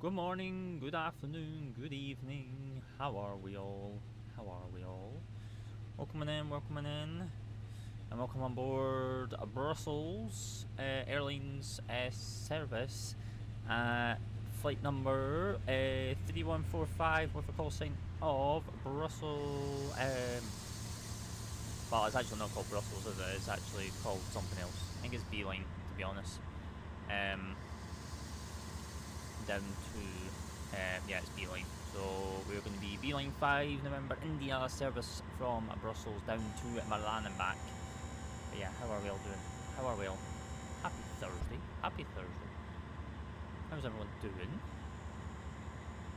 Good morning, good afternoon, good evening. How are we all? How are we all? Welcome in, and welcome on board Brussels Airlines service. Flight number 3145 with a call sign of Brussels. Well, it's actually not called Brussels, is it? It's actually called something else. I think it's Beeline, to be honest. Down to yeah, it's Beeline. So we're going to be Beeline 5 November India service from Brussels down to Milan and back. But yeah, how are we all doing? How are we all? Happy Thursday. Happy Thursday. How's everyone doing?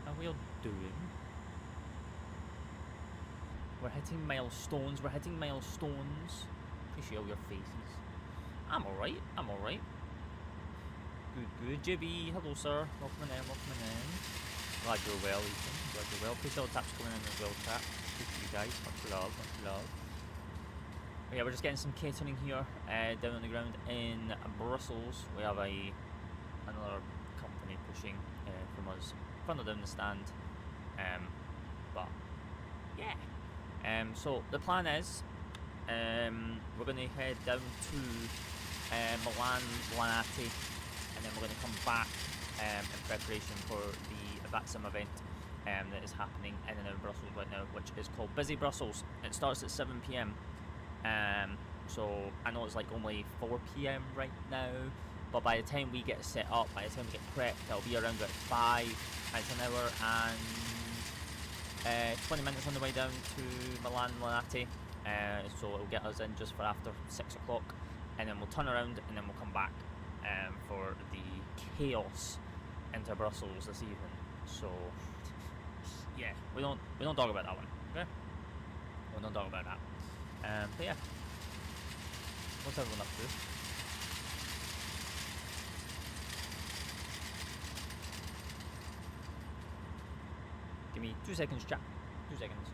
How are we all doing? We're hitting milestones. We're hitting milestones. Appreciate all your faces. I'm alright. I'm alright. Good. JB, hello sir. Welcome in. Glad you're well, Ethan. Glad you're well. Appreciate all the taps coming in as well, chat. Good for you guys. Much love. But yeah, we're just getting some catering here down on the ground in Brussels. We have another company pushing from us further down the stand. But yeah. So the plan is we're going to head down to Milan, Linate. And then we're going to come back in preparation for the Vatsim event that is happening in and out of Brussels right now, which is called Busy Brussels. It starts at 7 PM. So I know it's like only 4 PM right now, but by the time we get set up, by the time we get prepped, it'll be around about 5. It's an hour and 20 minutes on the way down to Milan Linate. So it'll get us in just for after 6 o'clock, and then we'll turn around and then we'll come back for the chaos into Brussels this evening. So yeah, we don't talk about that one, okay? We don't talk about that. But yeah, what's everyone up to? Give me 2 seconds, chat. 2 seconds.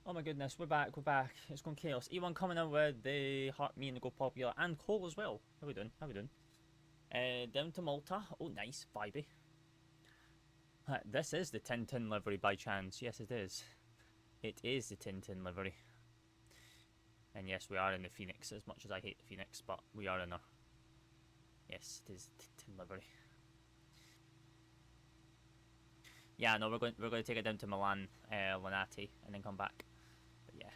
Oh my goodness, we're back. It's gone chaos. E1 coming in with the Heart, Me and the Go Popular, and Cole as well. How we doing? Down to Malta. Oh, nice, vibey. This is the Tintin livery by chance. Yes, it is. It is the Tintin livery. And yes, we are in the Phoenix, as much as I hate the Phoenix, but we are in her. Yes, it is Tintin livery. Yeah, no, we're going to take it down to Milan, Linate, and then come back. But yeah.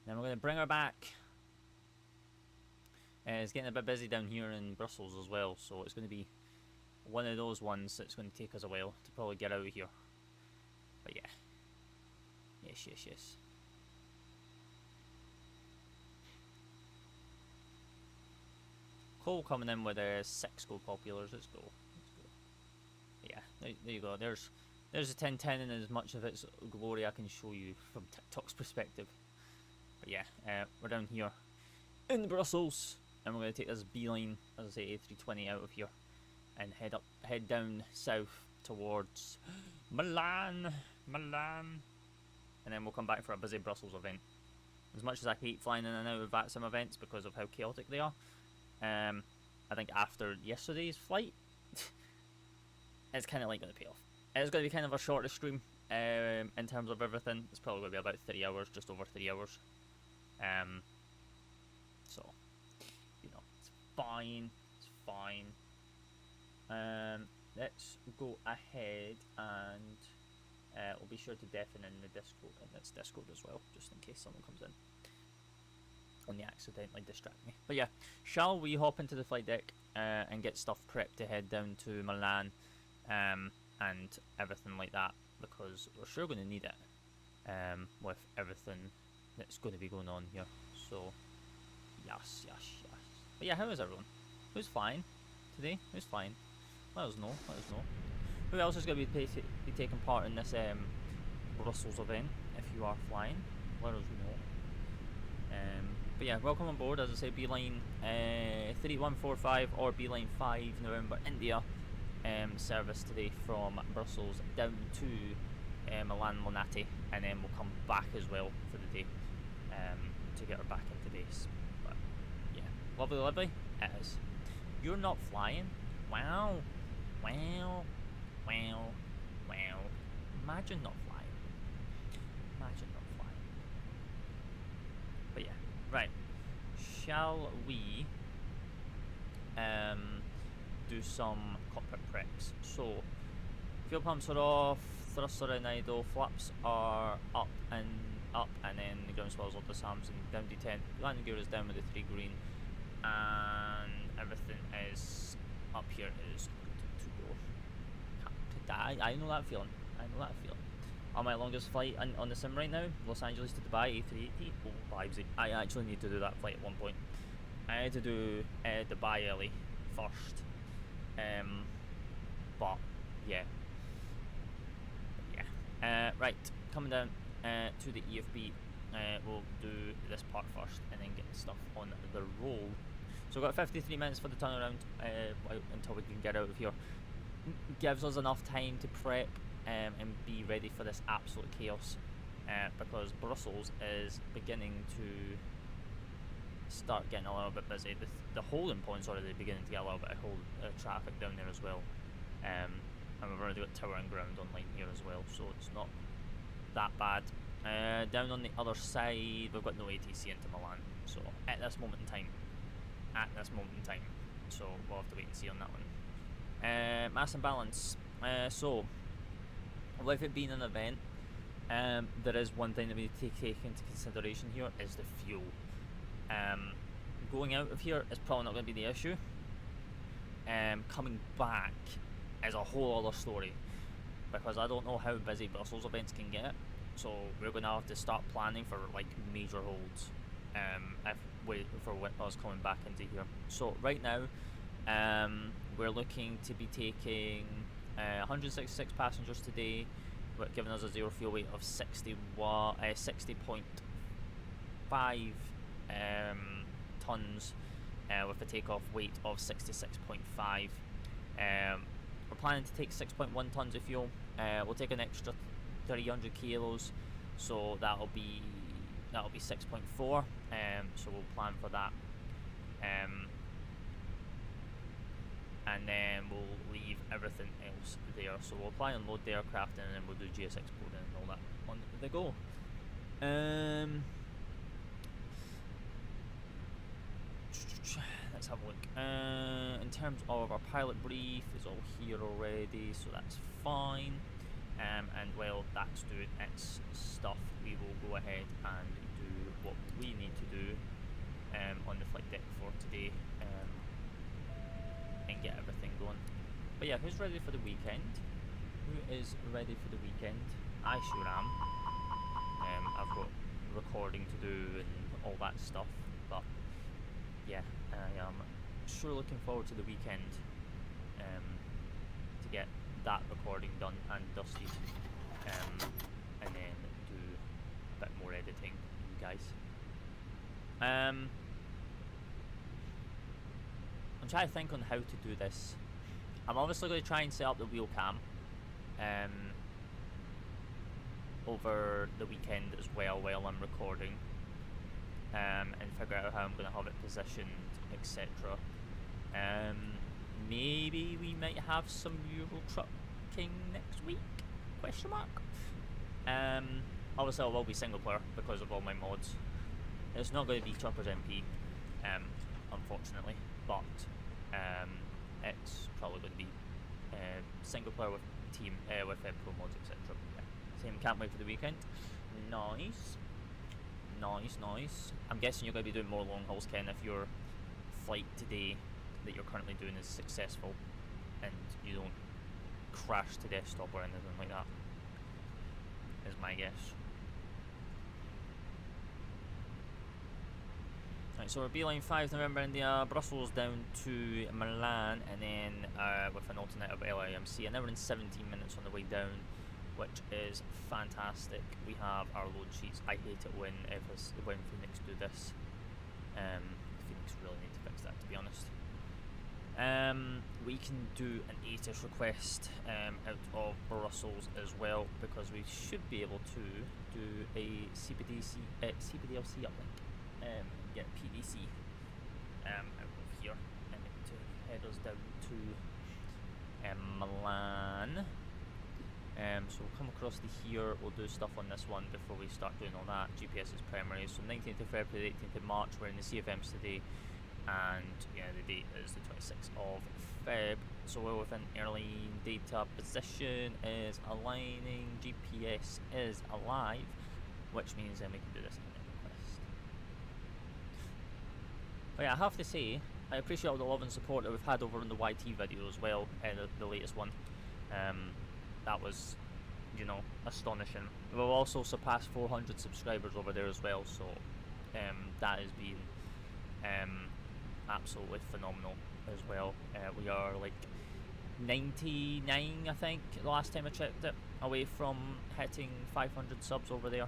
Then we're going to bring her back. It's getting a bit busy down here in Brussels as well, so it's going to be one of those ones that's going to take us a while to probably get out of here. But yeah. Yes. Cole coming in with 6 gold populars. Let's go. Yeah, there you go. There's a 1010 and as much of its glory I can show you from TikTok's perspective. But yeah, we're down here in Brussels, and we're going to take this beeline, as I say, A320 out of here, and head down south towards Milan, and then we'll come back for a busy Brussels event. As much as I hate flying in and out of Vatsim events because of how chaotic they are, I think after yesterday's flight, it's kind of like going to pay off. It's going to be kind of a shorter stream in terms of everything. It's probably going to be about 3 hours, just over 3 hours. So, you know, it's fine. It's fine. Let's go ahead and we'll be sure to deafen in the Discord, and it's Discord as well, just in case someone comes in and they accidentally distract me. But yeah, shall we hop into the flight deck and get stuff prepped to head down to Milan and everything like that, because we're sure going to need it with everything that's going to be going on here. So yes. But yeah, how is everyone? Who's flying today? Who's flying? Let us know. Who else is going to be taking part in this Brussels event? If you are flying, let us know. But yeah, welcome on board. As I say, beeline 3145 or beeline 5 November India service today from Brussels down to Milan Linate, and then we'll come back as well for the day to get her back into base. But yeah, lovely. It is. You're not flying? Wow. Imagine not flying. But yeah, right. Shall we do some cockpit preps? So, fuel pumps are off, thruster and idle, flaps are up, and then the ground swells up the SAMs and down D10. Landing gear is down with the 3 green, and everything is up here is good to go. I know that feeling. On my longest flight on the sim right now, Los Angeles to Dubai, A380. Oh, vibes. I actually need to do that flight at one point. I had to do Dubai early first. But yeah. Right, coming down to the EFB. We'll do this part first and then get stuff on the roll. So we've got 53 minutes for the turnaround until we can get out of here. Gives us enough time to prep and be ready for this absolute chaos, because Brussels is beginning to start getting a little bit busy. The holding point's already beginning to get a little bit of traffic down there as well, and we've already got tower and ground online here as well, so it's not that bad. Down on the other side, we've got no ATC into Milan, so at this moment in time, so we'll have to wait and see on that one. Mass and balance. So with it being an event, there is one thing that we need to take into consideration here is the fuel. Going out of here is probably not going to be the issue. Coming back is a whole other story, because I don't know how busy Brussels events can get, so we're going to have to start planning for like major holds for us coming back into here. So right now we're looking to be taking 166 passengers today, giving us a zero fuel weight of 60.5 tons, with a takeoff weight of 66.5. We're planning to take 6.1 tons of fuel. We'll take an extra 300 kilos, so that'll be 6.4. So we'll plan for that, and then we'll leave everything else there. So we'll apply and load the aircraft, and then we'll do GS exporting and all that on the go. Let's have a look. In terms of our pilot brief, it's all here already, so that's fine. And while that's doing its stuff, we will go ahead and do what we need to do on the flight deck for today, and get everything going. But yeah, who's ready for the weekend? Who is ready for the weekend? I sure am. I've got recording to do and all that stuff, but yeah, I am sure looking forward to the weekend to get that recording done and dusted, and then do a bit more editing, you guys. I'm trying to think on how to do this. I'm obviously going to try and set up the wheel cam over the weekend as well while I'm recording, and figure out how I'm going to have it positioned, etc. Maybe we might have some Euro trucking next week? Question mark. Obviously, I will be single player because of all my mods. It's not going to be Truckers MP, unfortunately, but it's probably going to be single player with team with pro mods, etc. Yeah. Same. Can't wait for the weekend. Nice. I'm guessing you're going to be doing more long hauls, Ken, if your flight today that you're currently doing is successful and you don't crash to desktop or anything like that, is my guess. Right, so we're beeline 5 November India, Brussels down to Milan, and then with an alternate of LIMC, and then we're in 17 minutes on the way down, which is fantastic. We have our load sheets. I hate it when Fenix do this. Fenix really need to fix that, to be honest. We can do an ATIS request out of Brussels as well, because we should be able to do a CPDLC uplink, get PDC out of here, and to head us down to Milan. So we'll come across to here, we'll do stuff on this one before we start doing all that. GPS is primary, so 19th of February to 18th of March, we're in the CFMs today, and yeah, the date is the 26th of Feb, so we're within early data position is aligning, GPS is alive, which means then we can do this in request. But yeah, I have to say, I appreciate all the love and support that we've had over in the YT video as well, the latest one. That was, you know, astonishing. We've also surpassed 400 subscribers over there as well, so that has been absolutely phenomenal as well. We are like 99, I think, the last time I checked it, away from hitting 500 subs over there,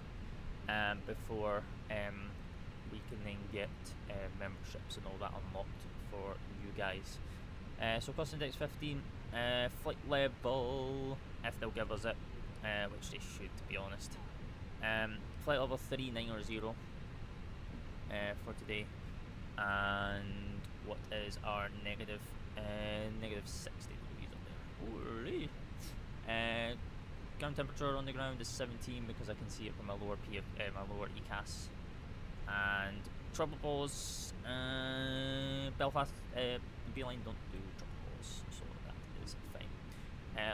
before we can then get memberships and all that unlocked for you guys. So cost index 15, flight level, if they'll give us it, which they should, to be honest. Flight level 3900 for today, and what is our negative 60 degrees up there. Ground temperature on the ground is 17 because I can see it from my lower my lower ECAS. And trouble balls, Belfast beeline don't do trouble balls, so that is fine.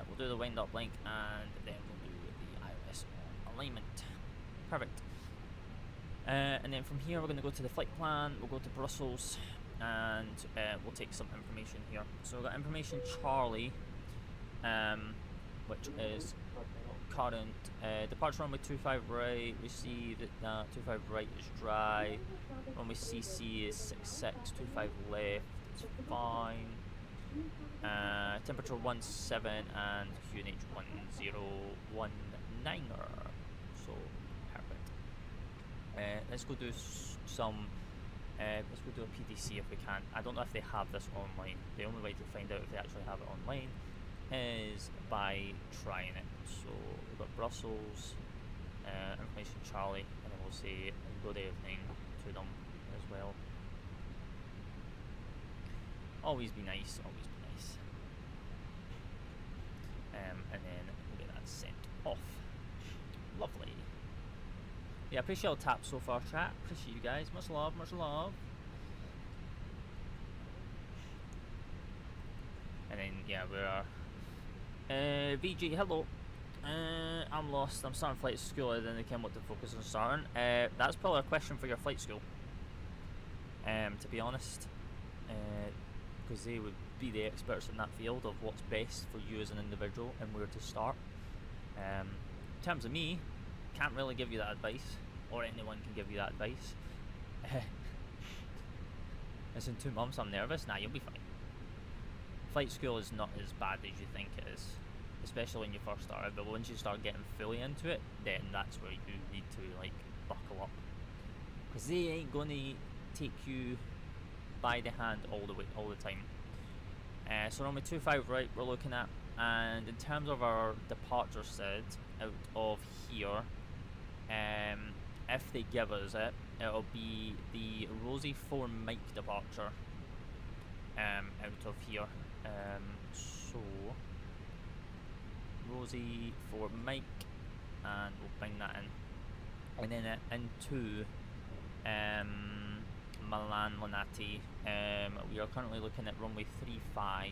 We'll do the wind up link, and then we'll do the iOS alignment. Perfect. And then from here we're going to go to the flight plan, we'll go to Brussels, and we'll take some information here. So we've got information Charlie, which is current departure runway 25 right, we see that 25 right is dry, runway CC is 66, 25 left, it's fine, temperature 17 and QNH 1019er, so perfect. Let's go do some, let's go do a PDC if we can. I don't know if they have this online. The only way to find out if they actually have it online is by trying it. So we've got Brussels, information Charlie, and then we'll say good evening to them as well. Always be nice, always be nice. And then we'll get that sent off. Lovely. Yeah, appreciate all taps so far, chat. Appreciate you guys. Much love, much love. And then, yeah, we're VG, hello. I'm lost. I'm starting flight school. I didn't know what to focus on starting. That's probably a question for your flight school. To be honest, because they would be the experts in that field of what's best for you as an individual and where to start. In terms of me, can't really give you that advice, or anyone can give you that advice. It's in 2 months. I'm nervous. Nah, you'll be fine. Flight school is not as bad as you think it is, especially when you first start out, but once you start getting fully into it, then that's where you need to like buckle up, because they ain't gonna take you by the hand all the time. So runway 25 right we're looking at, and in terms of our departure set out of here, if they give us it, it'll be the Rosie 4 Mike departure out of here. So Rosie 4 Mike, and we'll bring that in, and then into Milan Linate. We are currently looking at runway 35,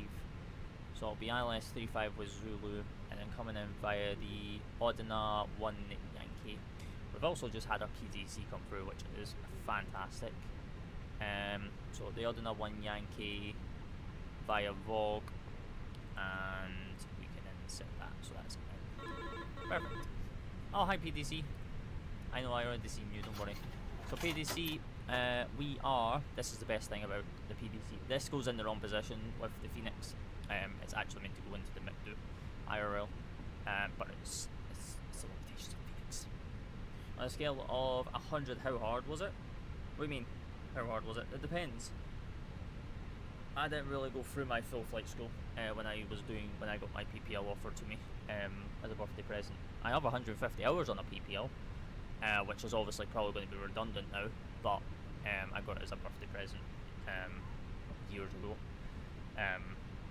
so it'll be ILS 35 with Zulu, and then coming in via the Odina 1 Yankee. We've also just had our PDC come through, which is fantastic. So the Odina 1 Yankee via Vogue, and we can then set that, so that's it. Perfect. Oh, hi PDC. I know, I already seen you, don't worry. So PDC, we are, this is the best thing about the PDC, this goes in the wrong position with the Fenix. It's actually meant to go into the mid-do IRL, but it's a limitation of Fenix. On a scale of 100, how hard was it? What do you mean, how hard was it? It depends. I didn't really go through my full flight school when I got my PPL offered to me as a birthday present. I have 150 hours on a PPL, which is obviously probably going to be redundant now, but I got it as a birthday present years ago,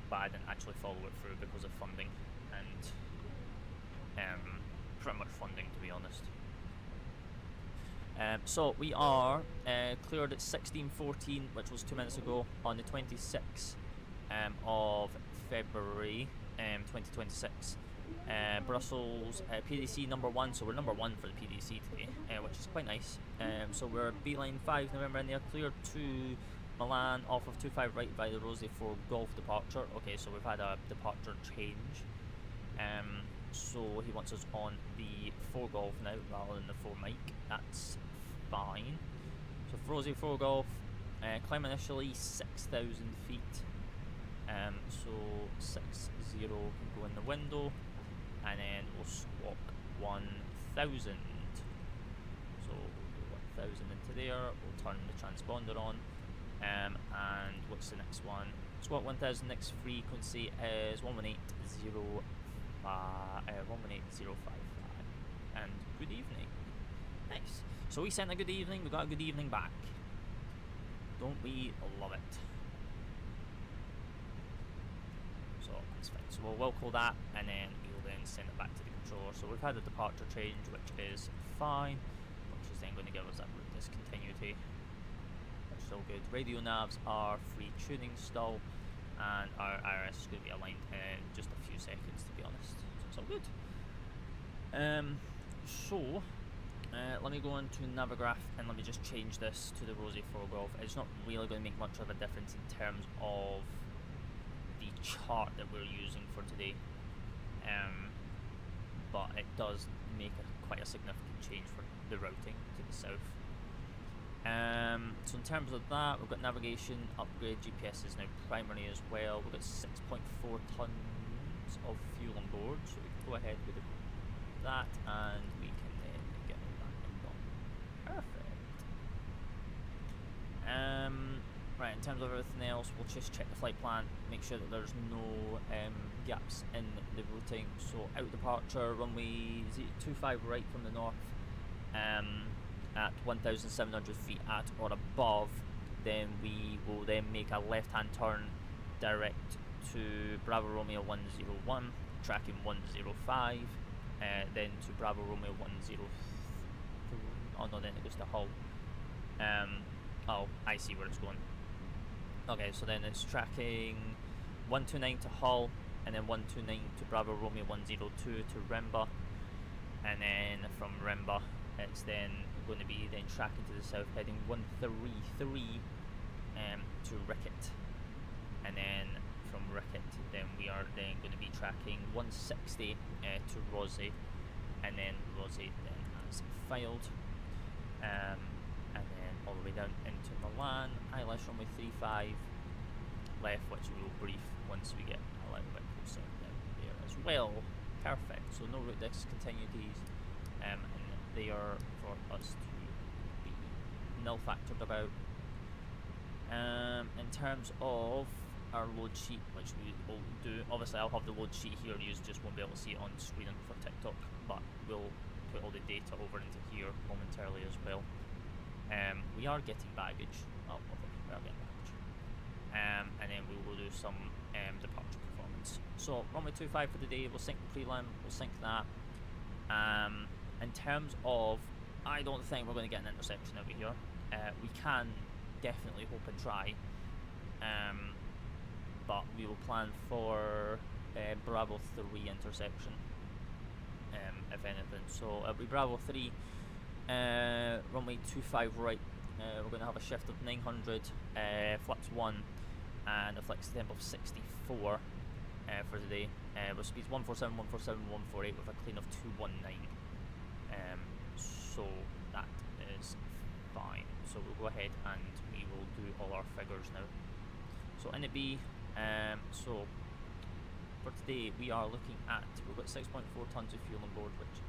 but I didn't actually follow it through because of funding, and pretty much funding, to be honest. So we are cleared at 16:14, which was 2 minutes ago, on the 26th of February 2026. Brussels PDC number 1, so we're number 1 for the PDC today, which is quite nice. So we're beeline 5 November in there, cleared to Milan off of 25 right by the Rosie 4 Golf departure. Okay, so we've had a departure change. So he wants us on the 4 Golf now rather than the 4 Mike. That's fine. So for Rosie 4 Golf, climb initially 6,000 feet. So 60 can go in the window, and then we'll squawk 1,000. So we'll go 1,000 into there. We'll turn the transponder on. And what's the next one? Squawk 1,000. Next frequency is 118.0. 118.055, and good evening. Nice. So we sent a good evening, we got a good evening back. Don't we love it? So that's fine. So we'll call that, and then we'll then send it back to the controller. So we've had a departure change, which is fine, which is then going to give us that route discontinuity, which is all good. Radio navs are free tuning still, and our IRS is going to be aligned in just a few seconds, to be honest. So it's all good. Let me go into Navigraph and let me just change this to the Rosie 4 Golf. It's not really going to make much of a difference in terms of the chart that we're using for today, but it does make quite a significant change for the routing to the south. So in terms of that, we've got navigation upgrade. GPS is now primary as well. We've got 6.4 tons of fuel on board, so we can go ahead with that, and we can then get all that done. Perfect. Right, in terms of everything else, we'll just check the flight plan, make sure that there's no gaps in the routing. So out departure, runway 25 right from the north, at 1,700 feet at or above, then we will then make a left-hand turn direct to Bravo Romeo 101, tracking 105, then to Bravo Romeo 103, Oh no, then it goes to hull. Oh, I see where it's going. Okay, so then it's tracking 129 to hull, and then 129 to Bravo Romeo 102 to Remba, and then from Remba it's then going to be then tracking to the south, heading 133 to Ricket, and then from Ricket then we are then going to be tracking 160 to Rosie, and then Rosie then has filed, and then all the way down into Milan, eyelash runway 35 left, which we will brief once we get a little bit closer down there as well. Perfect, so no route discontinuities, and they are for us to be nil factored about. In terms of our load sheet, which we will do, obviously I'll have the load sheet here, you just won't be able to see it on screen for TikTok, but we'll put all the data over into here momentarily as well. We are getting baggage, we are getting baggage, and then we will do some departure performance. So runway 25 for the day, we'll sync the prelim, we'll sync that. In terms of, I don't think we're going to get an interception over here. We can definitely hope and try, but we will plan for Bravo 3 interception, if anything. So it'll be Bravo 3, runway 25 right. We're going to have a shift of 900, flex 1, and a flex temp of 64 for the day, with speeds 147, 147, 148 with a clean of 219. So that is fine. So we'll go ahead and we will do all our figures now. So in it B, so for today we are looking at, we've got 6.4 tons of fuel on board, which is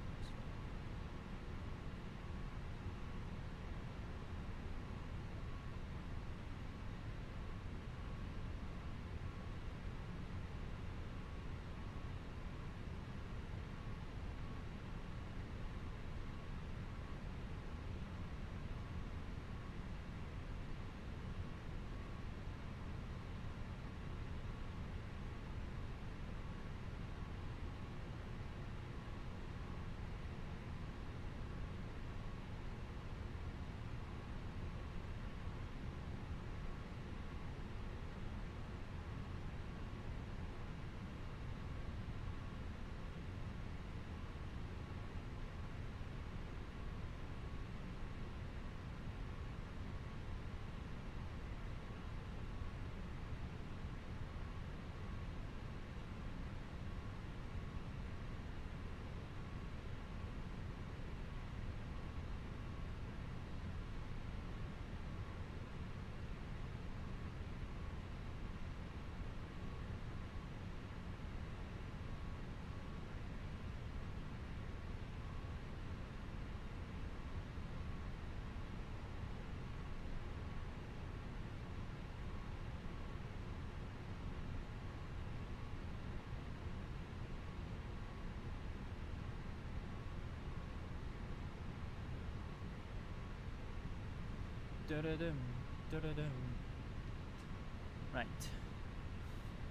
right.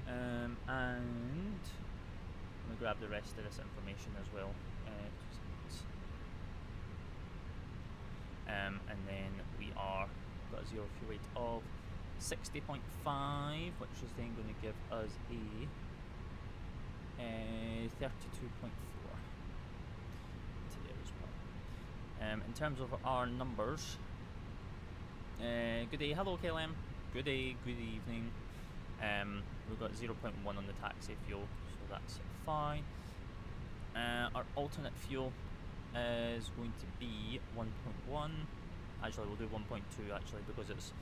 And I'm gonna grab the rest of this information as well. And then we are got a zero fuel weight of 60.5, which is then going to give us a 32.4 today as well. In terms of our numbers, good day, hello KLM, good day, good evening. We've got 0.1 on the taxi fuel, so that's fine. Our alternate fuel is going to be 1.1. Actually, we'll do 1.2 actually, because it's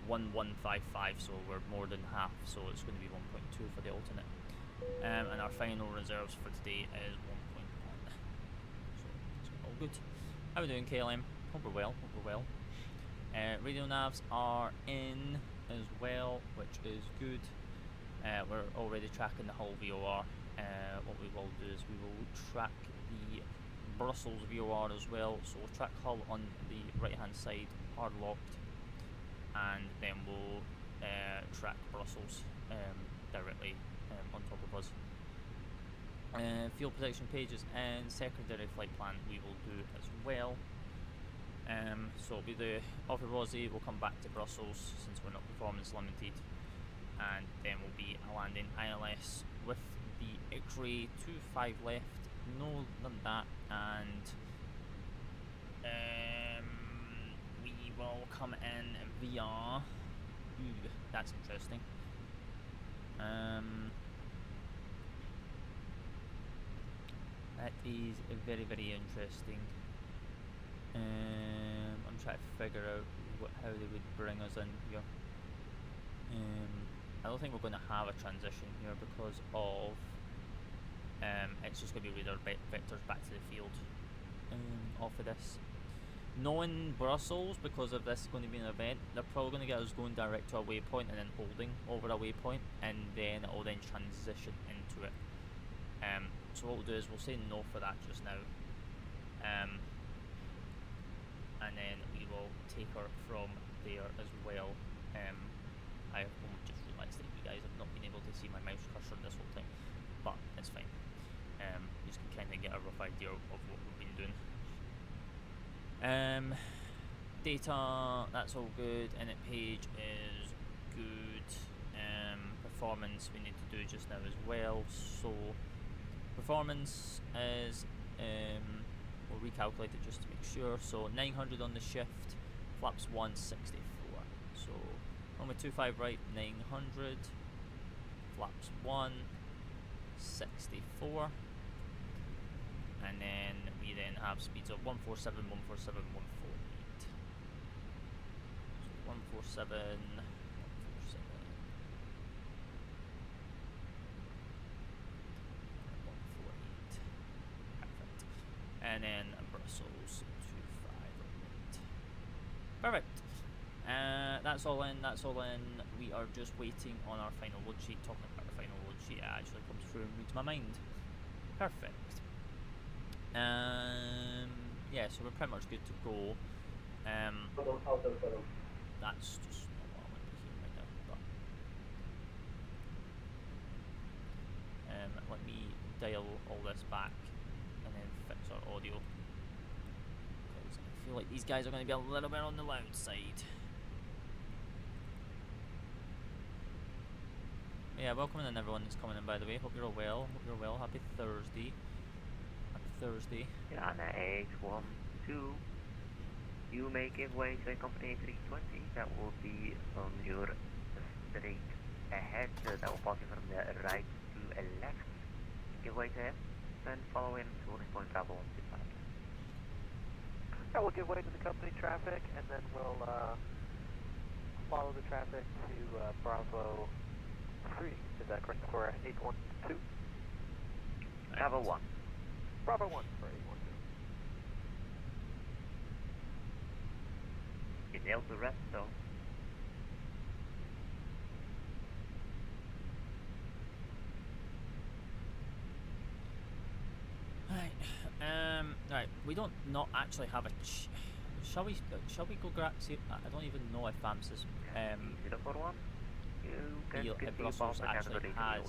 1155, so we're more than half, so it's going to be 1.2 for the alternate. And our final reserves for today is 1.1. So it's all good. How are we doing, KLM? Hope we're well. Hope we're well. Radio navs are in as well, which is good. We're already tracking the whole VOR. What we will do is we will track the Brussels VOR as well. So we'll track Hull on the right hand side, hard locked, and then we'll track Brussels directly on top of us. Fuel protection pages and secondary flight plan we will do as well. So it'll be the off of Rosie, we'll come back to Brussels since we're not performance limited, and then we'll be landing ILS with the X-ray 25 left, no none of that, and we will come in via, ooh, that's interesting, that is very, very interesting. I'm trying to figure out how they would bring us in here. I don't think we're going to have a transition here because of it's just going to be radar vectors back to the field off of this. Knowing Brussels, because of this going to be an event, they're probably going to get us going direct to a waypoint and then holding over a waypoint, and then it will then transition into it. So what we'll do is we'll say no for that just now. And then we will take her from there as well. I only just realised that you guys have not been able to see my mouse cursor this whole time, but it's fine. You just can kind of get a rough idea of what we've been doing. Data, that's all good. Init page is good. Performance we need to do just now as well. So performance is we'll recalculate it just to make sure. So 900 on the shift, flaps 164. So on with 25 right, 900, flaps 164, and then we then have speeds of 147, 147, 148. So 147, 147. 148. Perfect. And then Brussels 25. Perfect. That's all in, that's all in. We are just waiting on our final load sheet. Talking about our final load sheet, it actually comes through and reads my mind. Perfect. Yeah, so we're pretty much good to go. That's just not what I want to hear right now. But let me dial all this back and then fix our audio, because I feel like these guys are going to be a little bit on the loud side. Yeah, welcome in everyone that's coming in, by the way. Hope you're all well. Hope you're well. Happy Thursday. Happy Thursday. Milan A320, you may give way to a company A320 that will be on your straight ahead. That will pass you from the right to a left. Give way to him, then follow him to point travel on the side. I will give way to the company traffic, and then we'll follow the traffic to Bravo 3. Is that correct? For 812? Bravo 1. Bravo 1 for 812. You nailed the rest though. Right. Right. We don't not actually have a. Shall we go grab? See, I don't even know if AMS's 041. You can Brussels actually has a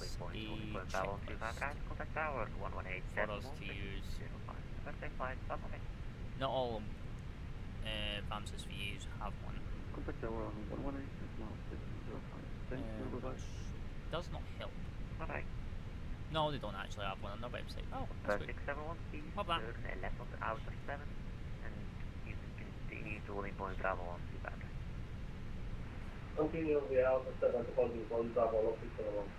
checklist contact tower 118 for us to use. Not all AMS's VAs have one. Contact tower on 118 Which does not help. Alright. No, they don't actually have one on their website. Oh, that's good. 671, please. Love that. Turn left on the outer 7, and you can continue to holding point Bravo on the back. Continue on the outer 7 to holding point Bravo on 671.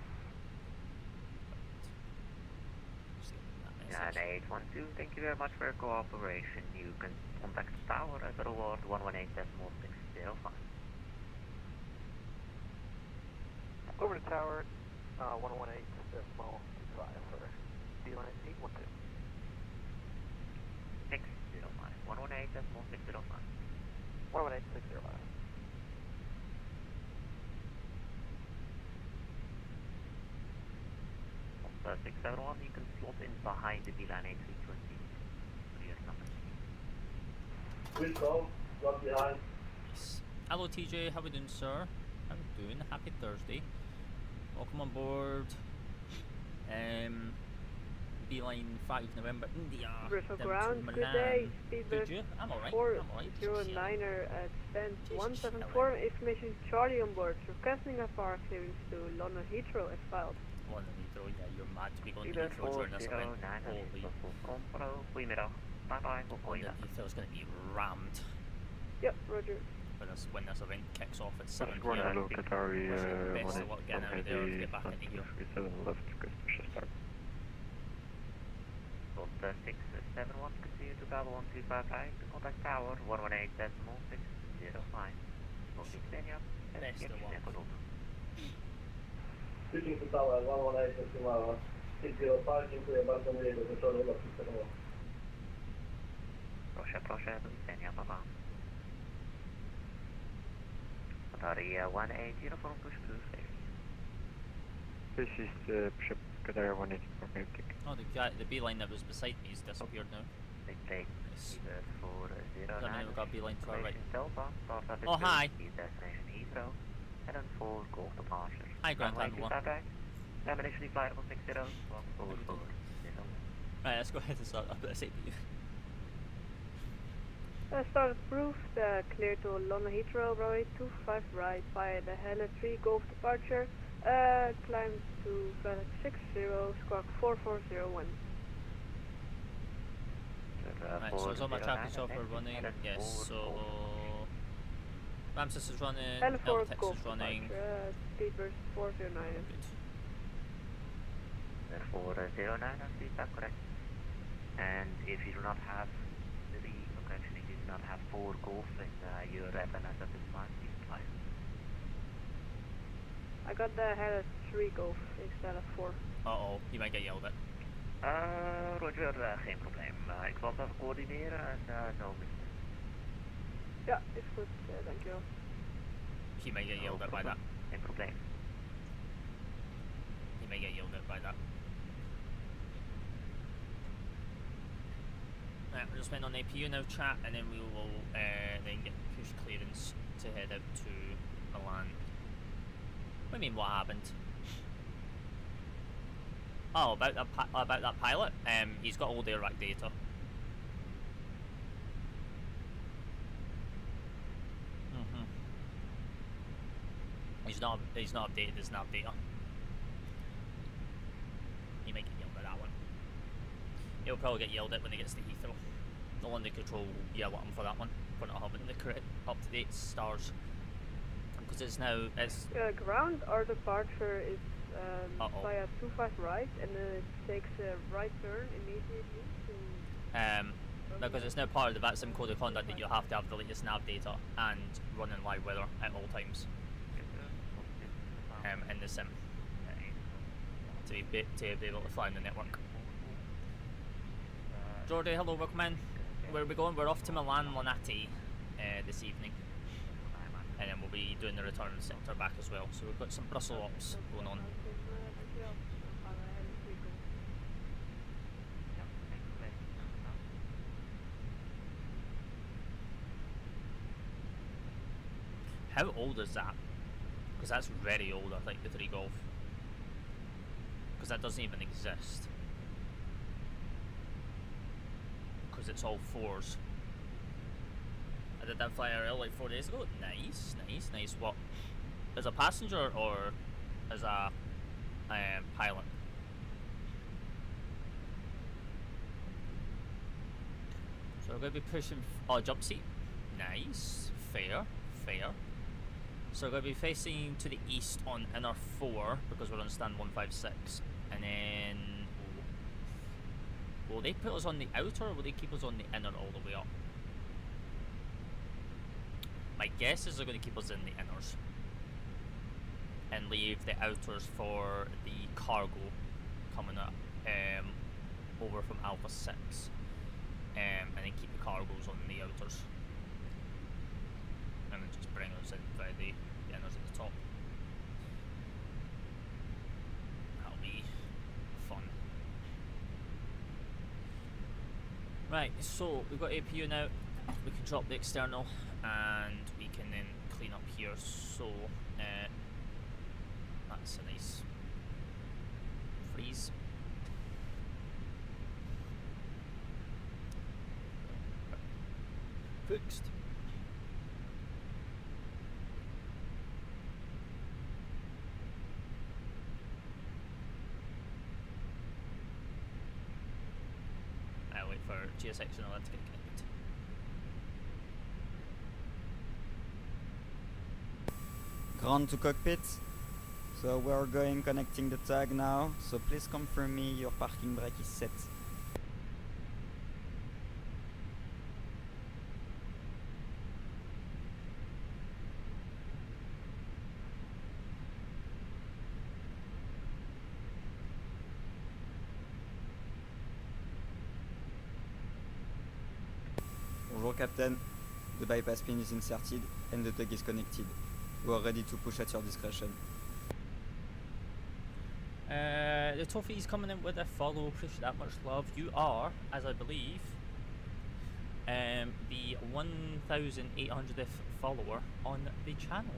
And 812, thank you very much for your cooperation. You can contact the tower at the reward 118.605. Over to tower 118.25 for Linate 812. 605. 118.605. 118.605. On 671, you can slot in behind the Milan A320. Your number. We'll go, slot behind. Yes. Hello TJ, how we doing, sir? How we doing? Happy Thursday. Welcome on board. Beeline 5 November India. Bristol down ground, to good Milan. day. Did Speedbird you? I'm alright. 409er at stand Just 174. Information Charlie on board. Requesting a fire clearance to London Heathrow as filed. London Heathrow, yeah, you're mad to be going to Speedbird Heathrow during this event. 409, Holy. Compro, goedemiddag. Bye bye, we'll call you London back. Heathrow's going to be rammed Yep, roger. when this event kicks off at 7 We're p.m. gonna look at our Best of luck getting out of there to get back into here. 37 left, Christmas start. Delta 671, continue to Bravo 125 right, contact tower 118.605. Looking Kenya, Best of luck. Switching to tower 118 decimal 605, dziękuję bardzo, miłego wieczoru, lotniczego. Proszę, do widzenia, bye. Qataria 180 from push cruise area. This is Qatar 180 for Benq. Oh, the beeline that was beside me has disappeared now. Dictate Nice. Speedbird 409. Does that mean we've got a beeline to our right? Delta, start at Oh, hi. destination Heathrow, and then 4 Golf departure. Hi, Grand Handler. 1. Time initially flight level 60, long forward 4. Right, let's go ahead and start up at CPU. Start approved, clear to London Heathrow, runway 25 right via the Heli 3 Golf departure, climb to Fenix 60, squawk 4401. Right, so it's on my tracking software running, yes, so Ramses is running, Heli 4 L-Tex Golf is running, departure, speedbird 409. good. 409, feedback correct. And if you do not have the correction, if you do not have 4 Golf in your FNS at this time, please apply. I got the Heli 3 Golf instead of 4. Uh-oh, you might get yelled at. Roger, geen probleem. Ik zal het even coördineren en no mistake. Ja, is goed, dankjewel. He may get yelled at by that. Geen probleem. He may get yelled at by that. Right, we're just waiting on APU now, chat, and then we will then get push clearance to head out to Milan. What do you mean, what happened? Oh, about that pilot. He's got old airrack data. He's not updated his nav data. He might get yelled at that one. He'll probably get yelled at when he gets to Heathrow. The London Control will yell at him for that one, for not having the correct up-to-date stars. Because it's now Ground, our departure is Uh-oh. via 25 right, and then it takes a right turn immediately to... because it's now part of the Vatsim code of conduct that you have to have the latest nav data and running live weather at all times in the sim to be able to fly in the network. Jordy, hello, welcome in. Where are we going? We're off to Milan Linate this evening, and then we'll be doing the return sector back as well. So we've got some Brussels ops going on. How old is that? Because that's very old, I think, the 3 Golf. Because that doesn't even exist. Because it's all 4s. I did that fly IRL like 4 days ago. Nice. What? As a passenger or as a pilot? So we're going to be pushing... Oh, jump seat. Nice. Fair. So we're going to be facing to the east on inner 4 because we're on stand 156. And then... Will they put us on the outer or will they keep us on the inner all the way up? My guess is they're going to keep us in the inners. And leave the outers for the cargo coming up over from Alpha 6. And then keep the cargoes on the outers. And then just bring us in by the inners at the top. That'll be fun. Right, so we've got APU now. We can drop the external and we can then clean up here. So that's a nice freeze. fixed. I'll wait for GSX and all that to get connected. Ground to cockpit. So we're going connecting the tag now. So please confirm me your parking brake is set. Bonjour Captain. The bypass pin is inserted and the tag is connected. We are ready to push at your discretion. The Toffee's coming in with a follow, appreciate that much love. You are, as I believe, the 1,800th follower on the channel.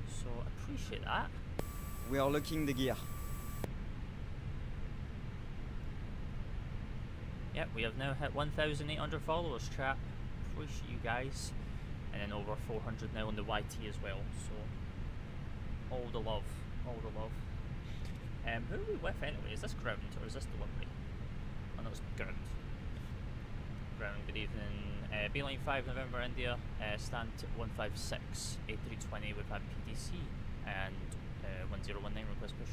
So appreciate that. We are locking the gear. Yep, we have now hit 1,800 followers, chat. Appreciate you guys. And then over 400 now on the YT as well. So all the love, all the love. Who are we with anyway? Is this ground or is this delivery? Oh no, it's ground. Ground, good evening. Beeline 5 November India, stand 156, A320, we've had PDC and 1019 request push.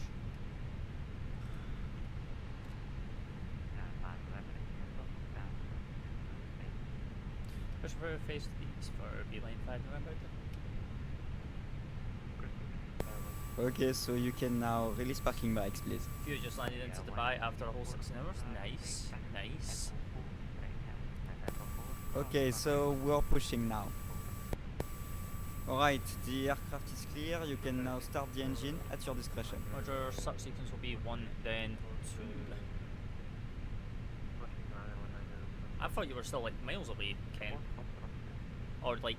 Push for face to the east for Beeline 5 November India. Okay, so you can now release parking brakes, please. You just landed into Dubai after a whole 16 hours. Nice, nice. Okay, so we're pushing now. Alright, the aircraft is clear. You can now start the engine at your discretion. Roger, subsequence will be 1, then 2. I thought you were still like miles away, Ken. Or like,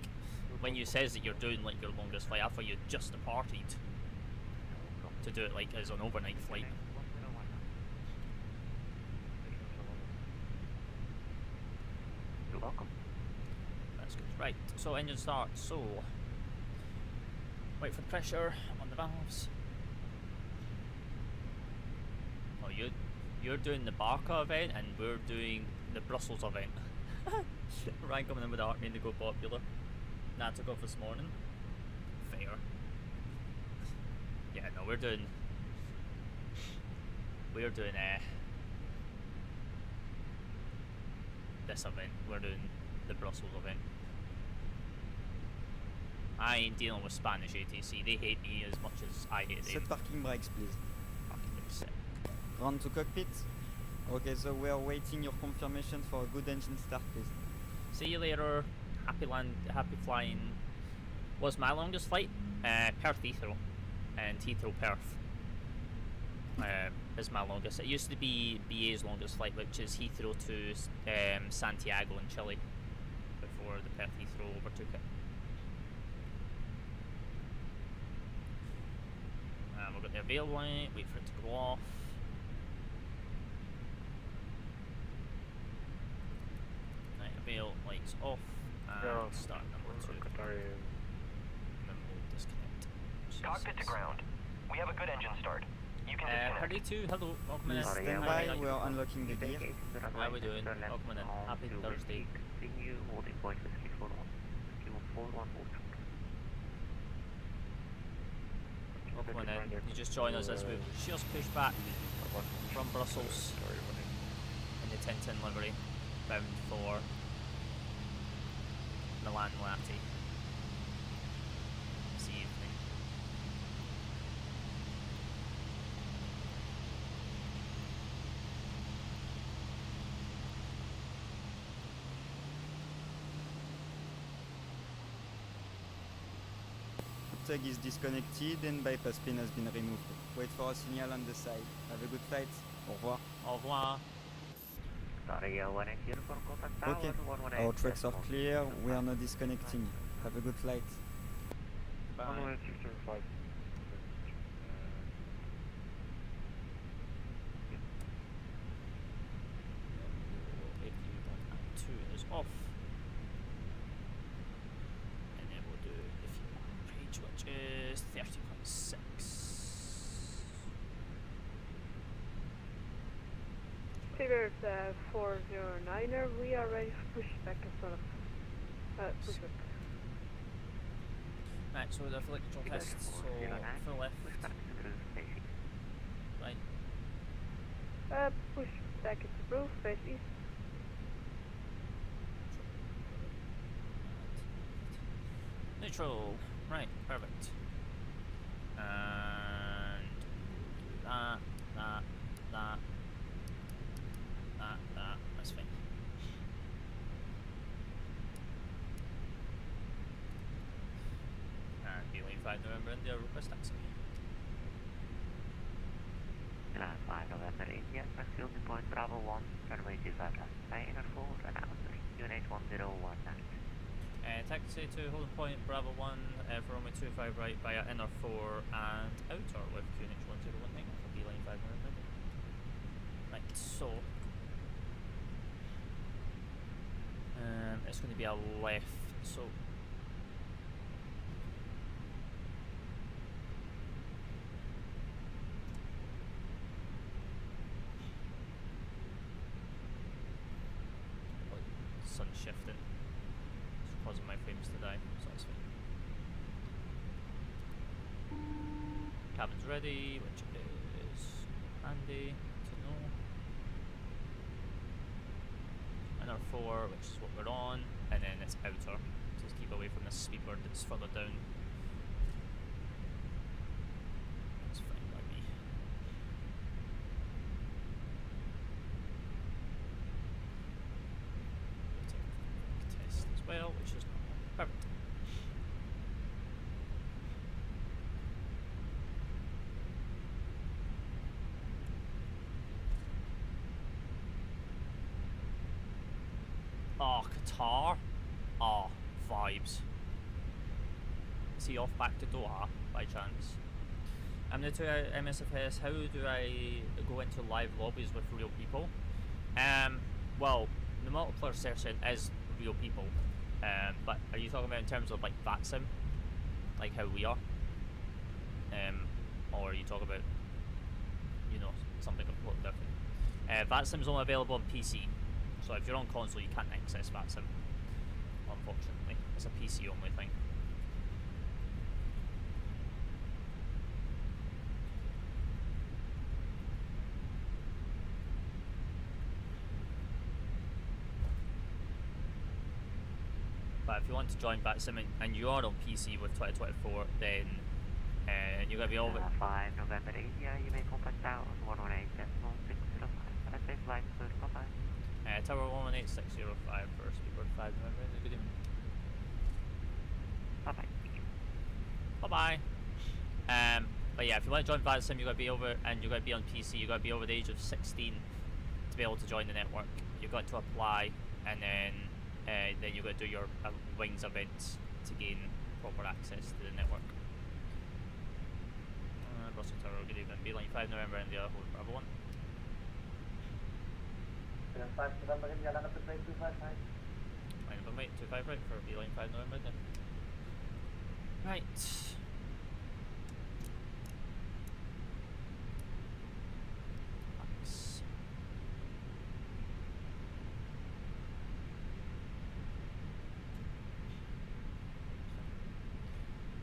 when you says that you're doing like your longest flight, I thought you just departed. To do it like as an overnight flight. You're welcome. That's good. Right, so engine start. So wait for the pressure on the valves. Oh, you're doing the Barca event and we're doing the Brussels event. Ryan coming in with the Army Indigo Popular. Nah, took off this morning. Fair. Yeah, no, we're doing this event. We're doing the Brussels event. I ain't dealing with Spanish ATC. They hate me as much as I hate them. Set parking brakes, please. Fucking set. Ground to cockpit. Okay, so we are waiting your confirmation for a good engine start, please. See you later. Happy flying. Was my longest flight? Perth Heathrow. And Heathrow Perth is my longest. It used to be BA's longest flight, which is Heathrow to Santiago in Chile, before the Perth Heathrow overtook it. We've got the avail light, wait for it to go off. Right, avail lights off, and start number 2. Then we'll disconnect. Cockpit to ground. We have a good engine start. You can disconnect. Hardy 2, hello, welcome in. Please stand by, we are unlocking the gear. How are we doing? Welcome in. Happy Thursday. Continue holding point whiskey 41. Whiskey 41 hold. Welcome in. You just join us as we just push back from Brussels in the 1010 livery, bound for Milan Linate this evening. Tag is disconnected and bypass pin has been removed. Wait for a signal on the side. Have a good flight. Au revoir. Au revoir. Sorry, 180 for contact tower. Okay, 118. our tracks are clear. We are not disconnecting. Have a good flight. Bye. 118.5. Two is off. Seabird 409er, we are ready for pushback in front of pushback. Right, so the electrical tests, so full left. Push back to the roof, face east. Right. Push back into roof, face east. Neutral. Right, perfect. And that. That's fine. And Milan 5 November India, request taxi. Milan 5 November India, taxi on the point Bravo 1, runway 25 left, by inner 4 and outer, unit 1019. Taxi to holding point Bravo 1 for runway 25 right via inner 4 and outer with QNH 1019 for Milan 5 November. Right, so it's going to be a left, so sun shifting, it's causing my frames to die, so that's fine. Cabin's ready, which is handy to know. Inner 4, which is what we're on, and then it's outer, so just keep away from this speedbird that's further down. That's fine by me. Test as well, which is normal. Perfect. Oh, Qatar. Oh, vibes. Is he off back to Doha by chance? I'm new to MSFS. How do I go into live lobbies with real people? Well, the multiplayer session is real people. But are you talking about in terms of like Vatsim? Like how we are? Or are you talking about, you know, something completely different? Vatsim's only available on PC. So if you're on console, you can't access Vatsim, unfortunately. It's a PC only thing. But if you want to join Vatsim and you are on PC with 2024, then you're going to be over... 5 November India, you may contact Tower 118.605. Have a safe flight, sir. Bye-bye. Tower 118.605 for Speedbird 5 November. Good evening. Bye-bye. Bye-bye. But yeah, if you want to join Vatsim, you got to be over, and you got to be on PC. You got to be over the age of 16 to be able to join the network. You got to apply, and then you got to do your Wings events to gain proper access to the network. Brussels Tower, good evening. Beeline 5 November India, hold Bravo 1. 5 November India, land up at 255. Line up on wait, 25 right for Beeline 5 November India. Right. Thanks.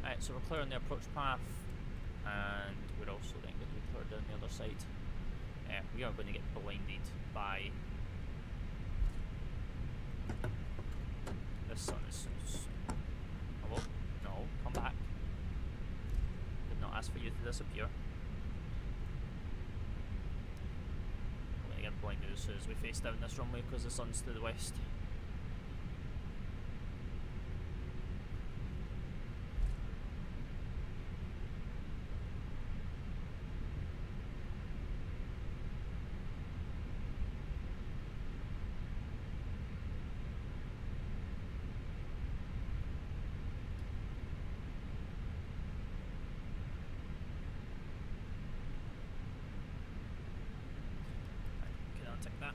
Right, so we're clearing the approach path, and we're also then going to be cleared down the other side. We are going to get blinded by the sun. Hello? No, come back. Did not ask for you to disappear. We're going to get blinded as soon as we face down this runway because the sun's to the west. Take that.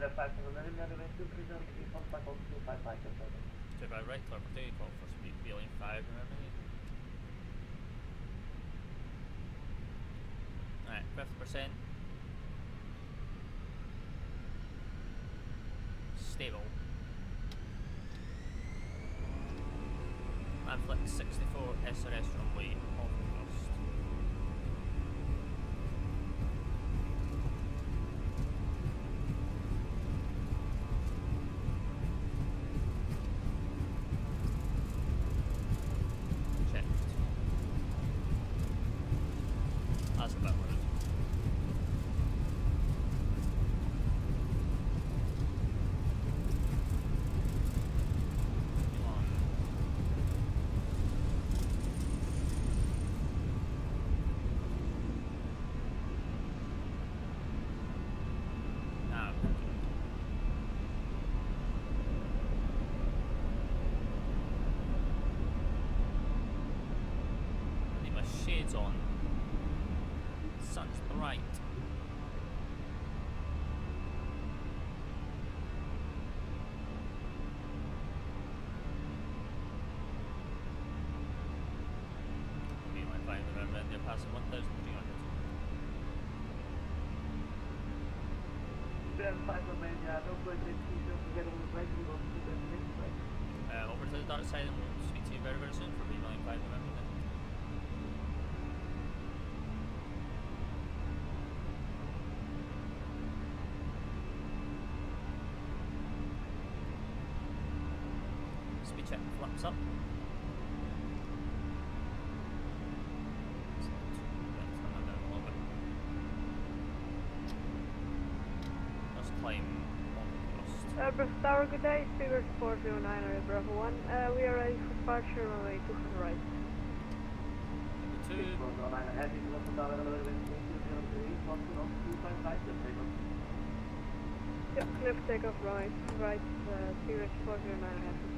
Zero 5 on the runway 230, default cycle 255 to 7. Took our right clear for takeoff for speed Lane 5, remember me? Alright, 50%. Stable. And flick 64 SRS runway off first. Checked. That's about what it is. Milan. Now, I need my shades on. Sun's bright. Beeline 5 November, and they're passing 1,300. Zero 5 on main, yeah, don't play this, don't get on the right, we'll go to the next right. Over to the dark side, and we'll speak to you very, very soon for Beeline 5 November then. Speed check, flaps up. Let's climb on the coast. Ebbr Tower, good day. Figure 409 area Bravo 1. We are ready for departure runway 2 for the right. Two, Heavy to the dollar, runway 203, 255 to 7. Yep, clear for takeoff runway right, figure 409 heavy.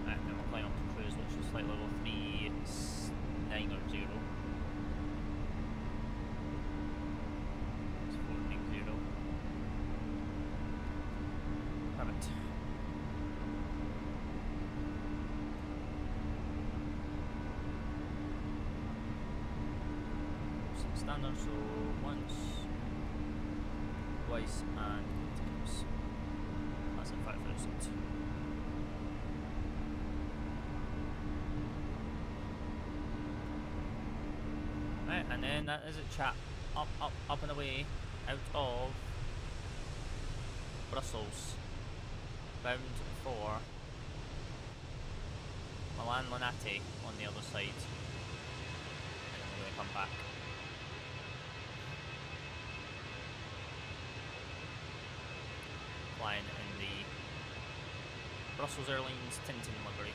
and then we'll climb up to cruise, which is flight level 3900. It's 490. Perfect. Some standard, so once, twice, and times. That's at 5,000. Right, and then that is it, chat. Up and away out of Brussels, bound for Milan Linate on the other side, and then we're going to come back. Flying in the Brussels Airlines Tintin livery.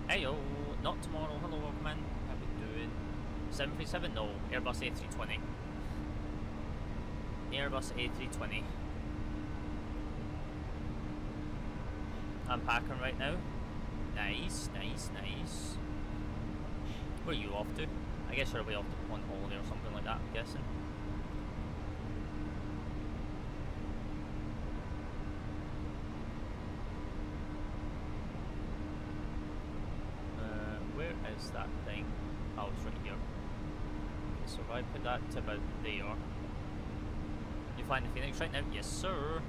Heyo, not tomorrow. Hello, welcome in. How we doing? 737? No, Airbus A320. Airbus A320. I'm packing right now. Nice, nice, nice. Where are you off to? I guess you're away off to on holiday or something like that, I'm guessing. Where is that thing? Oh, it's right here. Okay, so if I put that to about there. You find the Phoenix right now? Yes, sir.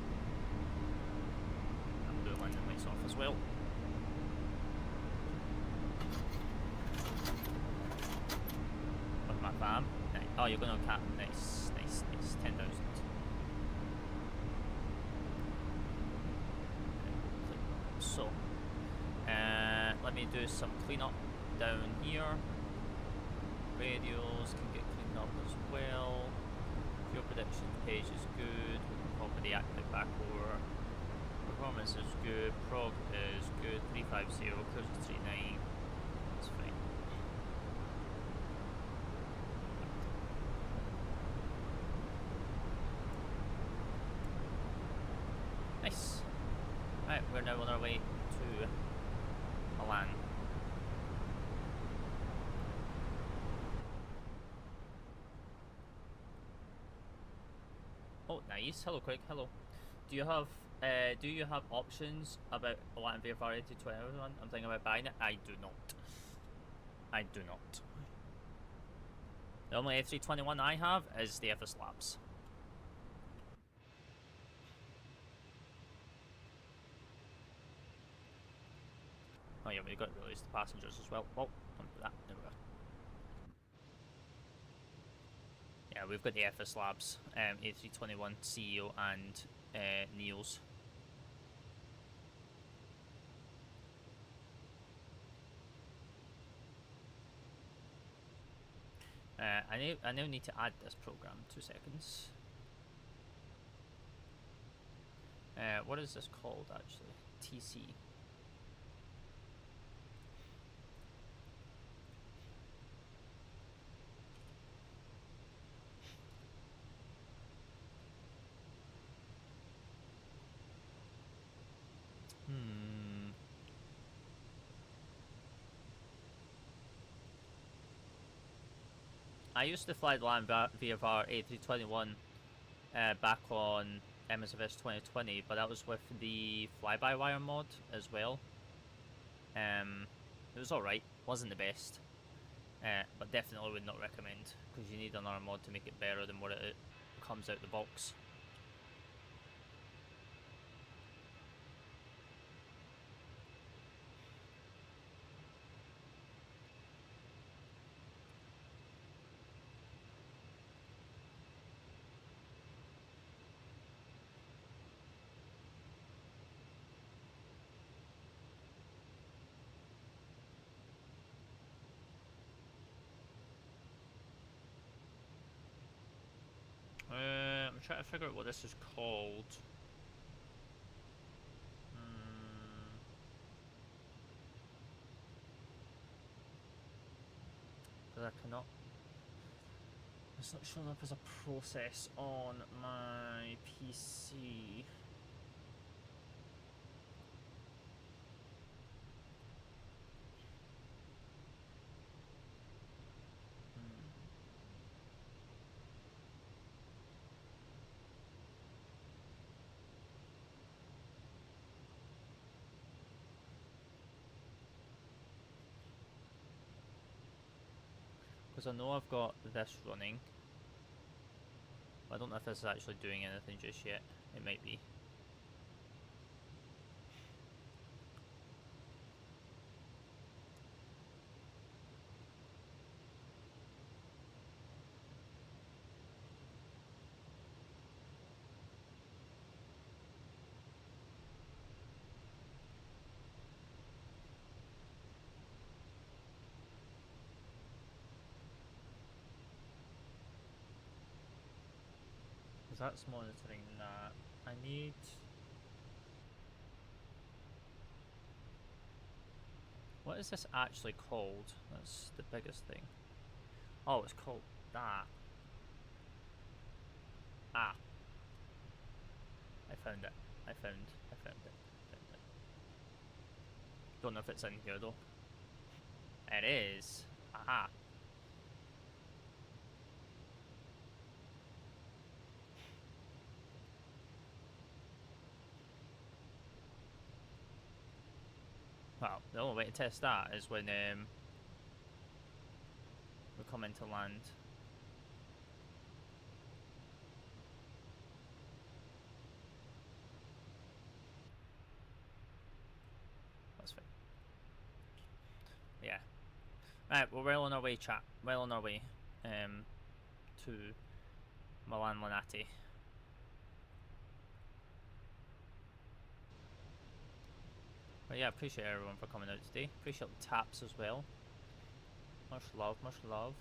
I'm doing landing lights off as well. With my fam. Nice. Oh, you're going to cap. Nice, nice, nice. 10,000. So, let me do some cleanup down here. Radios can get cleaned up as well. Fuel prediction page is good. We can probably deactivate back over. We're performance is good, prog is good, 350, cruise is 39. That's fine. Nice. Right, we're now on our way to Milan. Oh, nice. Hello, Craig. Hello. Do you have options about a Latin VFR 8221? I'm thinking about buying it. I do not. I do not. The only A321 I have is the FSRealistic. Oh yeah, we've got to release the passengers as well. Oh, don't do that. There we go. Yeah, we've got the FSRealistic, A321 CEO and Neos. I now need to add this program. 2 seconds. What is this called actually? TC. I used to fly the Land VFR A321 back on MSFS 2020, but that was with the fly-by-wire mod as well. It was alright, wasn't the best, but definitely would not recommend, because you need another mod to make it better than what it comes out the box. I'm trying to figure out what this is called. Because I cannot. It's not showing up as a process on my PC. Because I know I've got this running. I don't know if this is actually doing anything just yet. It might be. That's monitoring that. I need... What is this actually called? That's the biggest thing. Oh, it's called that. Ah. I found it. I found it. Don't know if it's in here though. It is. Aha. Well, the only way to test that is when we come into land. That's fine. Yeah. Right, we're well on our way, chat. Well on our way to Milan Linate. But yeah, appreciate everyone for coming out today. Appreciate the taps as well. Much love, much love.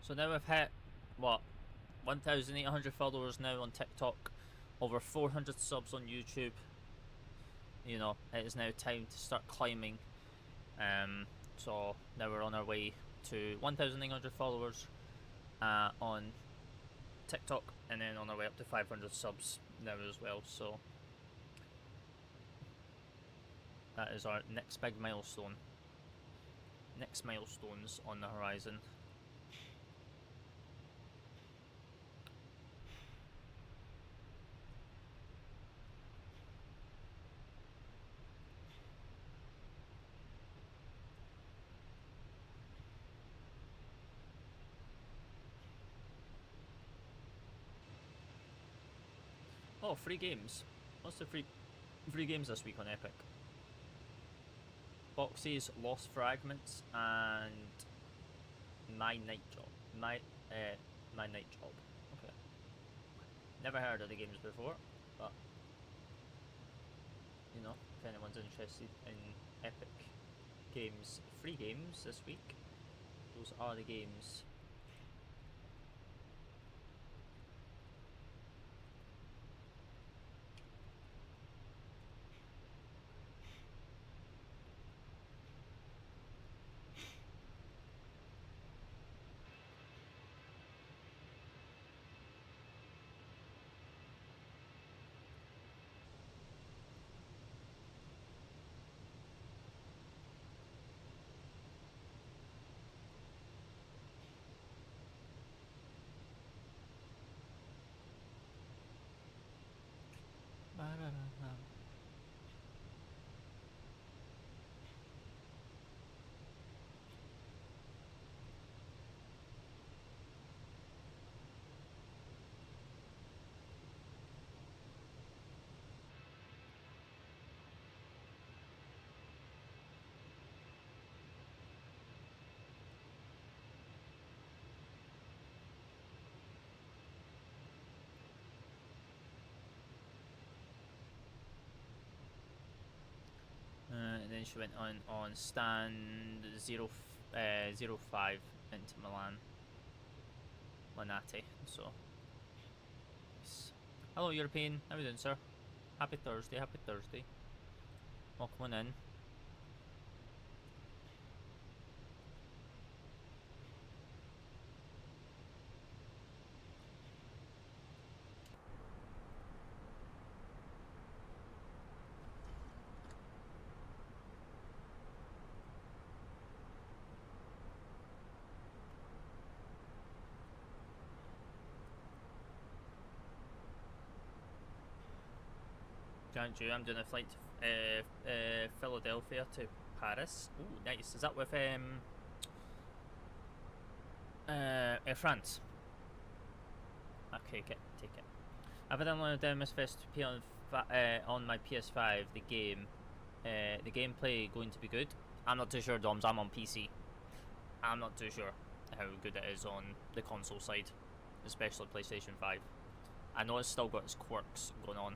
So now we've hit, what, 1,800 followers now on TikTok, over 400 subs on YouTube. You know, it is now time to start climbing. So now we're on our way to 1,900 followers on TikTok, and then on our way up to 500 subs now as well. So that is our next big milestone. Next milestones on the horizon. Oh, free games. What's the free games this week on Epic? Boxes, Lost Fragments, and My Night Job. My Night Job. Okay. Never heard of the games before, but you know, if anyone's interested in Epic Games free games this week, those are the games. And then she went on stand 05 into Milan. Linate, so yes. Hello European, how are you doing, sir? Happy Thursday, happy Thursday. Welcome on in. Can't you? I'm doing a flight to Philadelphia to Paris. Ooh, nice. Is that with Air France? Okay, take it. I've downloaded the MSFS to play on my PS5. The gameplay going to be good. I'm not too sure, Doms. I'm on PC. I'm not too sure how good it is on the console side, especially PlayStation 5. I know it's still got its quirks going on,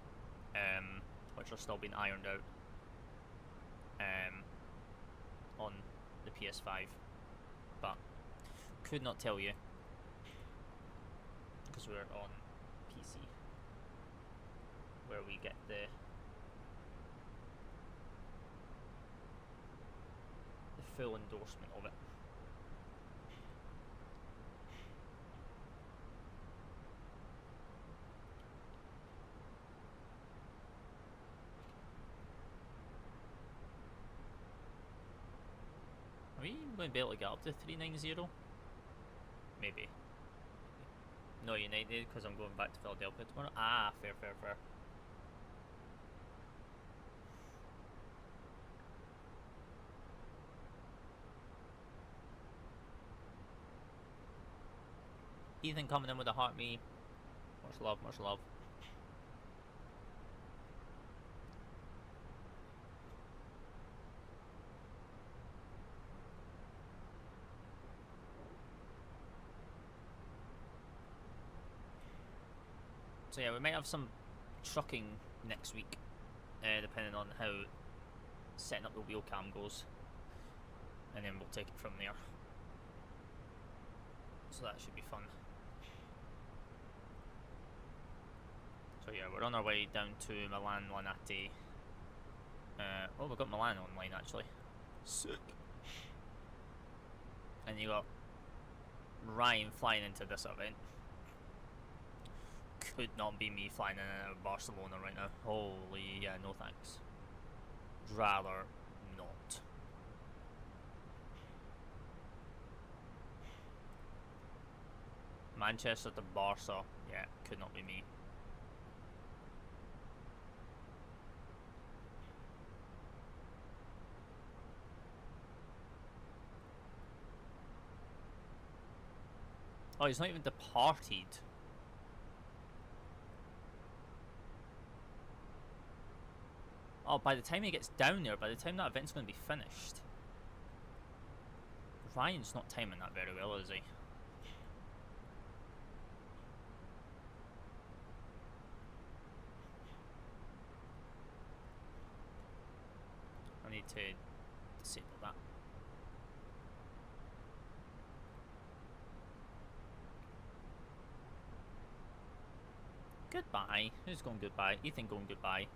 which are still being ironed out on the PS5, but could not tell you because we're on PC, where we get the full endorsement of it. Are we going to be able to get up to 390? Maybe. No, United, because I'm going back to Philadelphia tomorrow. Ah, fair. Ethan coming in with a heart me. Much love, much love. So yeah, we might have some trucking next week, depending on how setting up the wheel cam goes, and then we'll take it from there. So that should be fun. So yeah, we're on our way down to Milan, Linate. Oh, we've got Milan online actually. Sick. And you got Ryan flying into this event. Could not be me flying in and out of Barcelona right now. Holy, yeah, no thanks. Rather not. Manchester to Barca, yeah, could not be me. Oh, he's not even departed. Oh, by the time he gets down there, by the time that event's going to be finished. Ryan's not timing that very well, is he? I need to disable that. Goodbye. Who's going goodbye? Ethan going goodbye.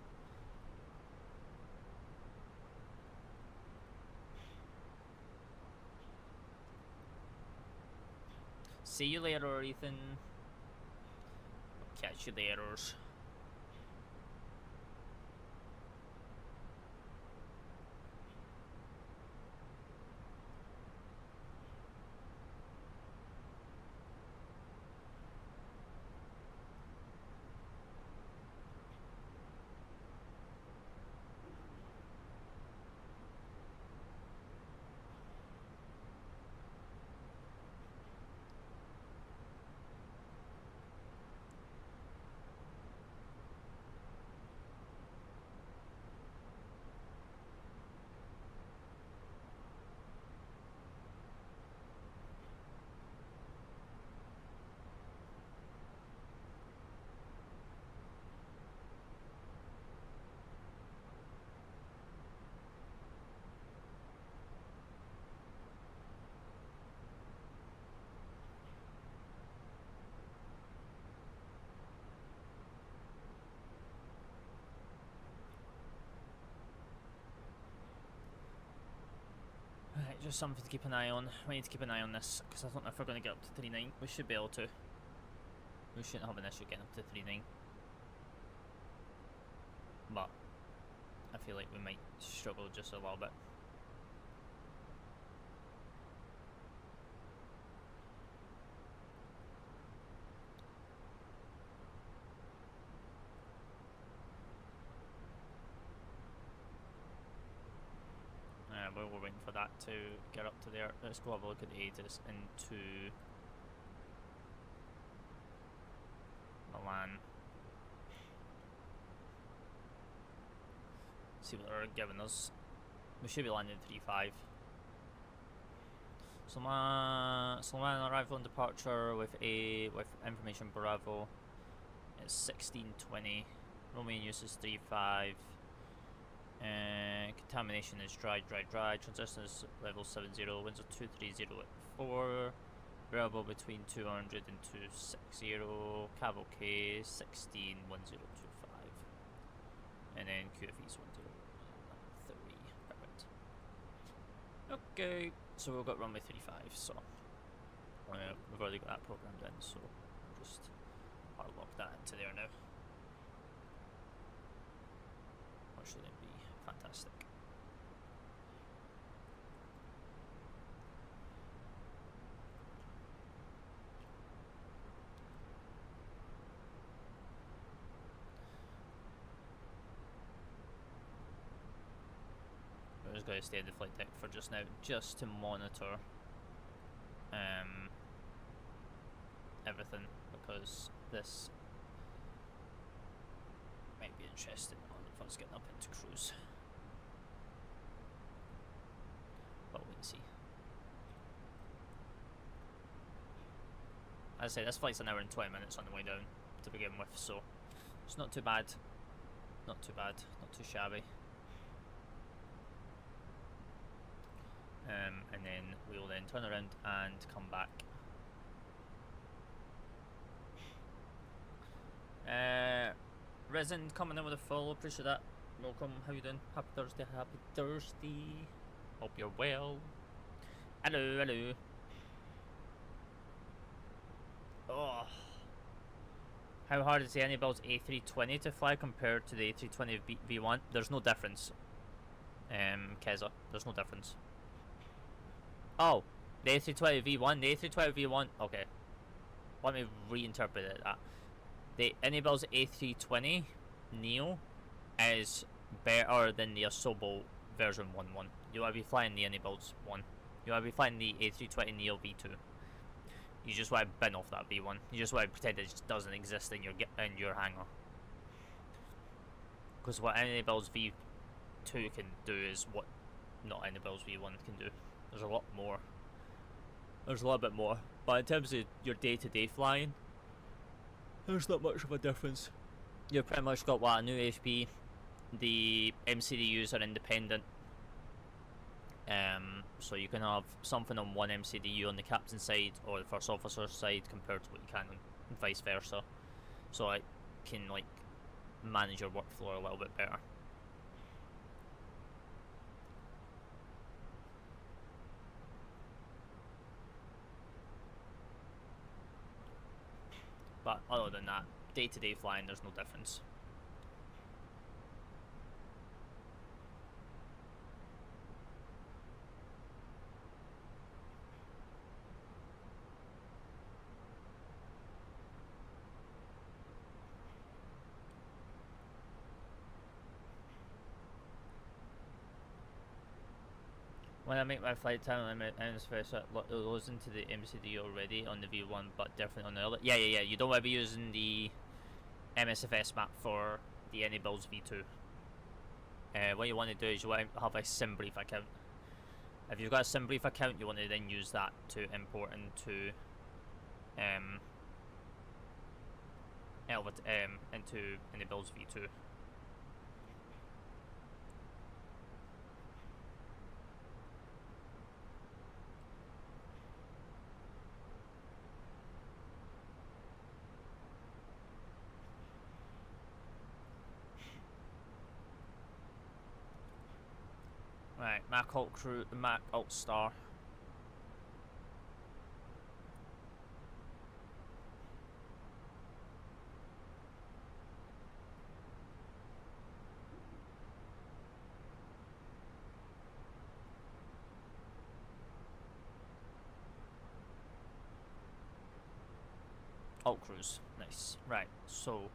See you later, Ethan. Catch you later. Right, just something to keep an eye on. We need to keep an eye on this, because I don't know if we're going to get up to 39. We should be able to. We shouldn't have an issue getting up to 39. But I feel like we might struggle just a little bit. While we're waiting for that to get up to there, let's go have a look at the ATIS into Milan. See what they're giving us. We should be landing 3-5. Milan arrival and departure with information Bravo. It's 16:20. Romanian use is 3-5. Contamination is dry. Transition is level 70. Winds are 230 at 4. Variable between 200 and 260. Cavalcade 161025. And then QFE is 103. Perfect. Okay, so we've got runway 35. So we've already got that programmed in. So we'll just lock that into there now. Or should it be fantastic? We're just going to stay in the flight deck for just now, just to monitor everything, because this might be interesting on us getting up into cruise. But we'll see. As I say, this flight's an hour and 20 minutes on the way down to begin with, so it's not too bad. Not too bad, not too shabby. And then we will then turn around and come back Resin coming in with a follow, appreciate that. Welcome, how you doing? Happy Thursday, happy Thursday. Hope you're well. Hello, hello. Oh. How hard is the Anibal's A320 to fly compared to the A320 V1? There's no difference. Keza, there's no difference. Oh, the A320 V1, the A320 V1, okay. Let me reinterpret it. The Anibal's A320 Neo is better than the Asobo version 1.1. You want to be flying the Anibal's 1. You want to be flying the A320 Neo V2. You just want to bin off that V1. You just want to pretend it just doesn't exist in your hangar. Because what Anibal's V2 can do is what not Anibal's V1 can do. There's a lot more. There's a little bit more. But in terms of your day-to-day flying, there's not much of a difference. You've pretty much got what, a new HP. The MCDUs are independent. So you can have something on one MCDU on the captain side or the first officer side compared to what you can on vice versa. So it can like manage your workflow a little bit better. But other than that, day-to-day flying, there's no difference. When I make my flight time limit, MSFS it goes into the MCD already on the V1, but different on the other. Yeah. You don't want to be using the MSFS map for the Anibal's V2. What you want to do is you want to have a SimBrief account. If you've got a SimBrief account, you want to then use that to import into into Anibal's V2. Right, Mac Alt Crew, Mac Alt Star. Alt Cruise, nice. Right, so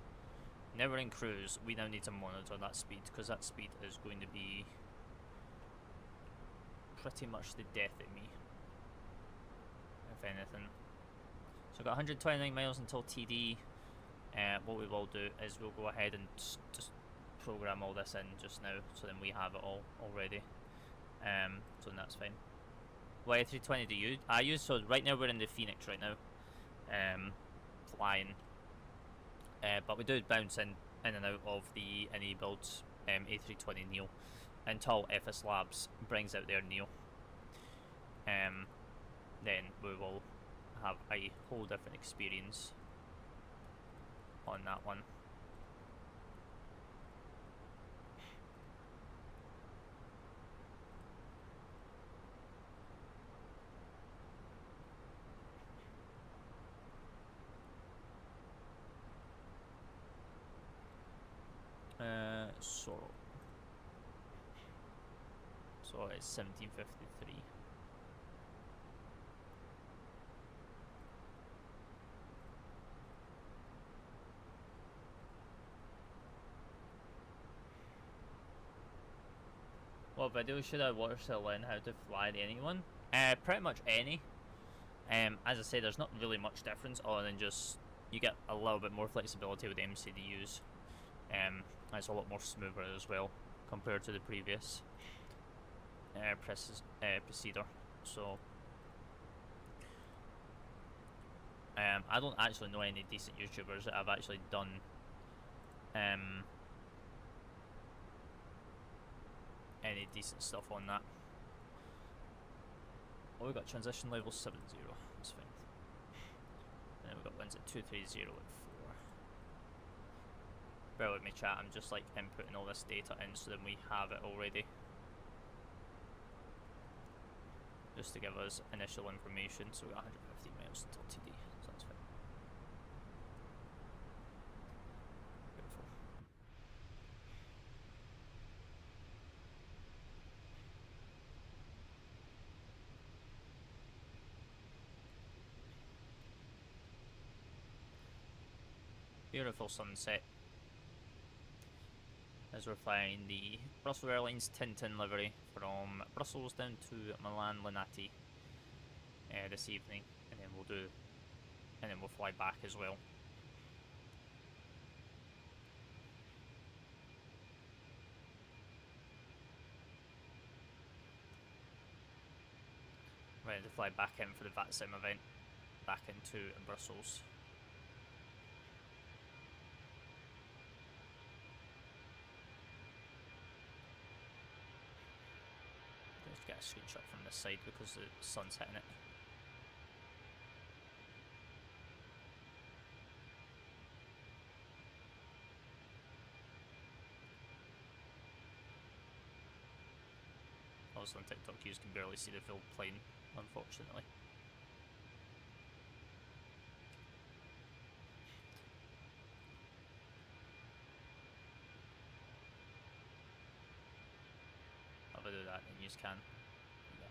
never in cruise, we now need to monitor that speed because that speed is going to be pretty much the death of me, if anything. So I've got 129 miles until TD. What we will do is we'll go ahead and just program all this in just now, so then we have it all already. So that's fine. What A320 do you? I use, so right now we're in the Fenix right now, flying. But we do bounce in and out of the enabled A320 Neo until FS Labs brings out their Neo. Then we will have a whole different experience on that one. So it's 1753. What video should I watch to learn how to fly the anyone? Pretty much any. As I say, there's not really much difference other than just you get a little bit more flexibility with the MCDUs. It's a lot more smoother as well compared to the previous procedure. So I don't actually know any decent YouTubers that have actually done any decent stuff on that. Oh, we got transition level 70, that's fine. And then we got ones at 230 at 4. Bear with me, chat. I'm just like inputting all this data in so then we have it already. Just to give us initial information. So we got 150 miles until TD. So that's fine. Beautiful. Beautiful sunset. As we're flying the Brussels Airlines Tintin livery from Brussels down to Milan Linate this evening, and then we'll fly back as well. Ready to fly back in for the Vatsim event, back into Brussels. Let's get a screenshot from this side because the sun's hitting it. Also on TikTok you can barely see the full plane, unfortunately. If I do that then you can. Yeah.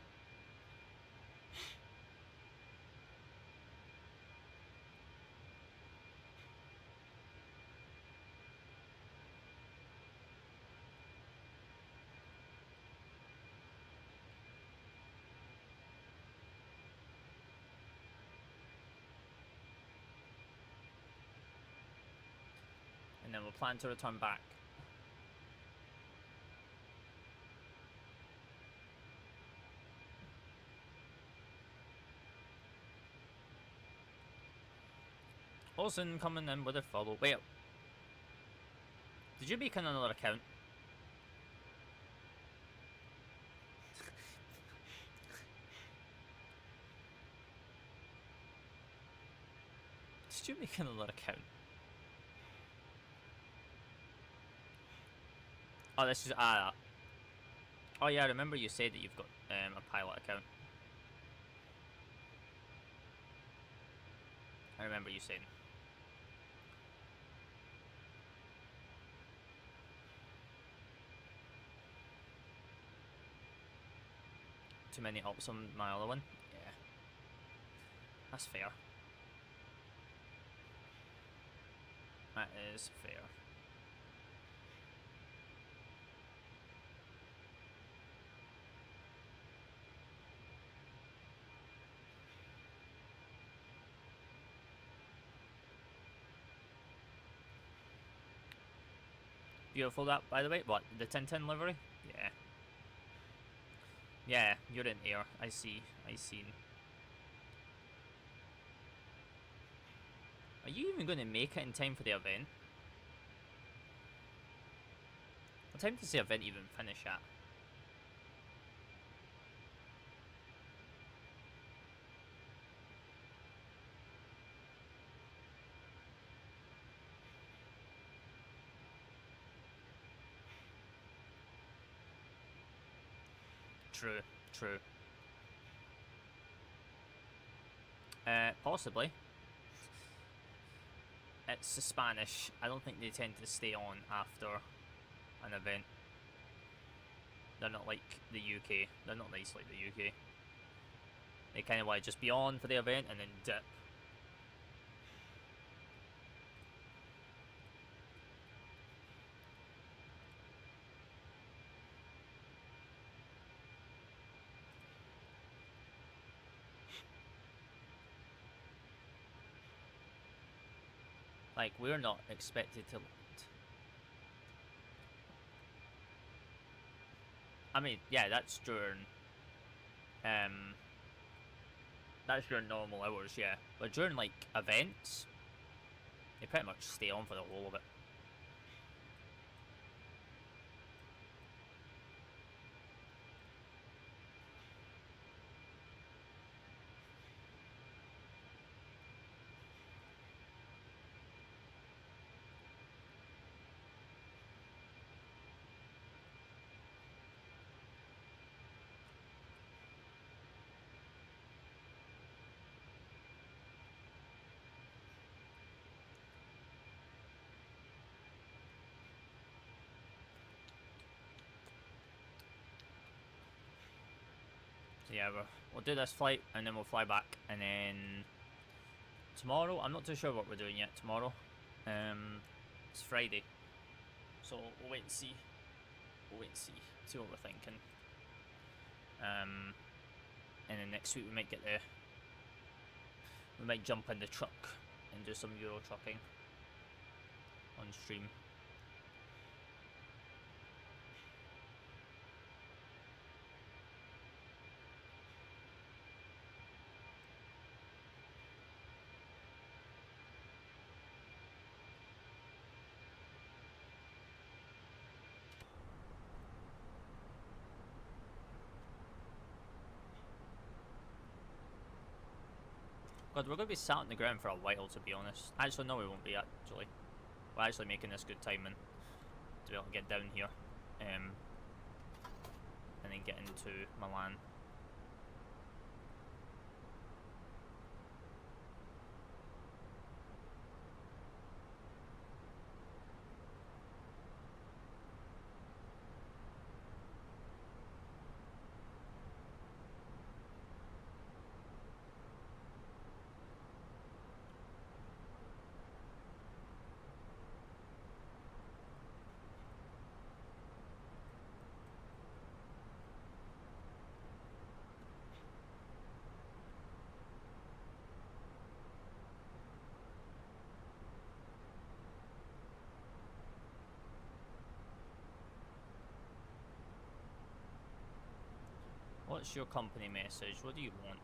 And then we'll plan to return back. Olsen coming in with a follow. Wait, did you make another account? Did you make another account? Oh, this is oh yeah, I remember you said that you've got a pilot account. I remember you saying. Too many ops on my other one? Yeah. That's fair. That is fair. Beautiful that, by the way. What, the 1010 livery? Yeah. Yeah, you're in air. I see. I seen. Are you even going to make it in time for the event? What time does the event even finish at? True, true. Possibly. It's Spanish. I don't think they tend to stay on after an event. They're not like the UK. They're not nice like the UK. They kind of want to just be on for the event and then dip. Like, we're not expected to... I mean, yeah, that's during... That's during normal hours, yeah. But during, like, events, they pretty much stay on for the whole of it. So yeah, we'll do this flight and then we'll fly back, and then tomorrow, I'm not too sure what we're doing yet tomorrow. It's Friday, so we'll wait and see. We'll wait and see what we're thinking. And then next week we might jump in the truck and do some Euro trucking on stream. God, we're going to be sat on the ground for a while, to be honest. Actually, no, we won't be, actually. We're actually making this good timing to be able to get down here. And then get into Milan. What's your company message? What do you want?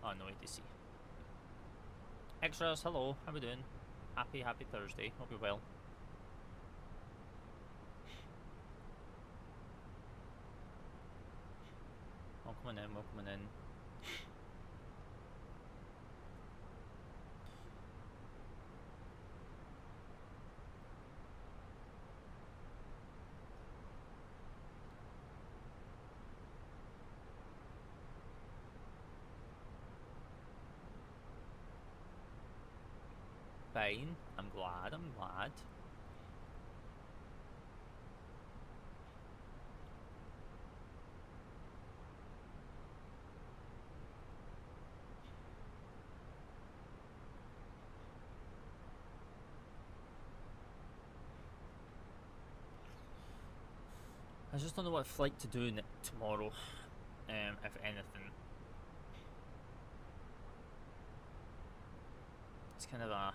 Oh, no ADC. Extras, hello. How we doing? Happy Thursday. Hope you're well. Welcome in, welcome in. Fine. I'm glad. I just don't know what flight to do tomorrow, if anything. It's kind of a...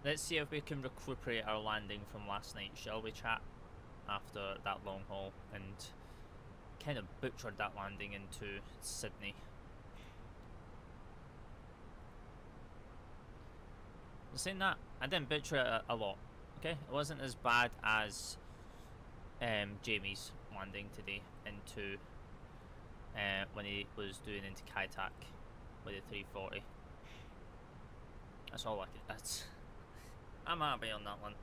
Let's see if we can recuperate our landing from last night, shall we, chat? After that long haul, and kind of butchered that landing into Sydney. Saying that, I didn't butcher it a lot, okay? It wasn't as bad as Jamie's landing today into when he was doing into Kaitak with the 340. That's all I could. I'm happy on that one.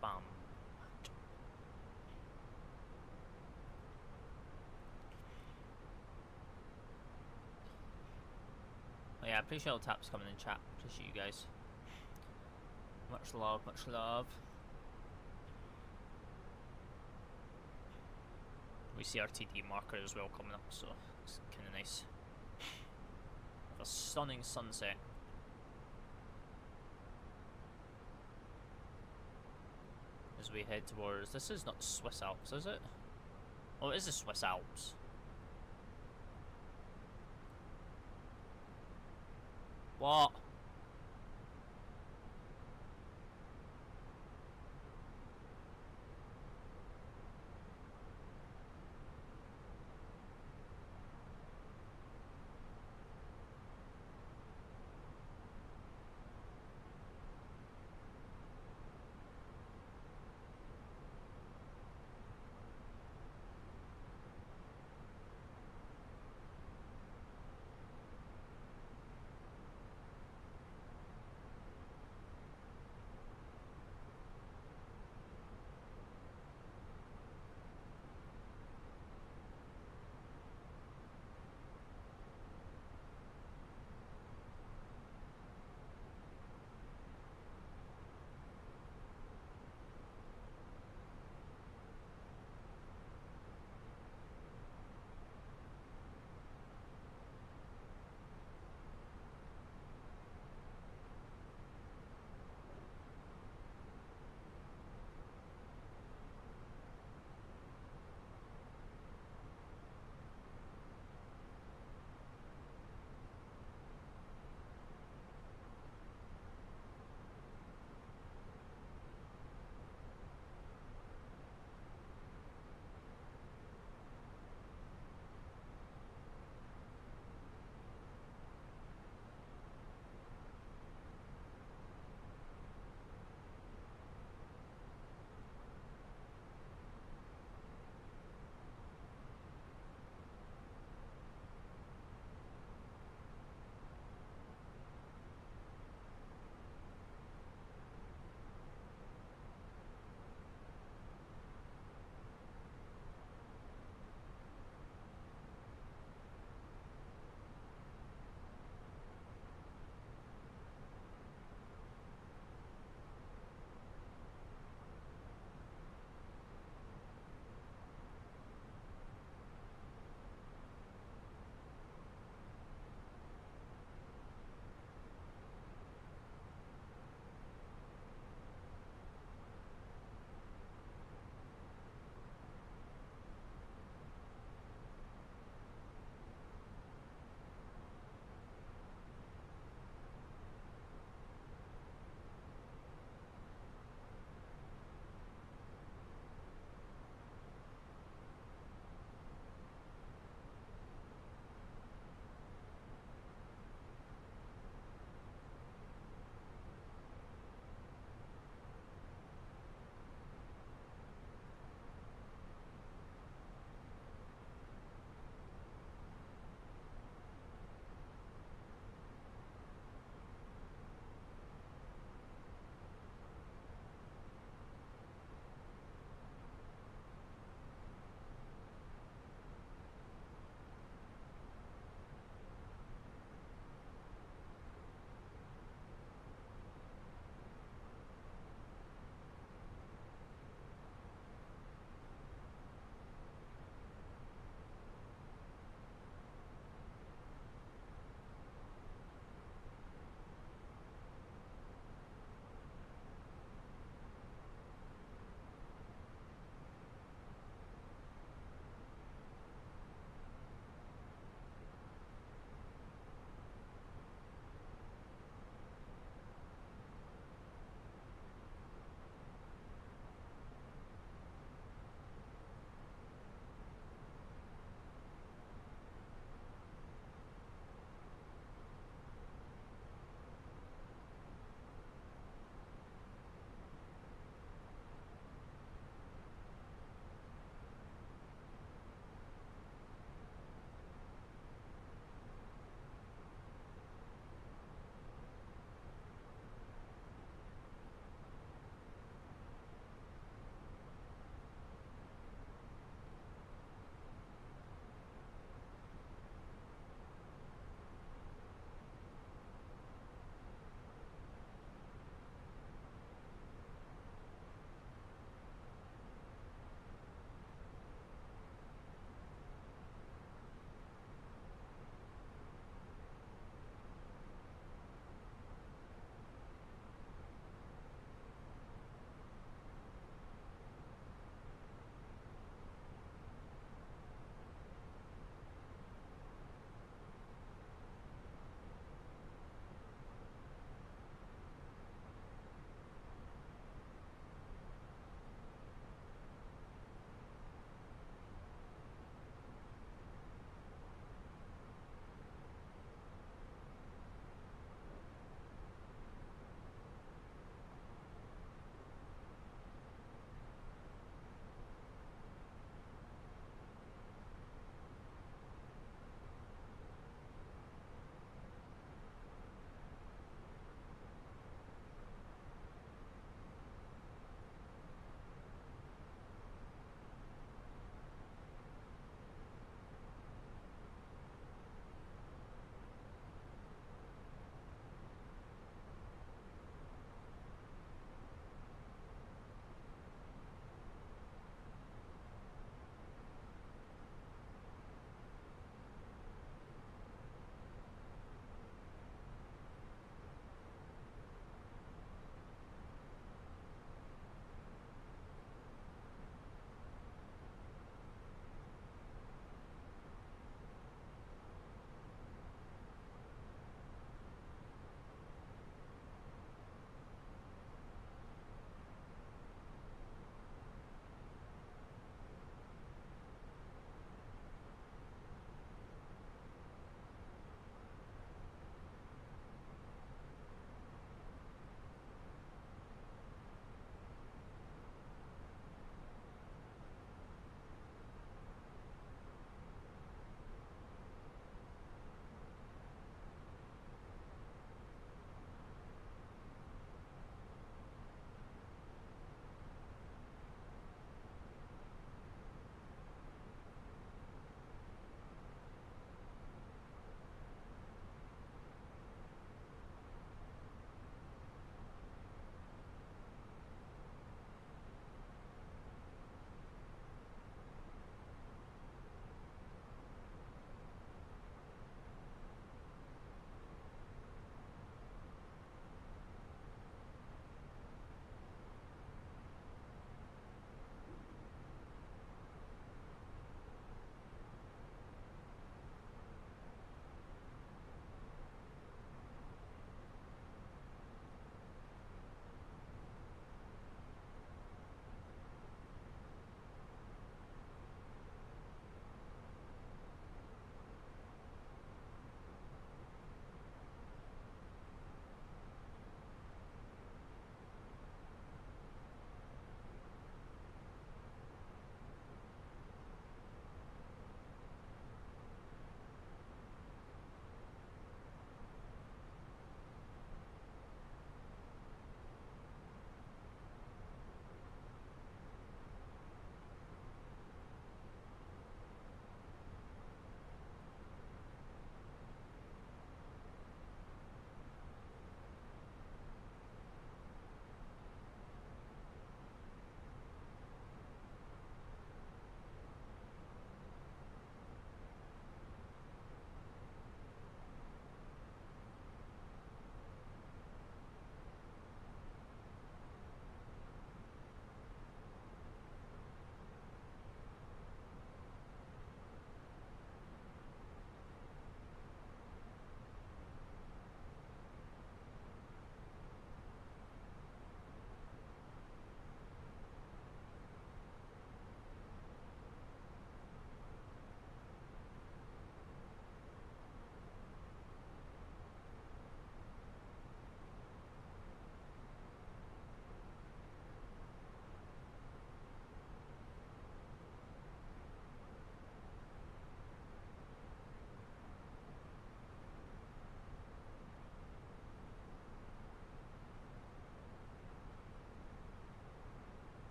Bam. Oh yeah, I appreciate all the taps coming in chat. Appreciate you guys. Much love, much love. We see our TD marker as well coming up, so it's kind of nice. A stunning sunset. As we head towards, this is not Swiss Alps, is it? Oh, it is the Swiss Alps. What?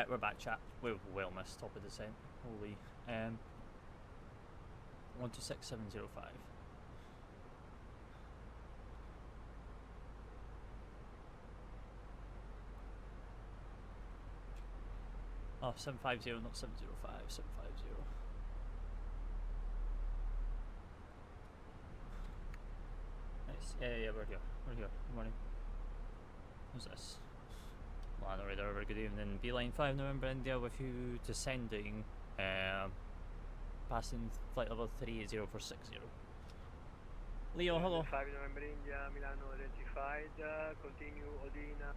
we're back, chat. We've well missed top of descent. Holy. 126705. Oh, 750, not 705, 750. Nice. Yeah, we're here. We're here. Good morning. Who's this? Milan radar, very good evening. Beeline 5 November India with you descending, passing flight level 380 for 60. Leo, hello. 5 November India, Milano identified, continue Odina.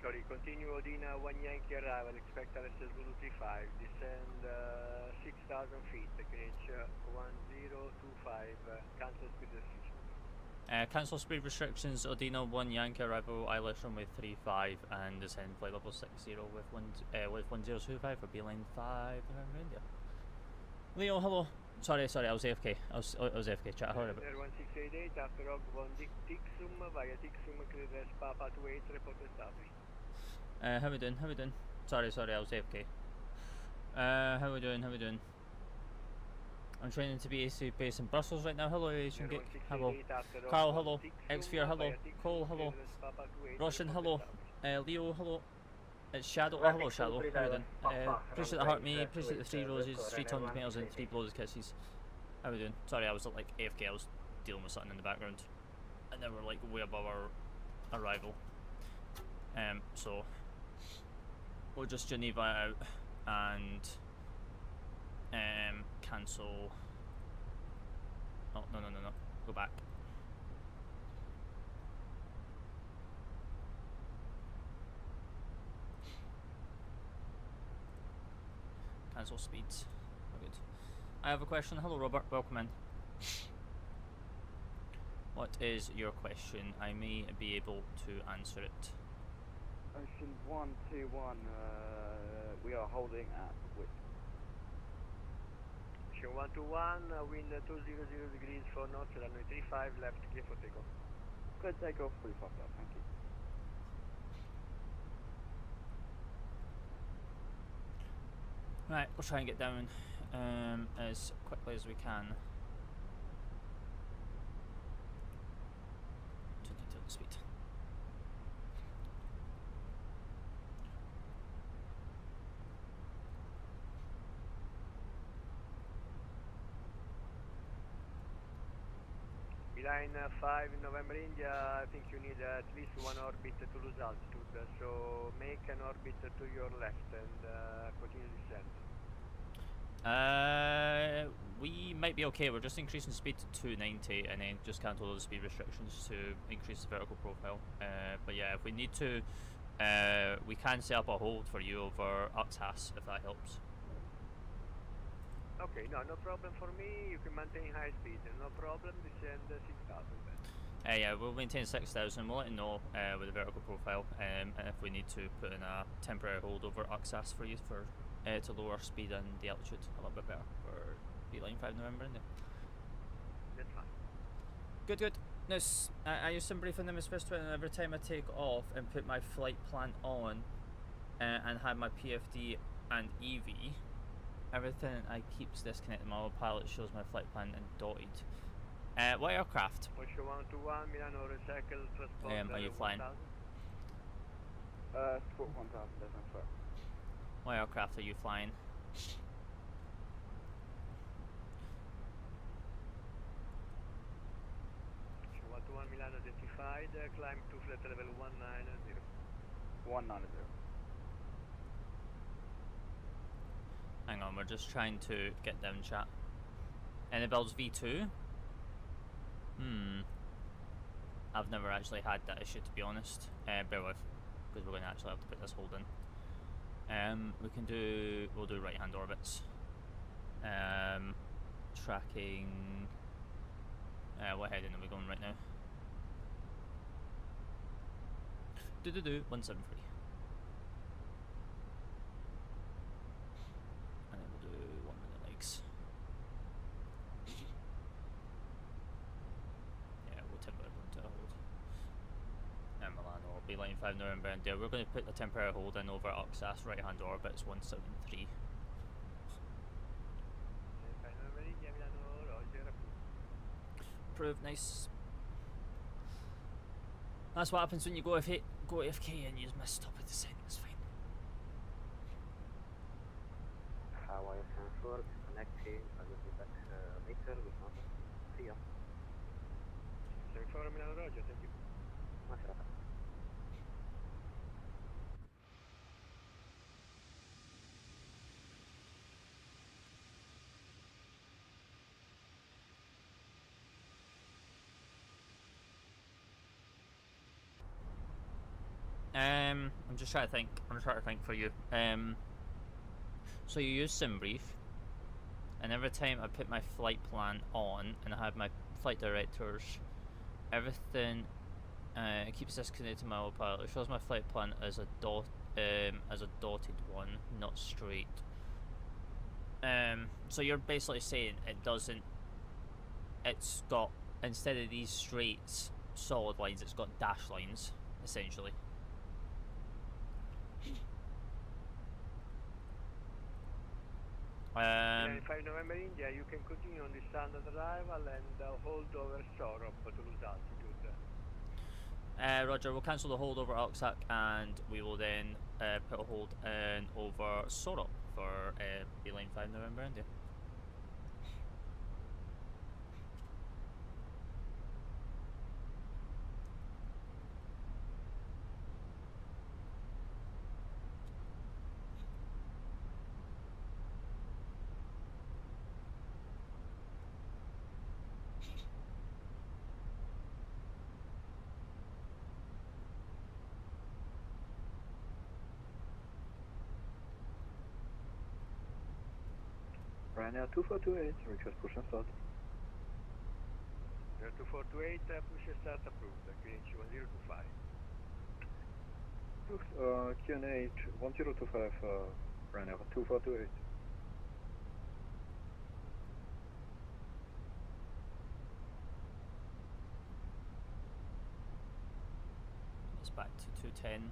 Sorry, continue Odina, 1 Yankee arrival, expect RSS 235, descend 6,000 feet, QNH 1025, cancel speed restrictions. Cancel speed restrictions, Odina 1 Yankee arrival, ILS runway 35 and descend flight level 60 with 1025 for Beeline 5 November India. Leo, hello. Sorry, I was AFK. I was AFK, chat. How are you? 1688, after log 1 Tixum, via Tixum, clear as Papa 28, report established. How we doing? Sorry, I was AFK. How we doing? I'm training to be AC based in Brussels right now. Hello, Asian Geek. Hello. Carl, hello. Xfear, hello. Cole, hello. Roshan, hello. Leo, hello. It's Shadow. Oh, hello, Shadow. How you doing? Appreciate the heart me. Appreciate the 3 roses, 3 tons tomatoes, and 3 blows kisses. How we doing? Sorry, I was like AFK. I was dealing with something in the background, and then we're like way above our arrival. So we'll just Geneva out and cancel. Oh no! Go back. Cancel speeds. Oh, good. I have a question. Hello, Robert. Welcome in. What is your question? I may be able to answer it. Ocean 121, we are holding at width. Ocean 121, wind 200 degrees for north, runway 35, left, clear for takeoff. Good takeoff, fully popped up, thank you. Right, we'll try and get down as quickly as we can. 22 speed. Beeline 5 in November India, I think you need at least 1 orbit to lose altitude, so make an orbit to your left and continue descent. We might be okay. We're just increasing speed to 290 and then just cancel those speed restrictions to increase the vertical profile. But yeah, if we need to, we can set up a hold for you over Uxas if that helps. Okay, no problem for me. You can maintain high speed, no problem. Descend 6,000 then. Yeah, we'll maintain 6,000. We'll let you know with the vertical profile, and if we need to put in a temporary hold over Uxas for you for to lower speed and the altitude a little bit better for Beeline 5 November. That's fine. Good. Now, I use some briefing in MSFS and every time I take off and put my flight plan on and have my PFD and EV, everything I keeps disconnected. My autopilot shows my flight plan and dotted. What aircraft? Ocean 121, Milano recycle transport. Are you flying? Sport 1000, Desmond Flight. What aircraft are you flying? Ocean 121, Milano identified, climb to flight level 190. 190. Hang on, we're just trying to get down, chat. Annabelle's V2? I've never actually had that issue, to be honest. Bear with, because we're going to actually have to put this hold in. We'll do right hand orbits. Tracking. What heading are we going right now? 173. And then we'll do 1 minute legs. Yeah, we'll temper everyone to a hold. And Milan or Beeline Line 5 November and there. We're going to put a temporary hold in over Oxas right hand orbit, it's 173. Approved, nice. That's what happens when you go AFK and you miss stop at descent, it's fine. Hawaii transfer, disconnecting, I will be back later with nothing. See ya. 74 Milano Roger, thank you. Maserata. I'm just trying to think. I'm trying to think for you. So you use SimBrief, and every time I put my flight plan on and I have my flight directors, everything keeps disconnected to my autopilot. It shows my flight plan as a dotted one, not straight. So you're basically saying it doesn't. It's got, instead of these straight solid lines, it's got dash lines essentially. 5 November India, you can continue on the standard arrival and hold over Sorop to lose altitude. Roger, we'll cancel the hold over Oxac and we will then put a hold in over Sorop for Line 5 November India. Ryanair 2428, request push and start. 2428, push and start approved, QNH 1025. QNH 1025, Ryanair 2428. It's back to 210.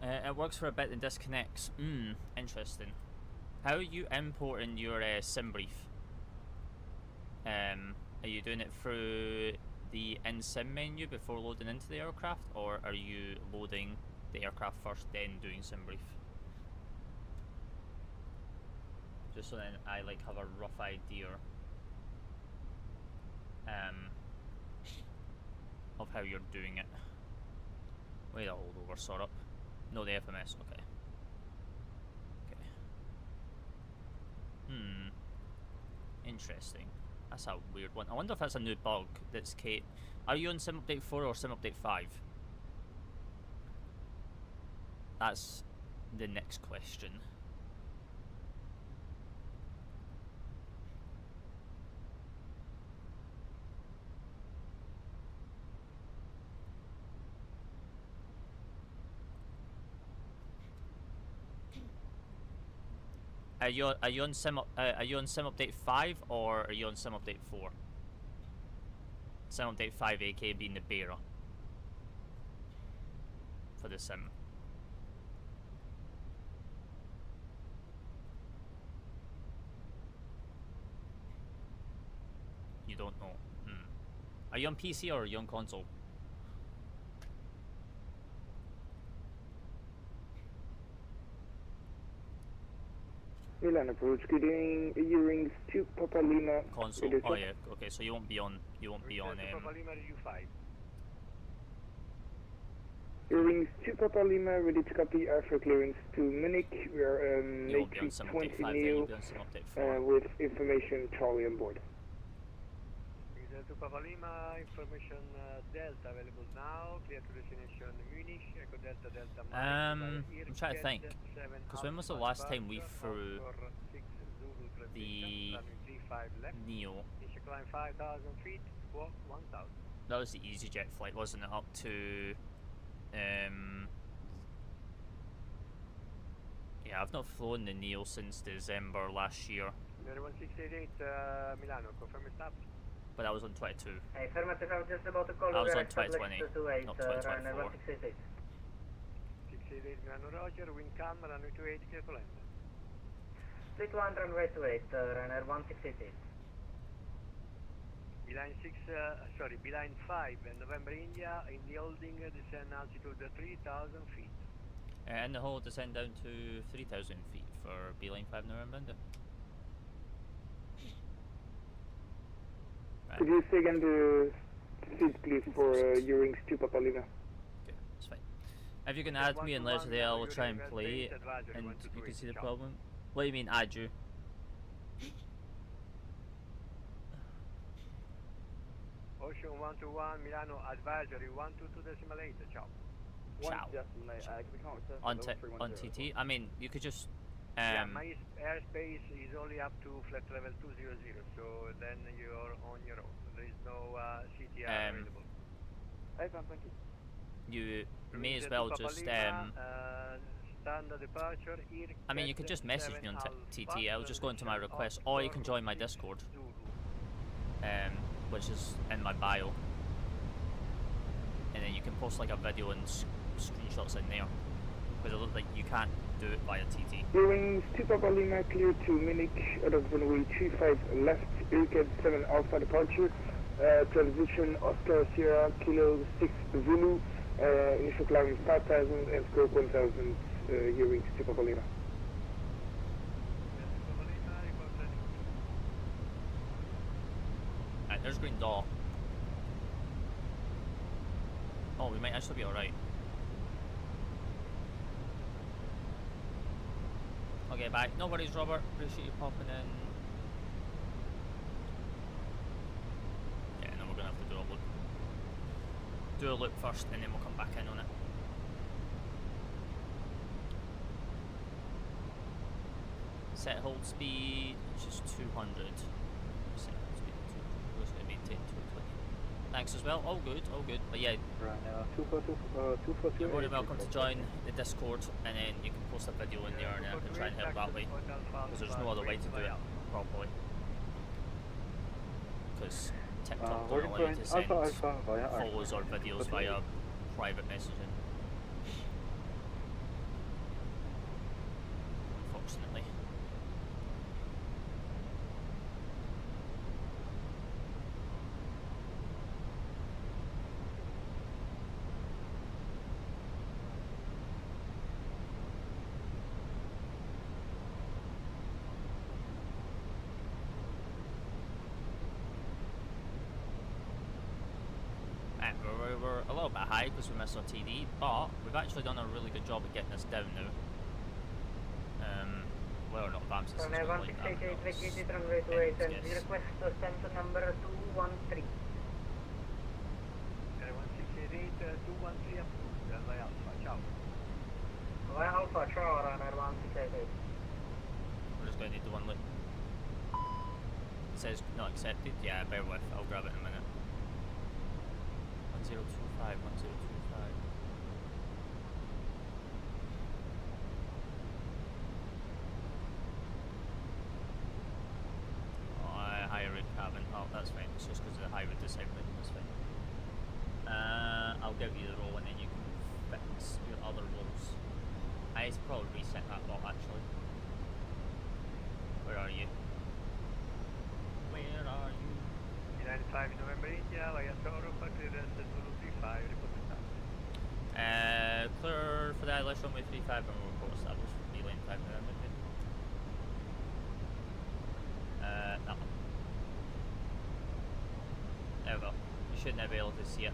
It works for a bit and disconnects. Interesting. How are you importing your SimBrief? Are you doing it through the in-sim menu before loading into the aircraft, or are you loading the aircraft first then doing SimBrief? Just so then I have a rough idea of how you're doing it. Wait a hold over, sort up. No, the FMS, okay. Interesting. That's a weird one. I wonder if that's a new bug that's Kate. Are you on Sim Update 4 or Sim Update 5? That's the next question. Are you on Sim Update 5 or are you on Sim Update 4? Sim Update 5 AK being the bearer for the sim. You don't know. Are you on PC or are you on console? Milan approach, doing U-rings to Papa Lima. Console. Oh yeah. Okay, so you won't be on. You won't be on. Papa Lima U5. U-rings to Papa Lima, ready to copy after clearance to Munich. We are A320 Neo with information Charlie on board. To Papa Lima, information Delta available now. Clear to destination Munich. Echo Delta Delta. I'm trying to think. Because when was the last time we flew the Neo? Climb 5,000 feet. Walk 1,000. That was the EasyJet flight, wasn't it? Up to. Yeah, I've not flown the Neo since December last year. 1688 Milano. Confirm your stop. but I was on 22. Affirmative, I'm just about to call I was on direct 2020, to 28, not runner 2024. 1688. 688 Milano Roger, wind calm, runway 28, clear to land. Split 1, runway 28, runner 1688. Beeline 5, November India, in the holding, descend altitude 3,000 feet. And the hold descend down to 3,000 feet for Beeline 5 November India. Right. Could you say again the speed, please, for Eurings to Papa Lima? Okay, that's fine. If you can add me and later there, I'll try and play it, and you can see the problem. What do you mean, add you? Ocean 121, Milano advisory 122.8, ciao. Ciao. On TT? I mean, you could just... yeah, my airspace is only up to flight level 200, so then you're on your own. There is no CTR available. Hey, thank you. You may as well just... standard departure, I mean, you could just message me on TT. I'll just go into my request, or you can join my Discord, which is in my bio, and then you can post like a video and screenshots in there, because it looks like you can't do it via TT. Eurings to Papa Lima, clear to Munich, out of runway 35 left, Aircad 7 Alpha departure, transition Oscar Sierra, Kilo 6 Zulu, initial climb 5,000 and scope 1,000, Eurings to Papa Lima. Right, there's green dot. Oh, we might actually be alright. Okay, bye. No worries, Robert. Appreciate you popping in. Yeah, no, we're gonna have to do a loop. Do a loop first, and then we'll come back in on it. Set hold speed, which is 200. Set hold speed 200. We're just gonna maintain 220. Thanks as well. All good, all good. But yeah, you're more than welcome to join the Discord, and then you can post a video in there, and then I can try and help that way. Because there's no other way to do it properly. Because TikTok don't allow you to send photos or videos via private messaging. Unfortunately. We're a little bit high because we missed our TD, but we've actually done a really good job of getting us down now. Well, not advanced, this is Runway going to 1688, vacated runway 28, and we request to send to number 213. 1688, 213 approved, Via Alpha, ciao. Via Alpha, ciao, runner 1688. We're just going to need the one loop. It says not accepted. Yeah, bear with. I'll grab it in a minute. 1025, 1025. Oh, higher rate cabin. Oh, that's fine. It's just because of the high rate disabling. That's fine. I'll give you the roll and then you can fix your other rolls. I should probably reset that lot actually. Where are you? Where are you? 95 November India, via Toro, clearance 235, report established. Clear for the ILS runway 35 and we'll report established for Milan 5 November. That one. There we go. You should now be able to see it.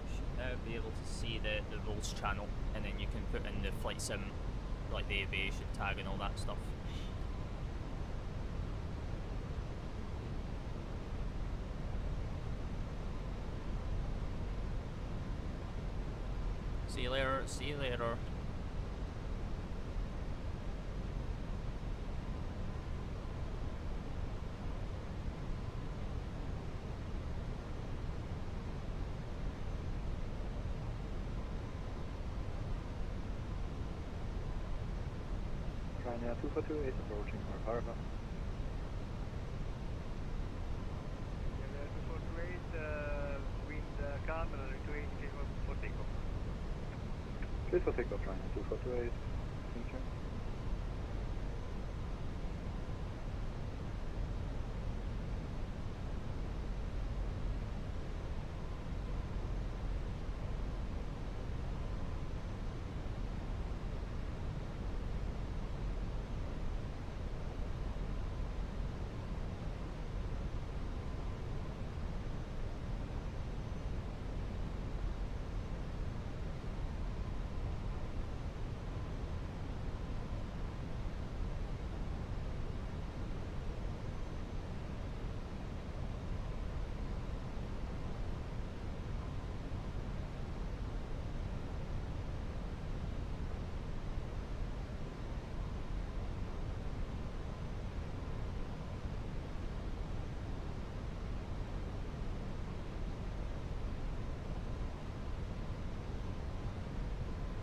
You should now be able to see the rules channel, and then you can put in the flight sim, like the aviation tag and all that stuff. See you later, see you later. Ryanair 242 is approaching North Harbour. Please for takeoff runway 2428. Thank you.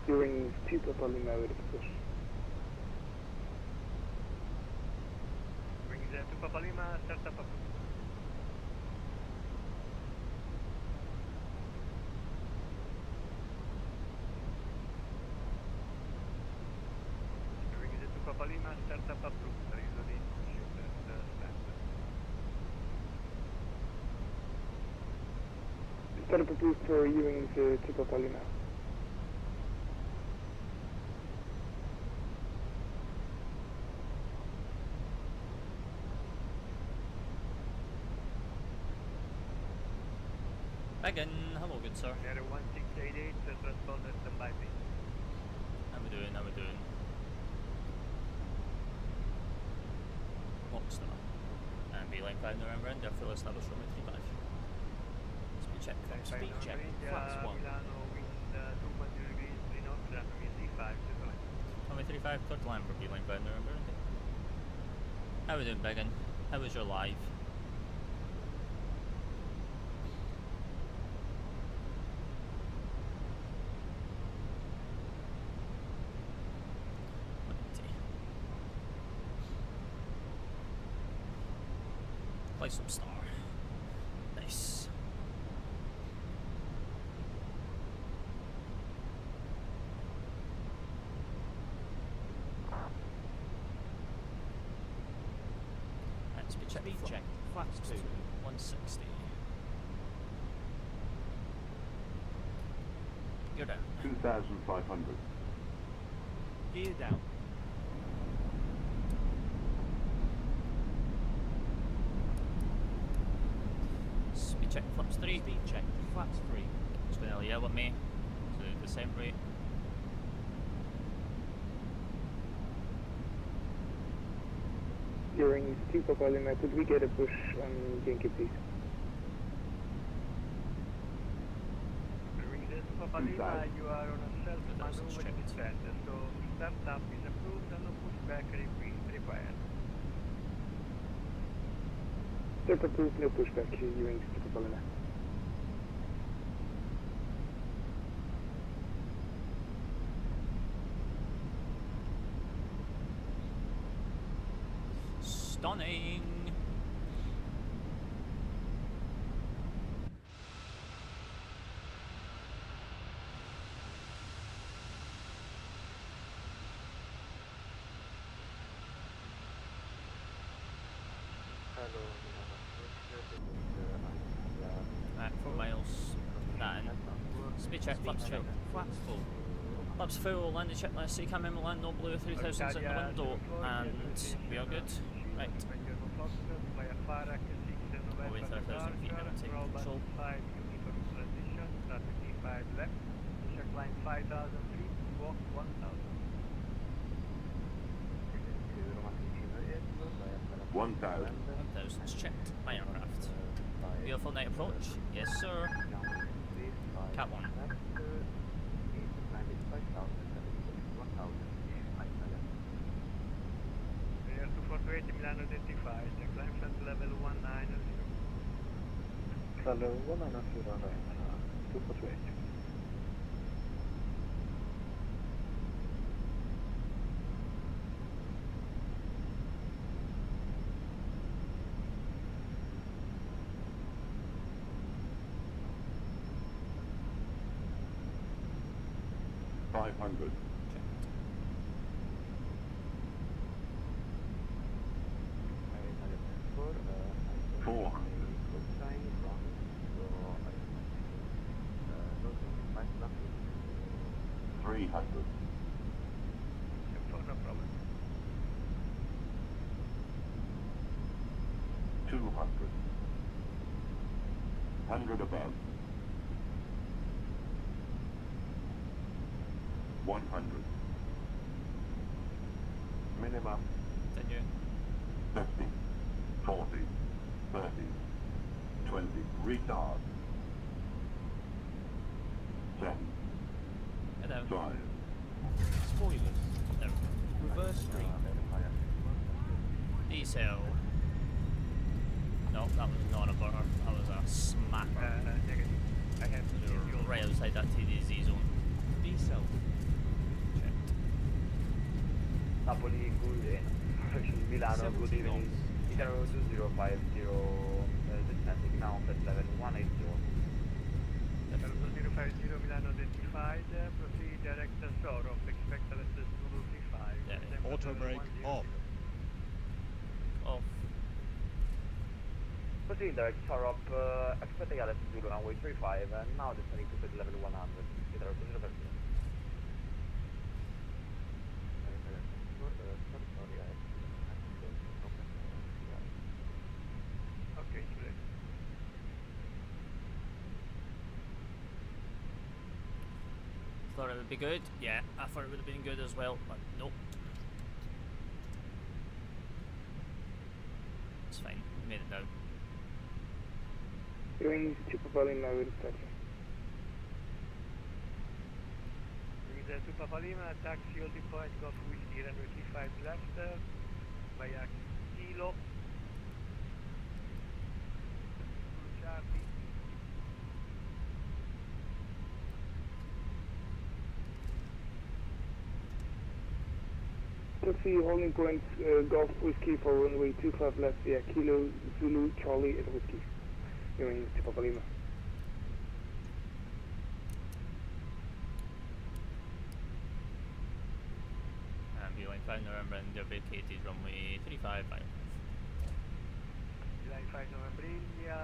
During 2 Papa Lima with a push. Wings 2 Papa Lima, start up. Wings 2 Papa Lima, start up approved. There is no need to shoot at stand. Start up approved for Ewing's 2 Papa Lima. Megan, hello good sir. Air 1688, transponder standby please. How we doing, how we doing? Rockstar. And Beeline 5 November and full established runway 35. Speed check, speed check, flaps 1. Milano, wind 2.0 degrees, 3 knots, runway 35, Runway 35, clear to land for Beeline 5 November. How we doing, Megan? How was your live? Play some star. Nice. Right, speed check. Speed check. Flaps 2. 160. You're down. 2,500. Gear down. Speed check, flaps 3. Speed check, flaps 3. Just going to yell at me to the same rate. During 2 Papa Lima, could we get a push on Benq, please? During 2 Papa Lima, you are on a self-maneuvering descent, so startup is approved and no pushback required. Start approved, no pushback, Ewing's 2 Papa Lima. Stunning! Right, 4 miles. That in. Speed check, flaps check. Flaps full. Flaps full, landing checklist, CCAM Milan, no blue, 3000s in the window, and we are good. Right. Over 3000 feet, now take control. 5 uniform transition, traffic E5 left, check line 5000 feet, walk 1000. 1,000. 1000's checked, my aircraft. Beautiful night approach, yes sir. Cat 1. Air 2428 Milano identified, check line flight level 190. Hello, 190 runway 248. 500. For 400. 300. No problem. 200. 100 above. 100. Minimum. Continue. 50. 40. 30. 20. Retard. 10. Get down. 5. Spoilers. There we go. Reverse stream. Decel. No, that was not a butter. That was a smacker. Negative. I have to We were right outside that TDZ zone. Decel. Checked. Napoli, good Milano, good evening. Italy 2050, descending now at level 180. 2050 Milano identified, proceed direct to Soro, expect LSS 235. Yeah. Auto brake off. Off. Proceed direct Sorop, expect the LSS Zulu runway 35, and now descending to level 100. Italy 2050. Okay, too late. Thought it would be good. Yeah, I thought it would have been good as well, but nope. It's fine. We made it down. Doing super volume now with taxi. With to Papa Lima, taxi holding point, Golf Whiskey, runway 35 left, via Kilo. Charlie. Taxi holding point, Golf Whiskey for runway 25 left via Kilo, Zulu, Charlie, and Whiskey. Doing to Papa Lima. Beeline 5 November and they're vacated runway 35 5. Line 5 November India,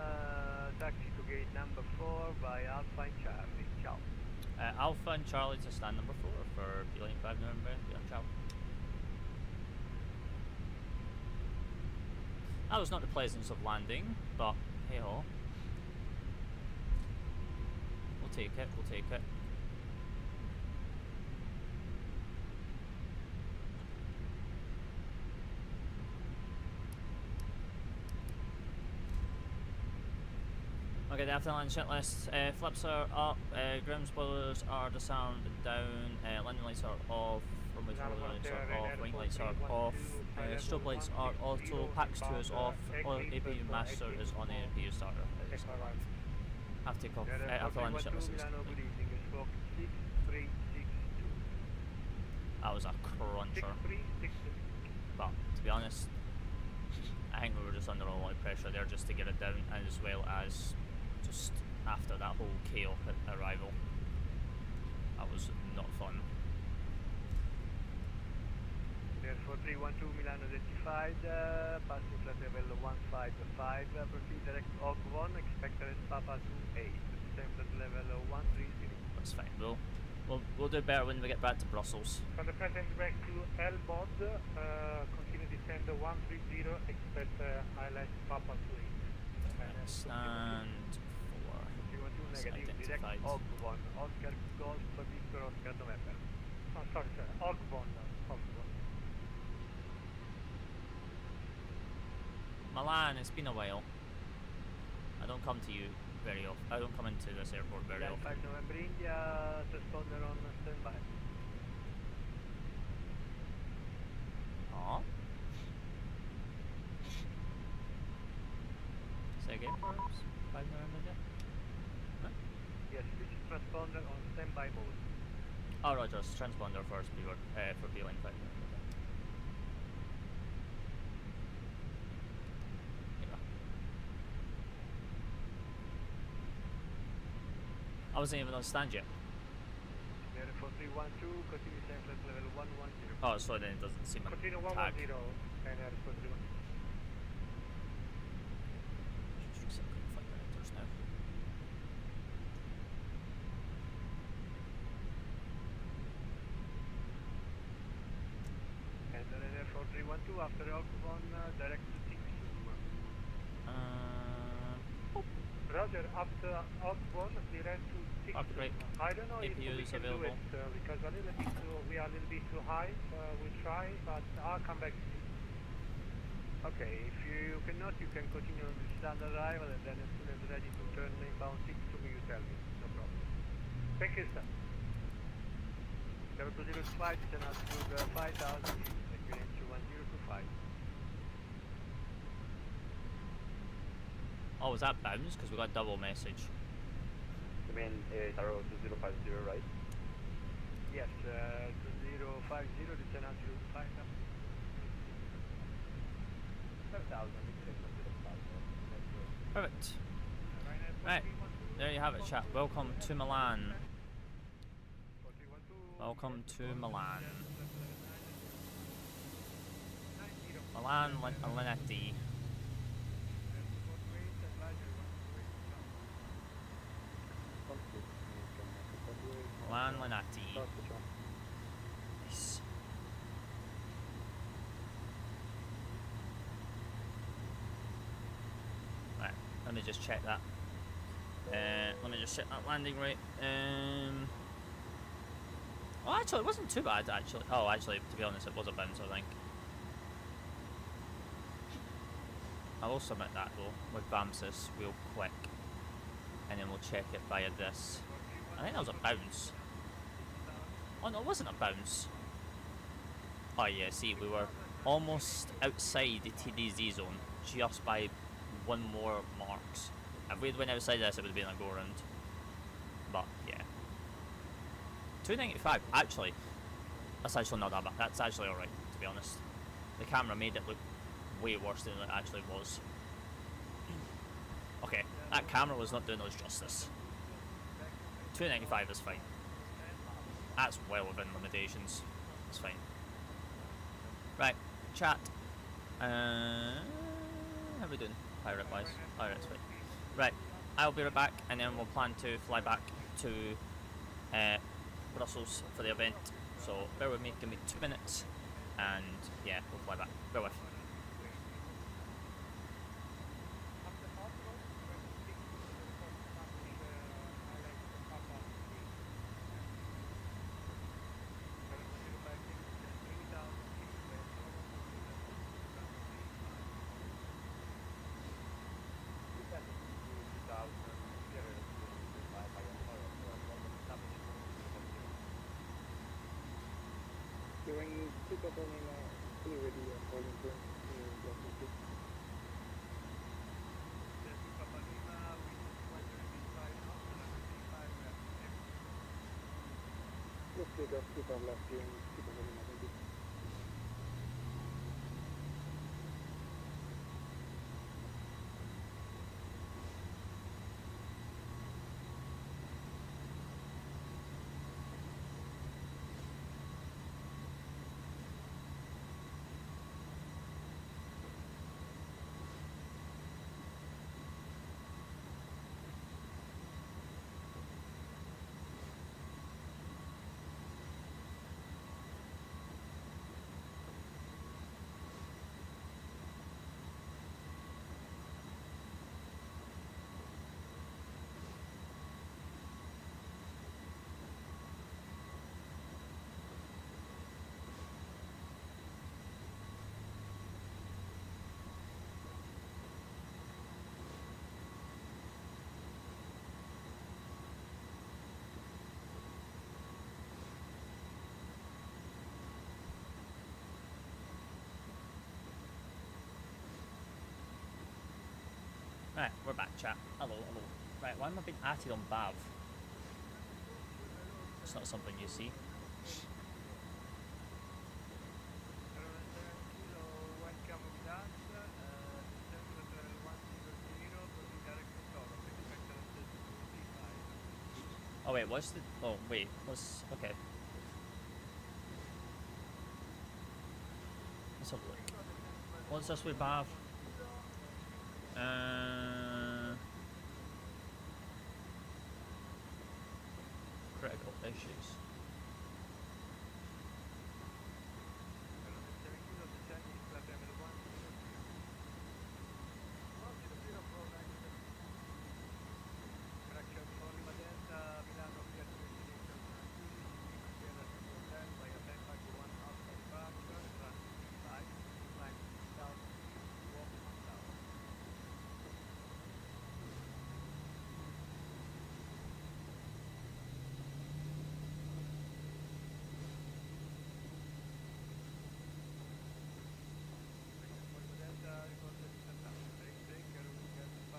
taxi to gate number 4 by Alpha and Charlie. Ciao. Alpha and Charlie to stand number 4 for Beeline 5 November India. Ciao. That was not the pleasance of landing, but hey ho. We'll take it, we'll take it. Okay, the after land shit list. Flips are up, ground spoilers are disarmed and down, landing lights are off, runway lights are off, wing lights are off, strobe lights are auto, PAX 2 is off, APU master is on, APU starter is on. Have to take off, after land shit list is complete. That was a cruncher. But, to be honest, I think we were just under a lot of pressure there just to get it down, as well as just after that whole chaotic arrival. That was not fun. Therefore 312 Milan identified, passing flight level 155, proceed direct OG1, expect RS Papa 28, descend flight level 130. That's fine, we'll do better when we get back to Brussels. From the present back to Elbod, continue descend 130, expect ILS Papa 28. Stand for Negative, direct identified. OG1, Oscar Golf, Victor Oscar November. Oh, sorry, sir, OG1. Milan, it's been a while. I don't come to you very often. I don't come into this airport very Line often. 5 November India, transponder on standby. Aww. Say again, perhaps? 5 November India? Huh? Yes, which is transponder on standby mode. Oh, roger, transponder first, for Beeline 5 November. I wasn't even on stand yet. Therefore 4312, continue descent at level 110. Oh, so then it doesn't seem a Continue tag. 110 and respond to Should reset flight directors now. And then 4312 after Octavon, direct to Tixum. Roger, after outbound, direct to 6. Break. I don't know if we APUs can available. do it because we are a little bit too high. We try, but I'll come back to you. Okay, if you cannot, you can continue on the standard arrival and then as soon as ready to turn inbound Tixum, you tell me. No problem. Thank you, sir. Level 205, descend altitude 5000 feet, securing to 1025. Oh, was that bounce? Because we got double message. You mean Taro 2050, right? Yes, 2050, descend altitude 5000. 5000, Perfect. Right, there you have it, chat. Welcome to Milan. Welcome to Milan. Milan Linate. Milan Linate. Nice. Right, let me just check that. Let me just set that landing rate. Oh, actually, it wasn't too bad, actually. Oh, actually, to be honest, it was a bounce, I think. I will submit that, though, with BAMSys real quick. And then we'll check it via this. I think that was a bounce. Oh, no, it wasn't a bounce. Oh, yeah, see, we were almost outside the TDZ zone, just by one more marks. If we'd went outside this, it would have been a go-round. But, yeah. 295, actually, that's actually not that bad. That's actually alright, to be honest. The camera made it look way worse than it actually was. Okay, that camera was not doing us justice. 295 is fine. That's well within limitations. It's fine. Right, chat. How are we doing? Pirate wise? Pirate's fine. Right, I'll be right back, and then we'll plan to fly back to Brussels for the event. So bear with me, give me 2 minutes, and yeah, we'll fly back. Bear with. During pickup on fully ready according to let's take off pickup left during pickup on maybe. Right, we're back, chat. Hello, hello. Right, why am I being atted on BAV? It's not something you see. Oh wait, Right, what's the... Oh, wait, what's... Okay. Let's have a look. What's this we have? Critical issues.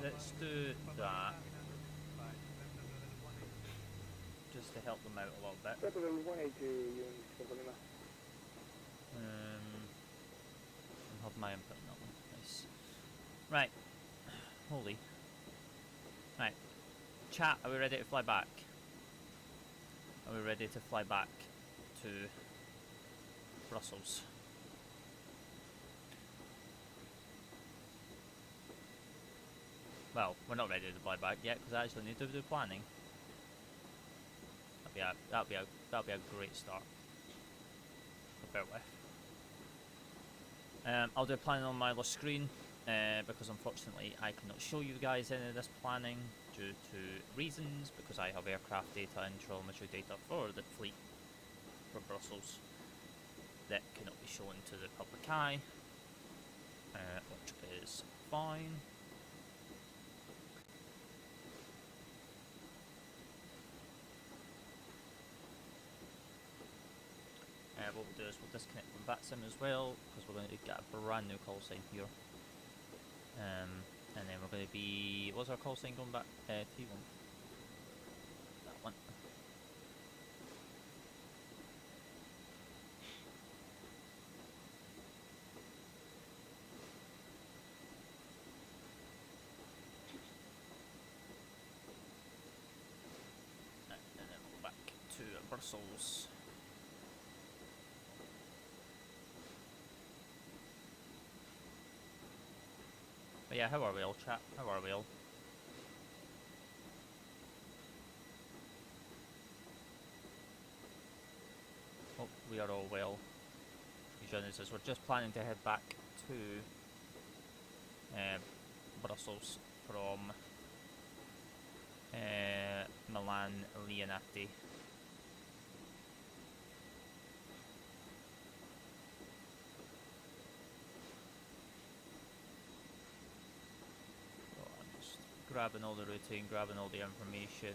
Let's do that. Just to help them out a little bit. Capital 180 units, Lima. I'll have my input on that one. Nice. Right. Holy. Right. Chat, are we ready to fly back? Are we ready to fly back to Brussels? Well, we're not ready to fly back yet because I actually need to do planning. That'll be a great start. Bear with. I'll do planning on my other screen because unfortunately I cannot show you guys any of this planning due to reasons, because I have aircraft data and telemetry data for the fleet for Brussels that cannot be shown to the public eye, which is fine. What we'll do is we'll disconnect from Vatsim as well, because we're going to get a brand new call sign here. And then we're going to be... What's our call sign going back? T1. That one. Right, and then we'll go back to Brussels. But yeah, how are we all, chat? How are we all? Oh, we are all well. Eugenia says we're just planning to head back to Brussels from Milan, Linate. Grabbing all the routing, grabbing all the information.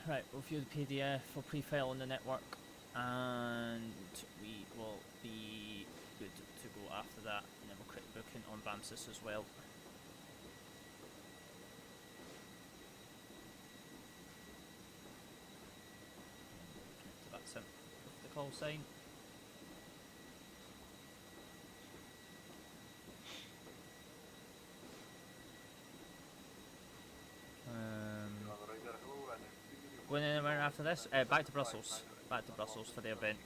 Right, we'll view the PDF, we'll pre-file on the network, and we will be good to go after that, and then we'll create a booking on BAMSys as well. So that's it, with the call sign. Going anywhere after this? Back to Brussels. Back to Brussels for the event.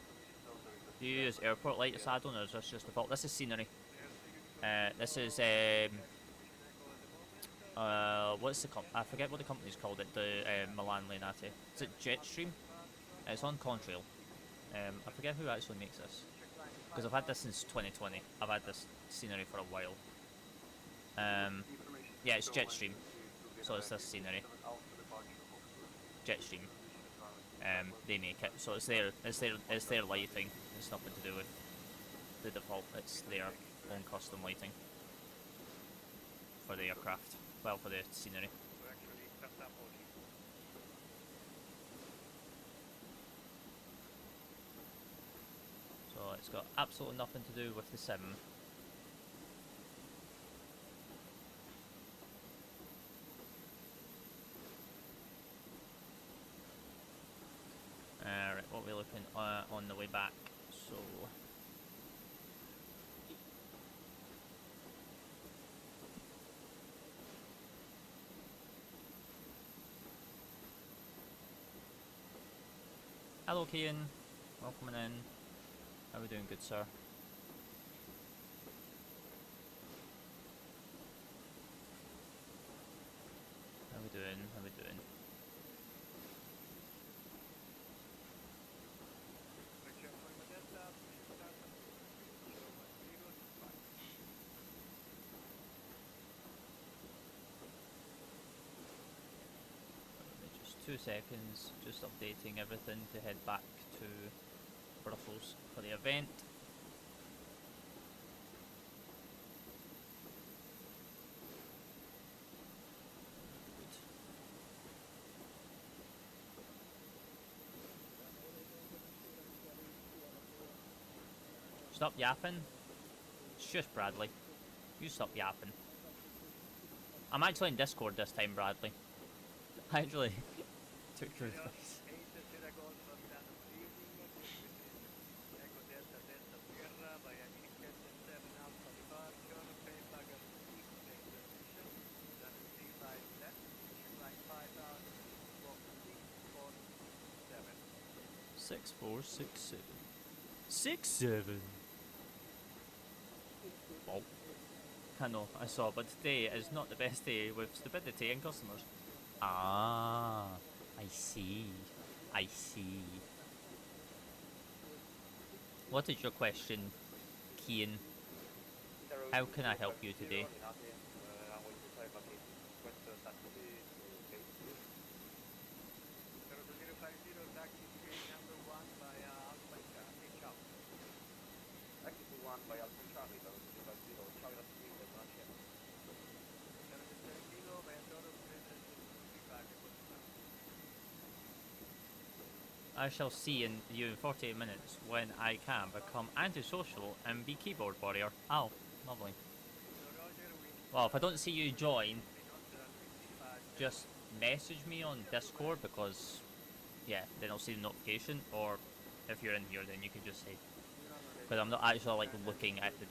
Do you use airport lights, Adon, or is this just default? This is scenery. This is what's the I forget what the company's called it. The Milan Linate. Is it Jetstream? It's on Contrail. I forget who actually makes this, because I've had this since 2020. I've had this scenery for a while. Yeah, it's Jetstream. So it's this scenery. Jetstream. They make it, so it's their lighting. It's nothing to do with the default. It's their own custom lighting. the aircraft. Well, for the scenery. We're actually stepped up all these. So it's got absolutely nothing to do with the sim. Right, what we're looking on the way back. So hello, Kian. Welcome in. How are we doing, good sir? How we doing? How we doing? Just 2 seconds, just updating everything to head back to Brussels for the event. Stop yapping. Shush, Bradley. You stop yapping. I'm actually in Discord this time, Bradley. I actually took your advice. Six, 4, 6, 7. 6, 7. Oh. I know, I saw, but today is not the best day with stupidity and customers. Ah, I see. I see. What is your question, Kian? How can I help you today? I shall see you in 48 minutes when I can become antisocial and be keyboard warrior. Oh, lovely. Well, if I don't see you join, just message me on Discord because, yeah, then I'll see the notification. Or if you're in here, then you can just say. Because I'm not actually like looking at the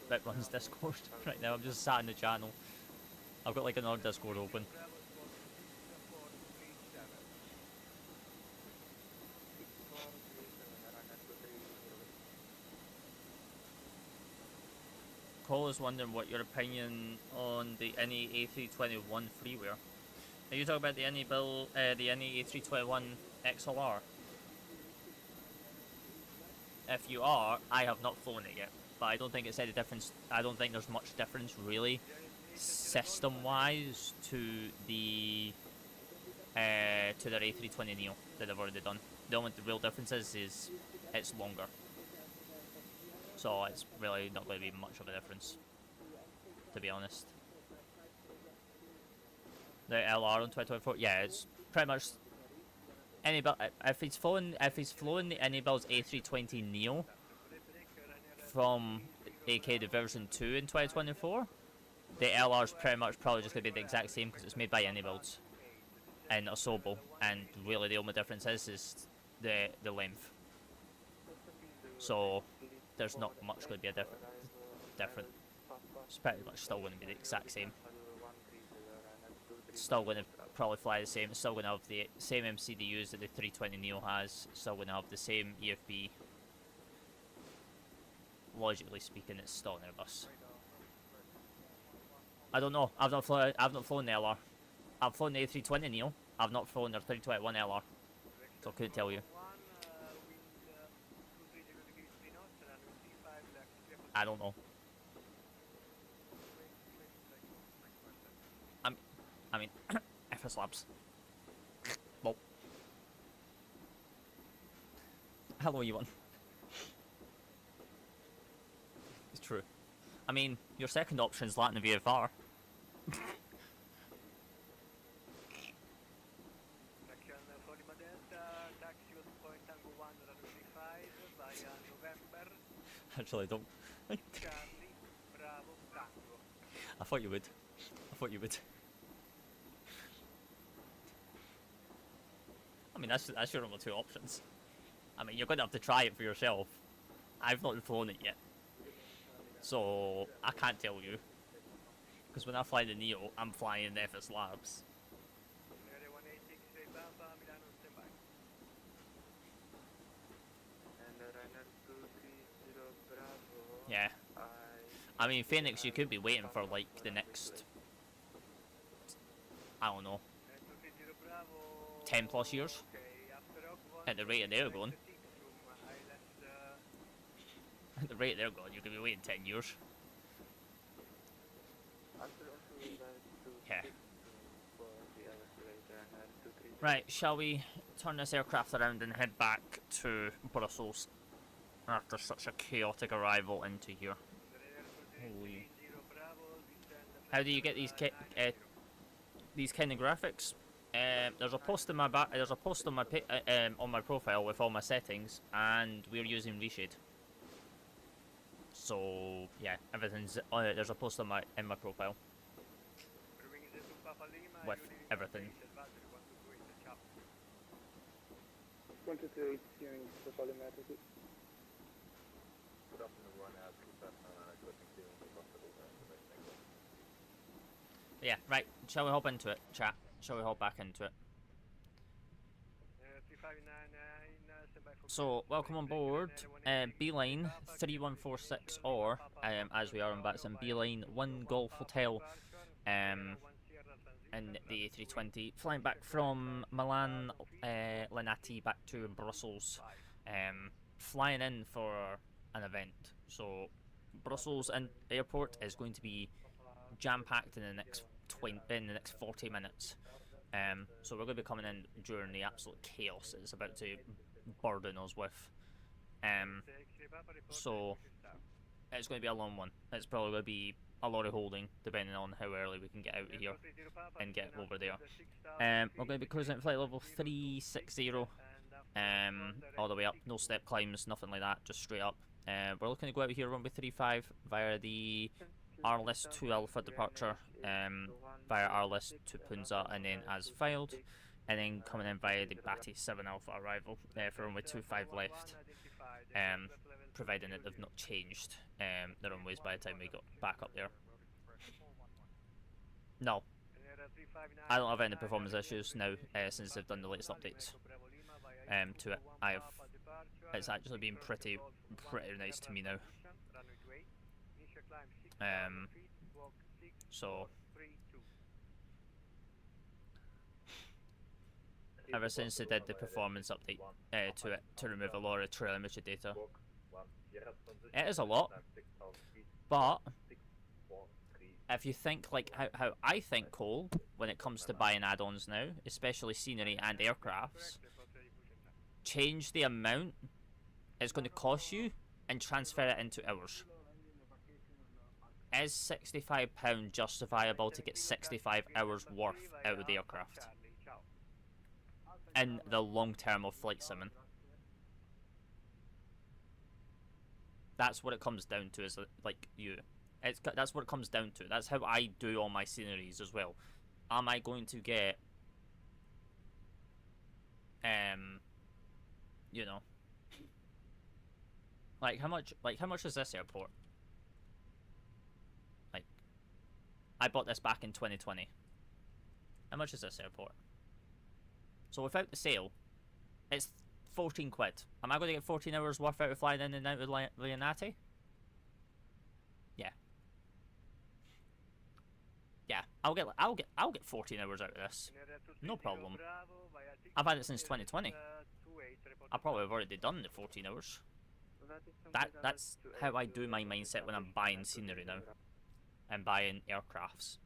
that runs Discord right now. I'm just sat in the channel. I've got like another Discord open. Cole is wondering what your opinion on the NE A321 freeware. Are you talking about the NE A321 XLR? If you are, I have not flown it yet, but I don't think it's any difference. I don't think there's much difference really, system-wise, to their A320 Neo that they've already done. The only real difference is it's longer. So it's really not going to be much of a difference, to be honest. The LR on 2024, yeah, it's pretty much if he's flown the Anybuild's A320 Neo from AK the version 2 in 2024, the LR is pretty much probably just going to be the exact same because it's made by Anybuilds and Asobo, and really the only difference is the length. So there's not much going to be a different. It's pretty much still going to be the exact same. It's still going to probably fly the same. It's still going to have the same MCDUs that the 320 Neo has. It's still going to have the same EFB. Logically speaking, it's still an Airbus. I don't know. I've not flown the LR. I've flown the A320 Neo. I've not flown their 321 LR, so I couldn't tell you. I don't know. I mean, FS Labs. Well, hello, Ewan. It's true. I mean, your second option is Latin VFR. Section for Lima Delta, taxi on point Tango 1 runway 5 via November, Actually, don't. Charlie, Bravo, Tango. I thought you would. I thought you would. I mean, that's your only two options. I mean, you're going to have to try it for yourself. I've not flown it yet, so I can't tell you. Because when I fly the Neo, I'm flying the FS Labs. Area 186 Papa, Milano standby. And runner 230 Bravo. Yeah. I mean, Fenix, you could be waiting for like the next, I don't know, 10 plus years. At the rate they're going. At the rate they're going, you could be waiting 10 years. Yeah. Right, shall we turn this aircraft around and head back to Brussels after such a chaotic arrival into here? Holy. How do you get these kind of graphics? There's a post in my there's a post on my profile with all my settings, and we're using Reshade. So yeah, everything's there's a post on in my profile with everything. 128 steering for Lima. Yeah, right. Shall we hop into it, chat? Shall we hop back into it? So, welcome on board, Beeline 3146, or, as we are in Vatsim, Beeline 1 Golf Hotel, in the A320, flying back from Milan, Linate, back to Brussels, flying in for an event. So, Brussels airport is going to be jam-packed in the next 40 minutes. So we're going to be coming in during the absolute chaos it's about to burden us with. So it's going to be a long one. It's probably going to be a lot of holding, depending on how early we can get out of here and get over there. We're going to be cruising at flight level 360, all the way up. No step climbs, nothing like that, just straight up. We're looking to go out here runway 35 via the RLS 2 Alpha departure, via RLS to Punza, and then as filed, and then coming in via the Batty 7 Alpha arrival for runway 25 left, providing that they've not changed the runways by the time we got back up there. No, I don't have any performance issues now since they've done the latest updates to it. It's actually been pretty nice to me now. So ever since they did the performance update to it to remove a lot of telemetry data, it is a lot, but if you think like how I think, Cole, when it comes to buying add-ons now, especially scenery and aircrafts, change the amount it's going to cost you and transfer it into hours. Is £65 justifiable to get 65 hours worth out of the aircraft in the long term of flight simming? That's what it comes down to, is like that's what it comes down to. That's how I do all my sceneries as well. Am I going to get you know, like how much is this airport? Like, I bought this back in 2020. How much is this airport? So without the sale, it's 14 quid. Am I going to get 14 hours worth out of flying in and out of Linate? Yeah. Yeah, I'll get 14 hours out of this. No problem. I've had it since 2020. I probably have already done the 14 hours. That's how I do my mindset when I'm buying scenery now and buying aircrafts.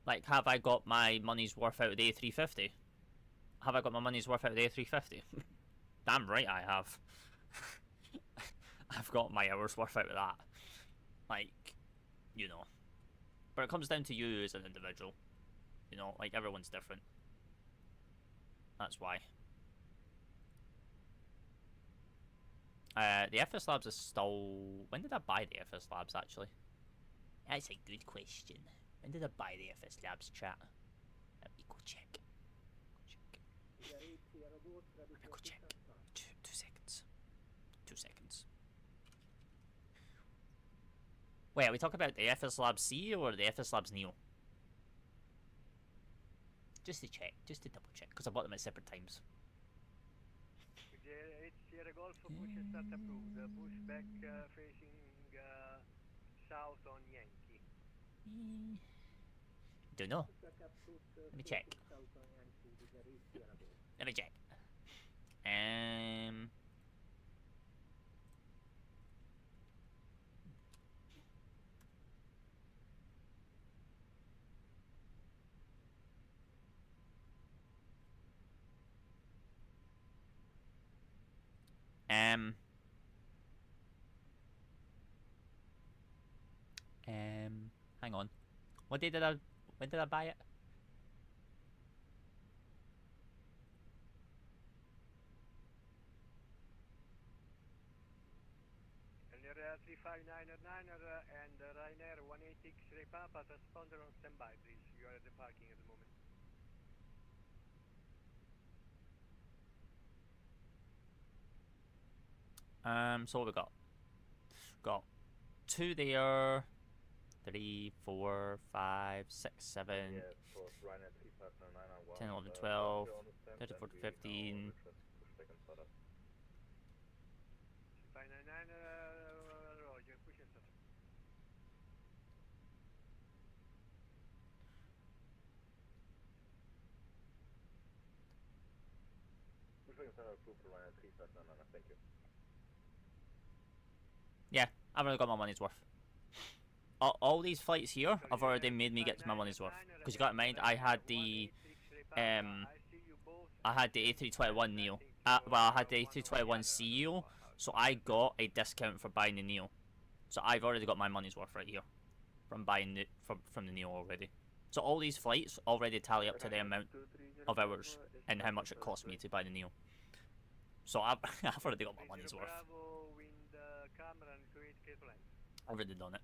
Like, have I got my money's worth out of the A350? Have I got my money's worth out of the A350? Damn right I have. I've got my hours worth out of that. Like, you know. But it comes down to you as an individual. You know, like, everyone's different. That's why. The FS Labs is still... When did I buy the FS Labs, actually? That's a good question. When did I buy the FS Labs, chat? Let me go check. Let me go check. 2 seconds. 2 seconds. Wait, are we talking about the FS Labs C or the FS Labs Neo? Just to check, just to double check, because I bought them at separate times. It's Sierra Golf, push and start approved. Push back facing south on Yankee. Don't know. Let me check. Let me check. Hang on. When did I buy it? And you're 359er and Ryanair 18 X-ray Papa, transponder on standby, please. You are at the parking at the moment. So what we got? Got 2 there. 3, 4, 5, 6, 7, Yeah, for Ryanair 3599 10, 11, 12, 13, 14, 15. 599, Roger, push and start. Push and start approved for Ryanair 3599, thank you. Yeah, I've already got my money's worth. All these flights here have already made me get to my money's worth. Because you got in mind, I had the A321 Neo. Well, I had the A321 CEO, so I got a discount for buying the Neo. So I've already got my money's worth right here from buying the from the Neo already. So all these flights already tally up to the amount of hours and how much it cost me to buy the Neo. So I've already got my money's worth. I've already done it.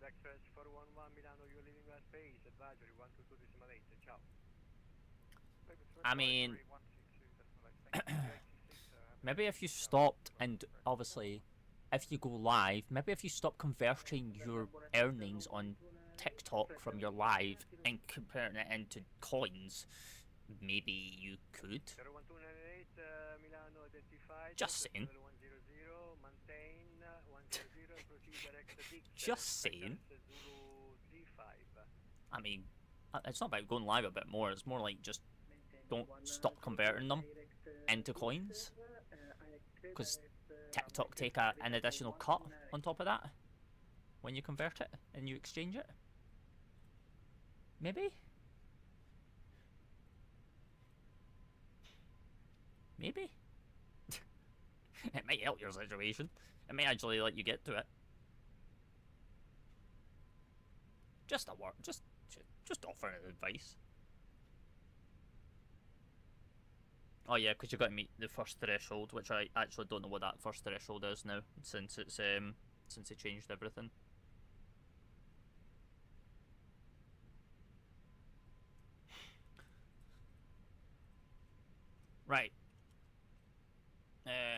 Express 411 Milano, you're leaving our space. Advisory 122.8. Ciao. I mean, maybe if you stopped, and obviously, if you go live, maybe if you stop converting your earnings on TikTok from your live and comparing it into coins, maybe you could. Just saying. Just saying. I mean, it's not about going live a bit more, it's more like just don't stop converting them into coins. Because TikTok take an additional cut on top of that when you convert it and you exchange it. Maybe? Maybe? It might help your situation. It may actually let you get to it. Just a word, just offering advice. Oh yeah, because you've got to meet the first threshold, which I actually don't know what that first threshold is now, since it's since they changed everything. Right.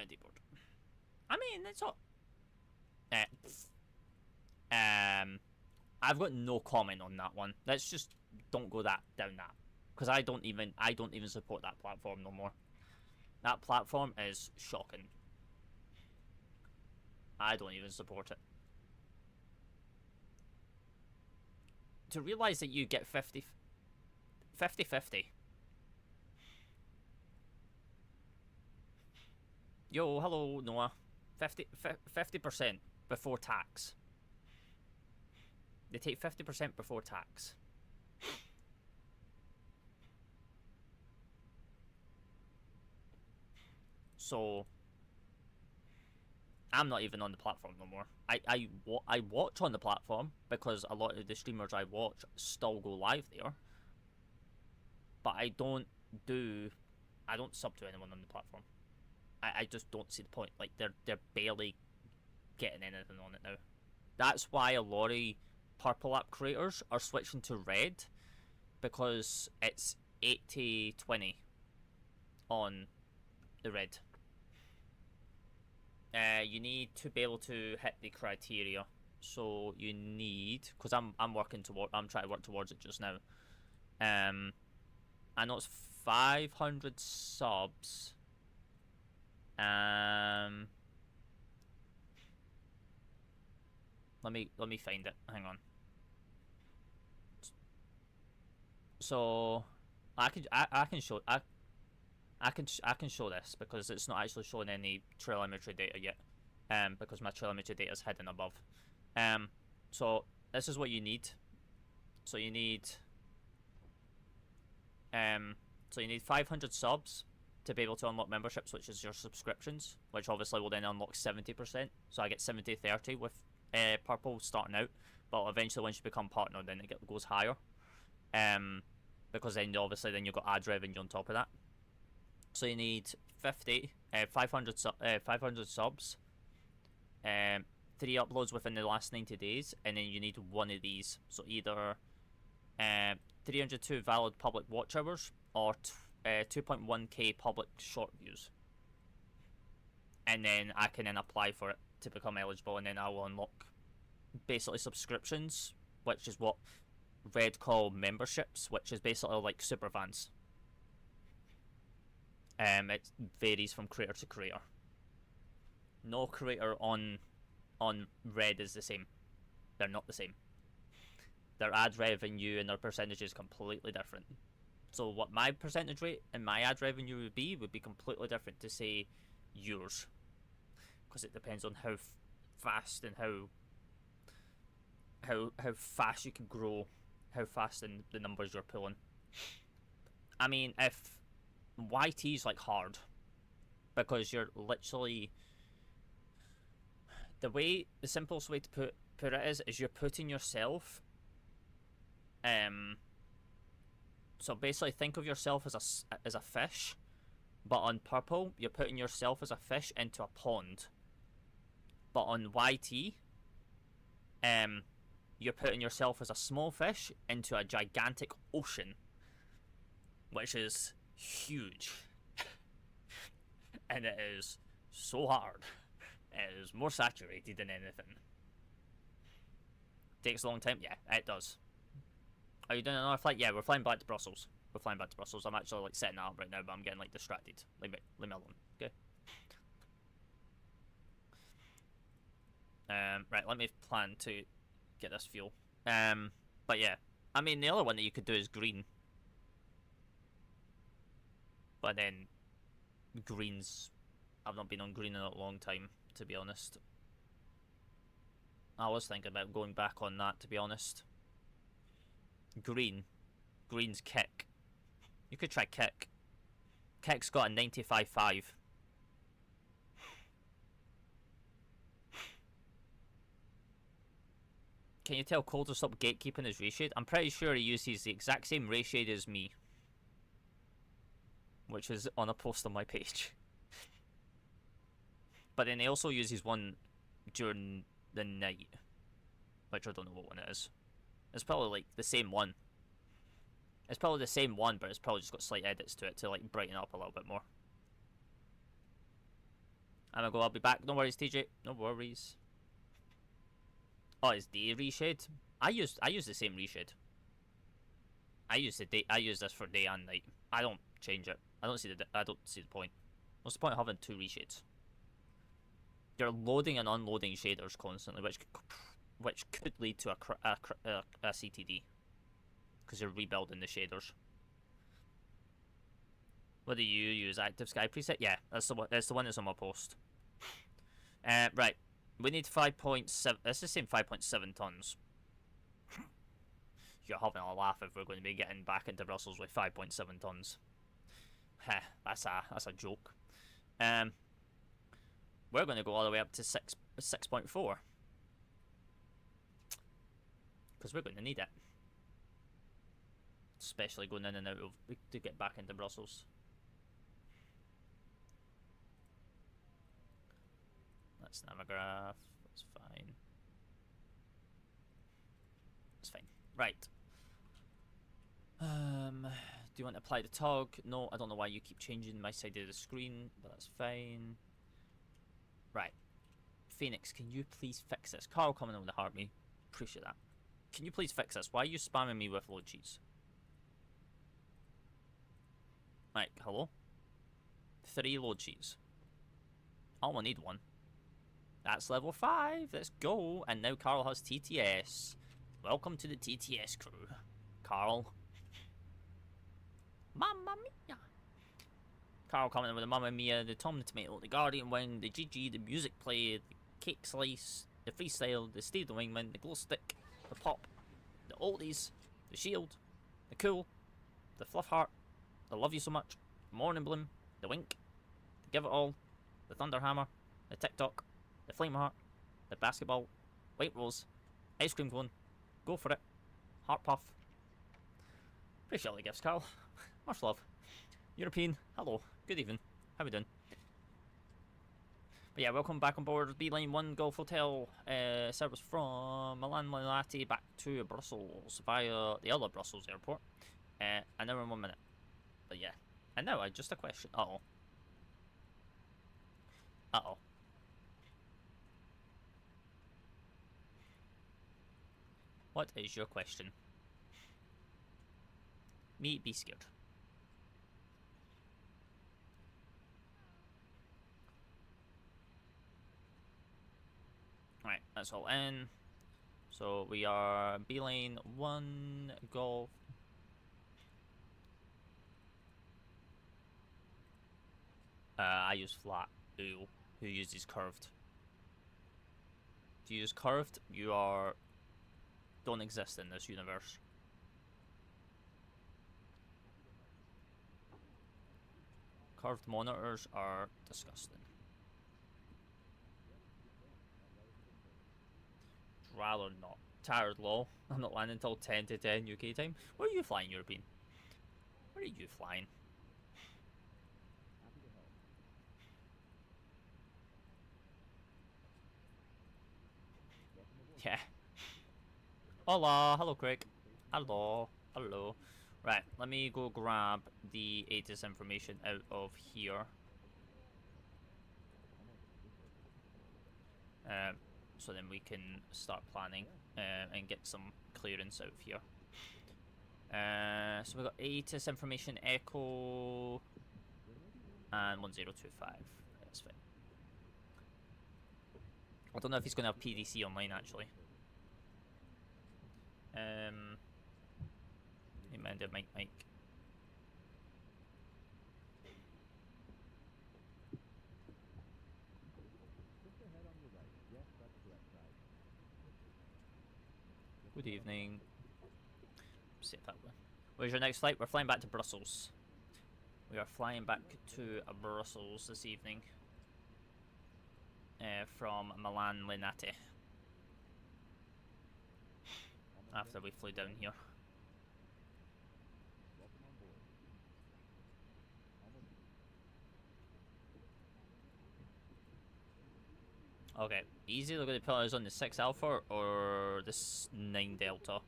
Deport. I mean, it's all. I've got no comment on that one. Let's just don't go down that, because I don't even support that platform no more. That platform is shocking. I don't even support it. To realise that you get 50-50. Yo, hello, Noah. 50% before tax. They take 50% before tax. So I'm not even on the platform no more. I watch on the platform because a lot of the streamers I watch still go live there. But I don't sub to anyone on the platform. I just don't see the point. Like they're barely getting anything on it now. That's why a lot of purple app creators are switching to red, because it's 80-20 on the red. You need to be able to hit the criteria. So you need, because I'm trying to work towards it just now. I know it's 500 subs. Let me find it. Hang on. So I can show this because it's not actually showing any telemetry data yet. Because my telemetry data is hidden above. So this is what you need. So you need 500 subs to be able to unlock memberships, which is your subscriptions, which obviously will then unlock 70%. So I get 70-30 with purple starting out, but eventually once you become partner, then it goes higher. Because then obviously you've got ad revenue on top of that. So you need 500 subs, 3 uploads within the last 90 days, and then you need one of these. So either 302 valid public watch hours or 2.1k public short views. And then I can then apply for it to become eligible, and then I will unlock basically subscriptions, which is what Red call memberships, which is basically like super fans. It varies from creator to creator. No creator on Red is the same. They're not the same. Their ad revenue and their percentage is completely different. So what my percentage rate and my ad revenue would be completely different to say yours, because it depends on how fast and how fast you can grow, how fast in the numbers you're pulling. I mean, if YT is like hard, because you're literally, the simplest way to put it is you're putting yourself, so basically think of yourself as a fish, but on purple you're putting yourself as a fish into a pond. But on YT, you're putting yourself as a small fish into a gigantic ocean, which is huge. And it is so hard. It is more saturated than anything. Takes a long time? Yeah, it does. Are you doing another flight? Yeah, we're flying back to Brussels. I'm actually like setting that up right now, but I'm getting like distracted. Leave me alone. Okay. Right, let me plan to get this fuel. But yeah, I mean the other one that you could do is green. But then greens, I've not been on green in a long time, to be honest. I was thinking about going back on that, to be honest. Green's kick. You could try kick. Kick's got a 95.5. Can you tell Cole to stop gatekeeping his rayshade? I'm pretty sure he uses the exact same rayshade as me, which is on a post on my page. But then he also uses one during the night, which I don't know what one it is. It's probably like the same one. It's probably the same one, but it's probably just got slight edits to it to like brighten it up a little bit more. I'll be back. No worries, TJ. No worries. Oh, it's day reshade. I use the same reshade. I use this for day and night. I don't change it. I don't see the point. What's the point of having two reshades? You're loading and unloading shaders constantly, which could lead to a CTD, because you're rebuilding the shaders. What do you use? Active Sky preset? Yeah, that's the one that's on my post. Right, we need 5.7. That's the same 5.7 tons. You're having a laugh if we're going to be getting back into Brussels with 5.7 tons. Heh, that's a joke. We're going to go all the way up to 6.4 because we're going to need it, especially going in and out of to get back into Brussels. That's Navigraph. That's fine. That's fine. Right. Do you want to apply the tog? No, I don't know why you keep changing my side of the screen, but that's fine. Right. Phoenix, can you please fix this? Carl coming in with the heartbeat. Appreciate that. Can you please fix this? Why are you spamming me with load sheets? Right, hello? 3 load sheets. I only need 1. That's level 5. Let's go. And now Carl has TTS. Welcome to the TTS crew, Carl. Mamma mia. Carl coming in with the Mamma Mia, the Tom the Tomato, the Guardian Wing, the GG, the music play, the cake slice, the freestyle, the Steve the Wingman, the glow stick, the pop, the oldies, the shield, the cool, the fluff heart, the love you so much, the morning bloom, the wink, the give it all, the thunder hammer, the TikTok, the flame heart, the basketball, white rose, ice cream cone, go for it, heart puff. Appreciate all the gifts, Carl. Much love. European, hello, good evening. How we doing? But yeah, welcome back on board Beeline 1 Golf Hotel service from Milan Linate back to Brussels via the other Brussels airport. An hour and 1 minute. But yeah. And now, just a question. Uh-oh. Uh-oh. What is your question? Me be scared. Right, that's all in. So we are Beeline 1 Golf. I use flat. Who uses curved? If you use curved, you don't exist in this universe. Curved monitors are disgusting. Rather not. Tired low. I'm not landing until 10 to 10 UK time. Where are you flying, European? Where are you flying? Yeah. Hola. Hello, Craig. Hello. Hello. Right, let me go grab the ATIS information out of here. So then we can start planning and get some clearance out of here. So we've got ATIS information, Echo, and 1025. That's fine. I don't know if he's going to have PDC online, actually. Amanda, Mike. Good evening. See it that way. Where's your next flight? We're flying back to Brussels. We are flying back to Brussels this evening. From Milan Linate. After we flew down here. Okay, easy. They're going to put us on the 6 Alpha or the 9 Delta.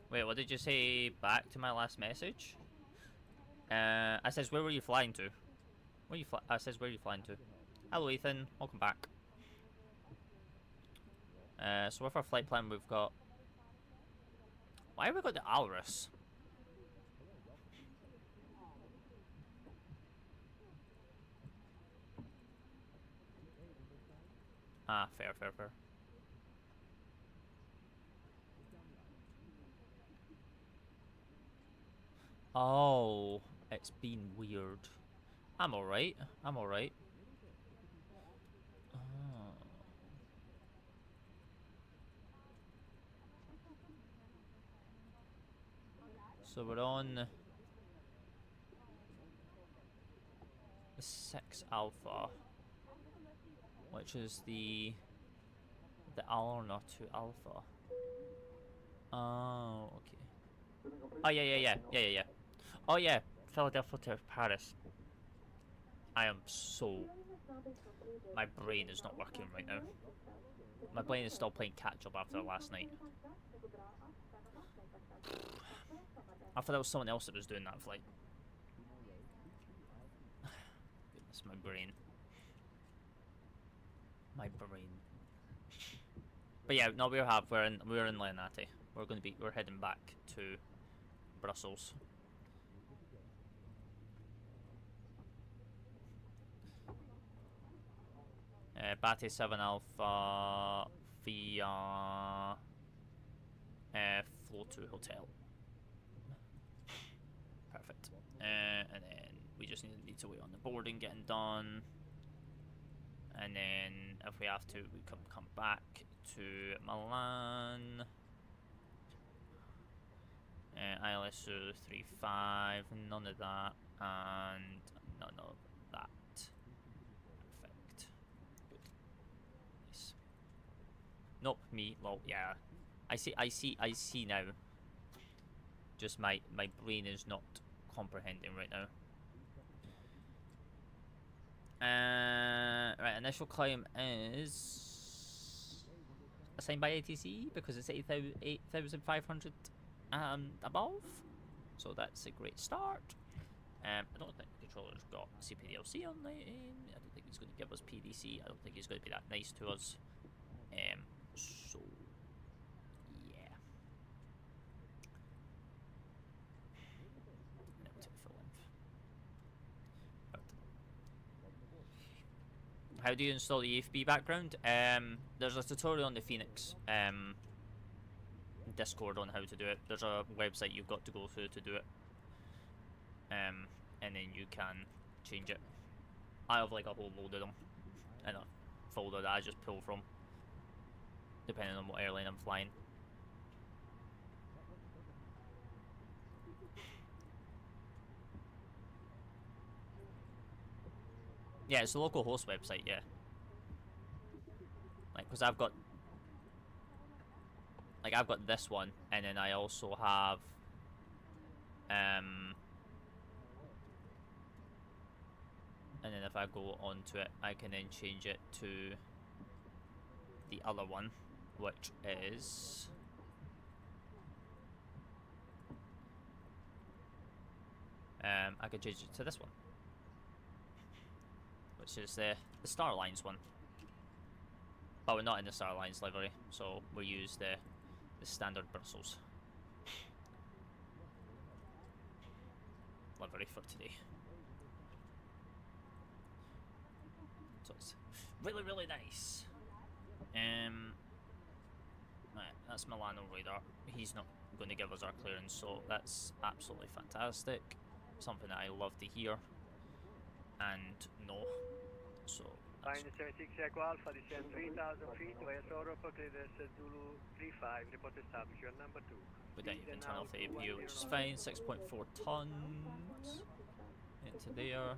Wait, what did you say back to my last message? I says, where were you flying to? I says, where are you flying to? Hello, Ethan. Welcome back. So with our flight plan, we've got... Why have we got the Alrus? Ah, fair. Oh, it's been weird. I'm alright. Oh. So we're on the 6 Alpha, which is the Alna 2 Alpha. Oh, okay. Oh yeah. Oh yeah, Philadelphia to Paris. I am so... My brain is not working right now. My brain is still playing catch up after last night. I thought there was someone else that was doing that flight. Goodness, my brain. My brain. But yeah, no, we're in Linate. We're heading back to Brussels. Batty 7 Alpha via Flow 2 Hotel. Perfect. And then we just need to wait on the boarding getting done. And then if we have to, we can come back to Milan. ILSO 35, none of that, and none of that. Perfect. Good. Nice. Nope, me. Well, yeah. I see now. Just my brain is not comprehending right now. Right, initial climb is assigned by ATC because it's 8,500 above, so that's a great start. I don't think the controller's got CPDLC online. I don't think he's going to give us PDC. I don't think he's going to be that nice to us. So yeah. Now to full length. How do you install the EFB background? There's a tutorial on the Fenix Discord on how to do it. There's a website you've got to go through to do it. And then you can change it. I have like a whole load of them in a folder that I just pull from, depending on what airline I'm flying. Yeah, it's the local host website, yeah. Like, because I've got this one, and then I also have and then if I go onto it, I can then change it to the other one, which is I could change it to this one, which is the Star Alliance one. But we're not in the Star Alliance livery, so we'll use the standard Brussels livery for today. So it's really, really nice. Right, that's Milano radar. He's not going to give us our clearance, so that's absolutely fantastic. Something that I love to hear. And no. So Find 76 Echo Alpha, descend 3,000 feet, via Soro, clearance Zulu 35, report established, you're number 2. Without even turn off the APU, which is fine. 6.4 tons into there.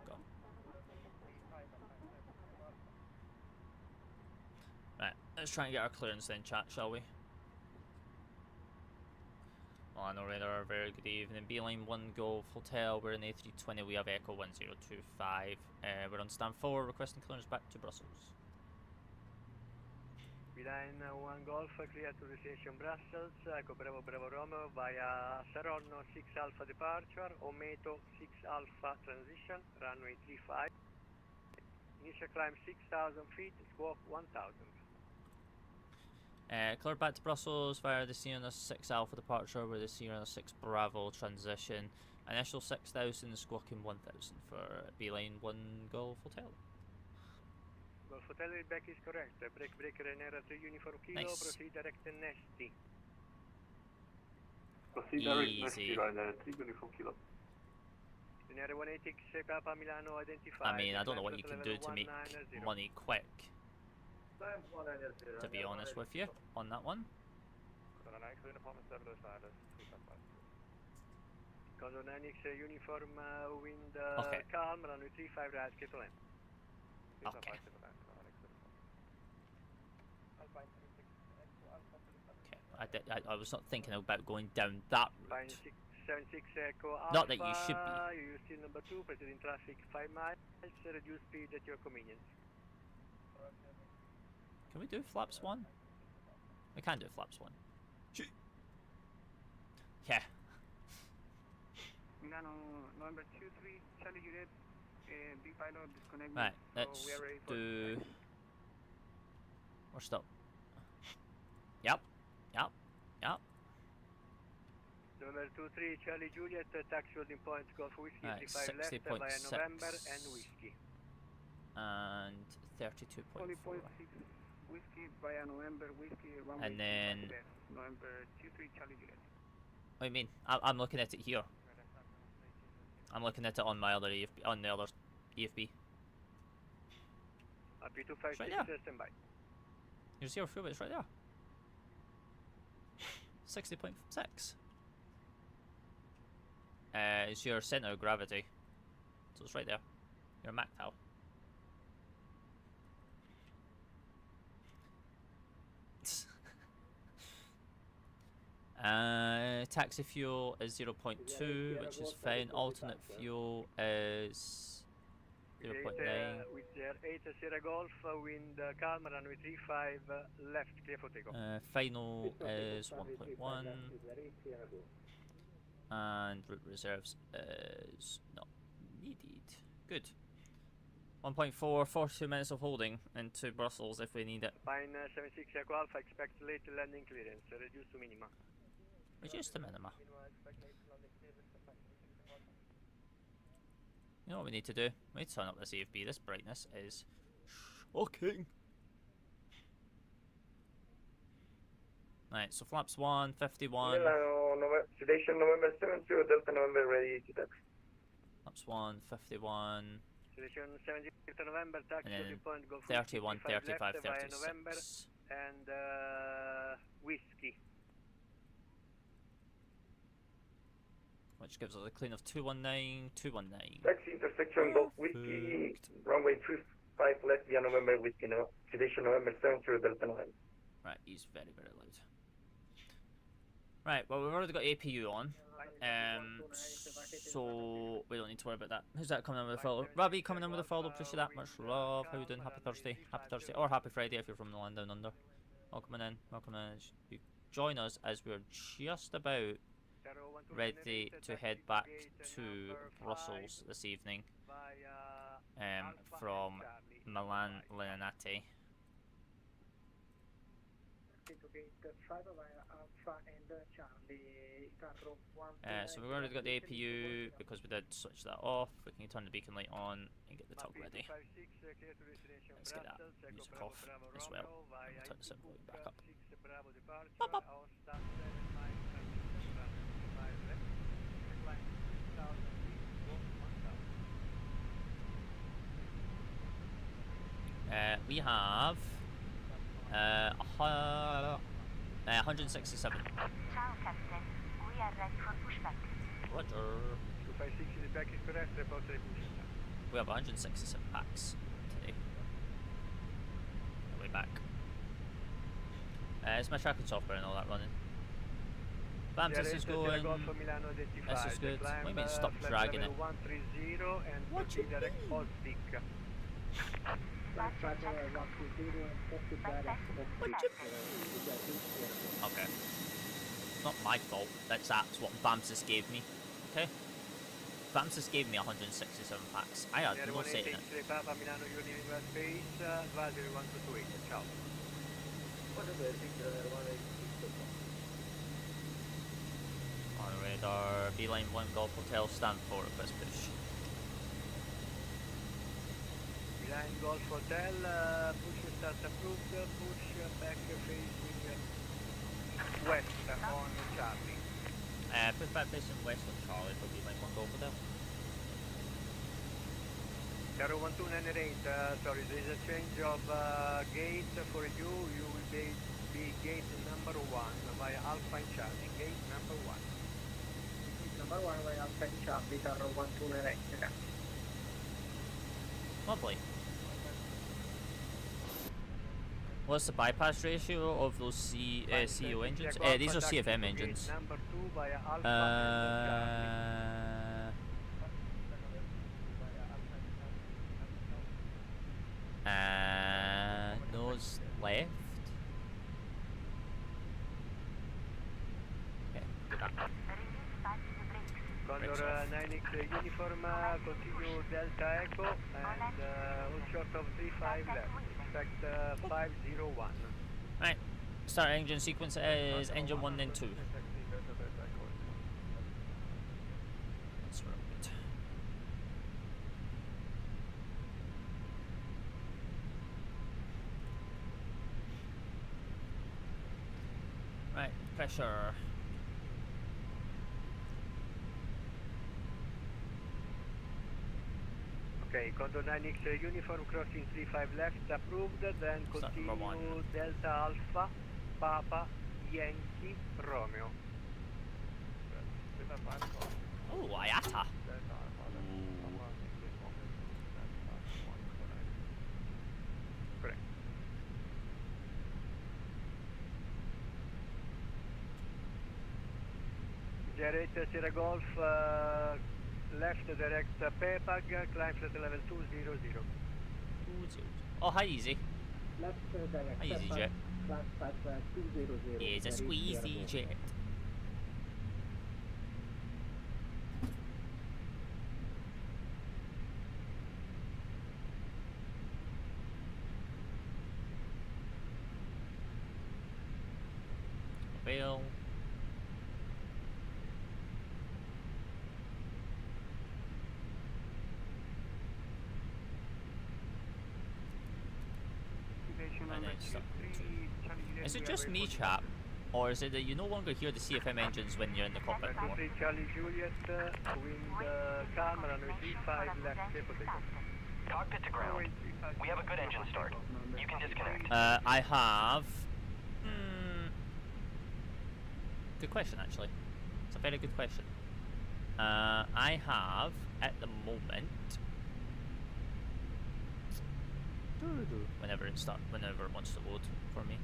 Go. Right, let's try and get our clearance then, chat, shall we? Milano radar, very good evening. B-line 1 Golf Hotel, we're in A320, we have Echo 1025. We're on stand 4, requesting clearance back to Brussels. B-line 1 Golf, clear to destination Brussels, Echo Bravo Bravo Romeo via Saronno 6 Alpha departure, Ometo 6 Alpha transition, runway 35. Initial climb 6,000 feet, squawk 1,000. Cleared back to Brussels via the Sierra 6 Alpha departure with the Sierra 6 Bravo transition. Initial 6,000, squawking 1,000 for B-line 1 Golf Hotel. Golf Hotel, back is correct. Break Renera 3 Uniform Kilo, nice. Proceed direct to Nesti. Proceed direct to Nesti, right, 3 Uniform Kilo. Renera 186 Papa Milano identified. I mean, I don't know what you can do to make money quick, to be honest with you, on that one. Cosonanix uniform wind Okay. calm, runway 35 right, get to land. Okay. Okay. I was not thinking about going down that Fine route. 76 Echo Alpha. Not that you should be. You're still number 2, proceed in traffic 5 miles, reduce speed at your convenience. Can we do flaps 1? We can do flaps 1. Yeah. Milano, November 23, Charlie Juliet, big pilot, disconnect me. Right, So let's we are ready for do... Or stop. Yep. November 23, Charlie Juliet, taxi holding point, Golf Whiskey, Right, 35 left via 60.6. November and Whiskey. And 32.4. 40.6 Whiskey via November, Whiskey, runway And then... left, November 23, Charlie Juliet. What do you mean? I'm looking at it here. I'm looking at it on my other EFB, on the other EFB. RP256, Right there. stand by. Your zero fuel, but it's right there. 60.6. It's your center of gravity. So it's right there. Your Mac towel. Taxi fuel is 0.2, which is fine. Alternate fuel is 0.9. With 8 Sierra Golf, wind calm, runway 35 left, clear for takeoff. Final is 1.1. And route reserves is not needed. Good. 1.4, 42 minutes of holding into Brussels if we need it. Fine 76 Echo Alpha, expect late landing clearance, reduce to minima. Reduce to minima. You know what we need to do? We need to turn up this EFB. This brightness is shocking. Right, so flaps 1, 51. Sedation November 70, Delta November ready to taxi. Flaps 1, 51. Sedation 70 November, taxi And to then point, Golf 31, 35, left via November 36. and Whiskey. Which gives us a clean of 219, 219. Taxi intersection Golf Whiskey, runway 35 left via November Whiskey, no. Sedation November 70, Delta November. Right, he's very, very loud. Right, well, we've already got APU on. So we don't need to worry about that. Who's that coming in with a follow? Robbie coming in with a follow, appreciate that. Much love. How you doing? Happy Thursday. Happy Thursday. Or happy Friday if you're from the land down under. Welcome in. Welcome in. You join us as we're just about ready to head back to Brussels this evening from Milan Linate. So we've already got the APU because we did switch that off. We can turn the beacon light on and get the tug ready. Let's get that music off as well. And we'll turn the simple back up. Pop up. We have 167. Ciao, Captain. We are ready for pushback. Roger. 256 is back is correct, report push. We have 167 packs today. Way back. It's my tracking software and all that running. Bam, this is going. This is good. What do you mean stop dragging it? 130 and What you direct mean? post peak. Okay. It's not my fault. That's what Bamsis gave me. Okay? Bamsis gave me 167 packs. I had no say in it. Papa Milano Union Space, advisory 1228. Ciao. On radar, B-line 1 Golf Hotel, stand for request push. Milan Golf Hotel, push start approved, push back facing west on Charlie. Push back facing west on Charlie for B-line 1 Golf Hotel. 01298, sorry, there is a change of gate for you. You will be gate number 1 via Alpha in Charlie. Gate number 1. Number 1 via Alpha in Charlie, Tower 12 elettrica. Lovely. What's the bypass ratio of those CO engines? These are CFM engines. Number 2 via Alpha nose left. Okay, do that. Condor 9X uniform, continue Delta Echo and all short of 35 left. Expect 501. Right, start engine sequence is engine 1 then 2. That's right. Right, pressure. Okay, Condor 9X uniform crossing 35 left approved, then continue Delta Alpha, Papa, Yankee, Romeo. Oh, IATA. Correct. Direct Sierra Golf, left direct PEPAG, climb flight level 200. Oh, hi, Easy. Left direct. Hi, Easy Jet. Climb flight 200. It's a squeezy jet. Fail. And then start. Is it just me, chap? Or is it that you no longer hear the CFM engines when you're in the cockpit anymore? Charlie Juliet, wind calm, runway 35 left, clear for takeoff. Cockpit to ground. We have a good engine start. You can disconnect. I have... Good question, actually. It's a very good question. I have, at the moment... Whenever it wants to load for me.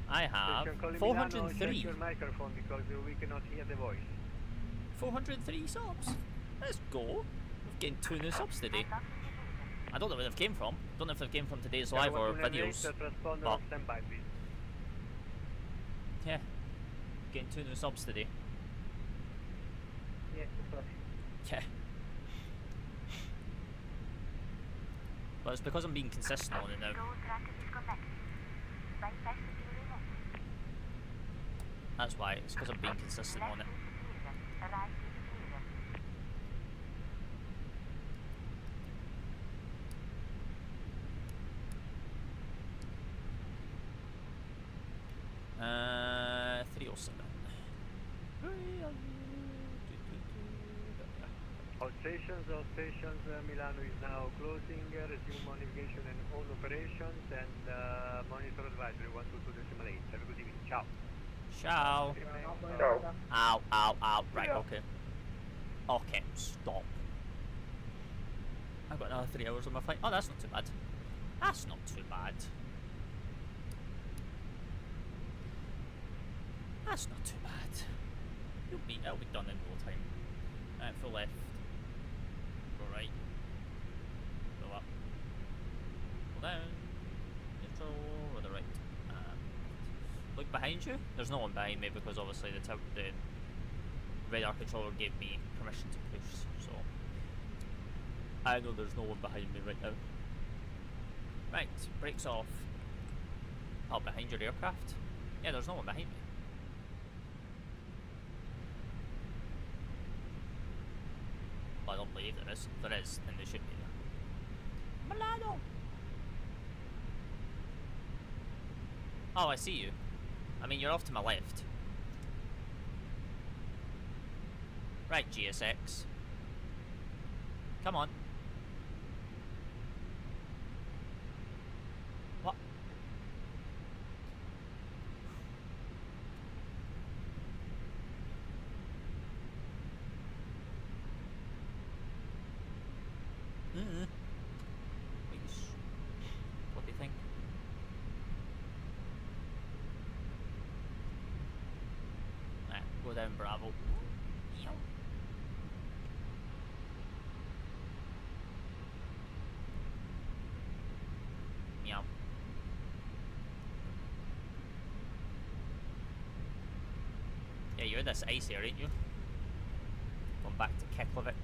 I have 403. Your microphone because we cannot hear the voice. 403 subs. Let's go. We've gained 2 new subs today. I don't know where they've came from. Don't know if they've came from today's live or videos. But yeah, gained 2 new subs today. Yeah. But it's because I'm being consistent on it now. That's why, it's because I'm being consistent on it. Uh, 307. All stations, Milano is now closing, resume on navigation and all operations, and monitor advisory 122.8. Have a good evening. Ciao. Ciao. Ciao. Ow, ow, ow. Right, okay. Okay, stop. I've got another 3 hours on my flight. Oh, that's not too bad. That's not too bad. That's not too bad. It'll be done in no time. Alright, full left. Go right. Go up. Go down. Neutral or the right. Look behind you. There's no one behind me because obviously the radar controller gave me permission to push, so I know there's no one behind me right now. Right, brakes off. Oh, behind your aircraft? Yeah, there's no one behind me. Well, I don't believe there is. If there is, then they should be there. Milano! Oh, I see you. I mean, you're off to my left. Right, GSX. Come on. What? Go down Bravo. Meow. Yeah, you're in this ice here, ain't you? Going back to Keflavik.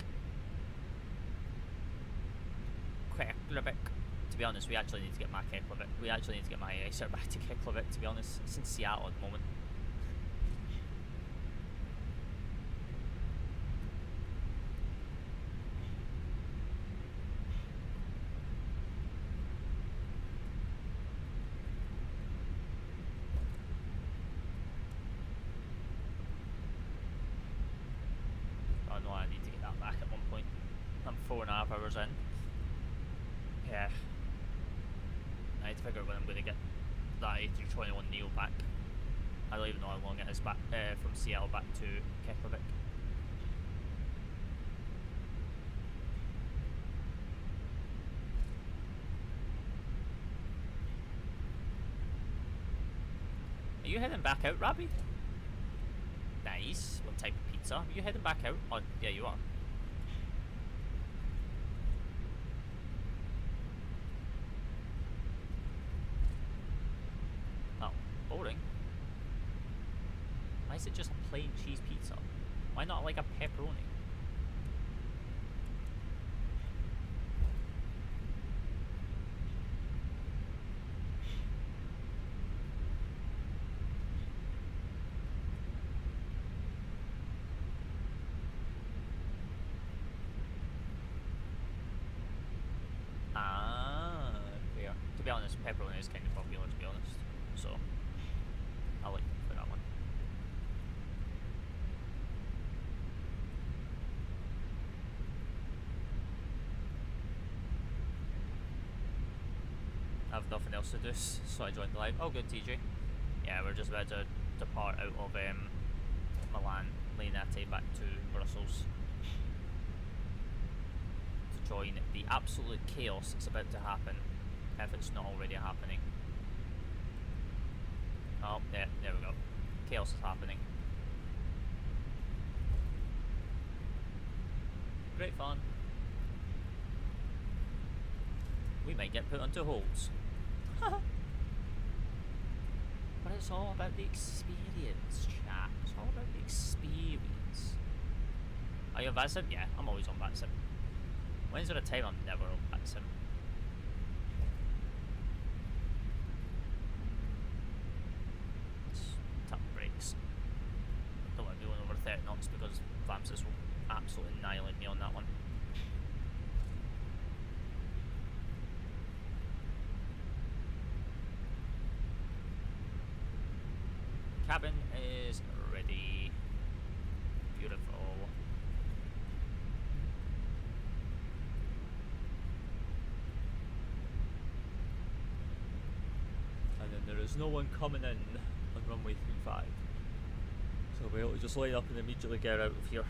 To be honest, we actually need to get my Keflavik. We actually need to get my icer back to Keflavik, to be honest. It's in Seattle at the moment. Oh no, I need to get that back at one point. I'm 4.5 hours in. Yeah. I need to figure out when I'm going to get that A321 Neo back. I don't even know how long it is back from Seattle back to Keflavik. Are you heading back out, Rabbi? Nice. What type of pizza? Are you heading back out? Oh, yeah, you are. Oh, boring. Why is it just a plain cheese pizza? Why not like a pepperoni? Fair. To be honest, pepperoni is kind of popular, to be honest. So, I like it for that one. I have nothing else to do, so I joined the live. Oh, good, TJ. Yeah, we're just about to depart out of Milan, Linate, back to Brussels. Join the absolute chaos that's about to happen, if it's not already happening. Oh, yeah, there we go. Chaos is happening. Great fun. We might get put onto holds. But it's all about the experience, chat. It's all about the experience. Are you on Vatsim? Yeah, I'm always on Vatsim. When's there a time I'm never on Vatsim? Tap brakes. Don't want to be going over 30 knots because Vamsis will absolutely annihilate me on that one. Cabin is ready. Beautiful. And then there is no one coming in on runway 35. So we'll be able to just line up and immediately get out of here.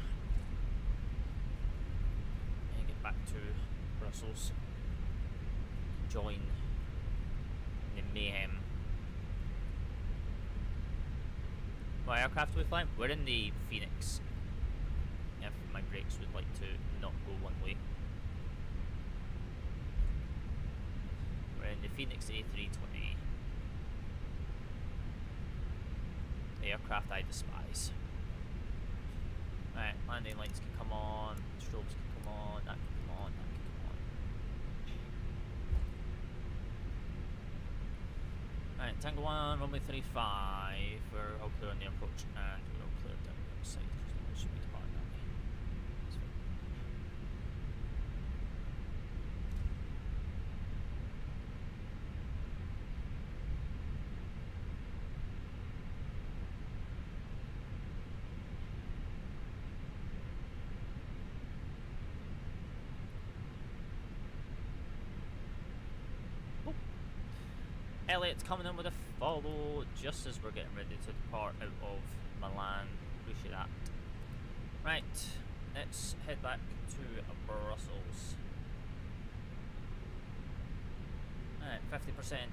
And get back to Brussels. Join the mayhem. What aircraft are we flying? We're in the Fenix. If my brakes would like to not go one way. We're in the Fenix A320. The aircraft I despise. Right, landing lights can come on, strobes can come on, that can come on, that can come on. Right, Tango 1, runway 35, we're all clear on the approach and we're all clear down the other side because no one should be departing that way. That's fine. Elliot's coming in with a follow just as we're getting ready to depart out of Milan. Appreciate that. Right, let's head back to Brussels. Alright, 50%.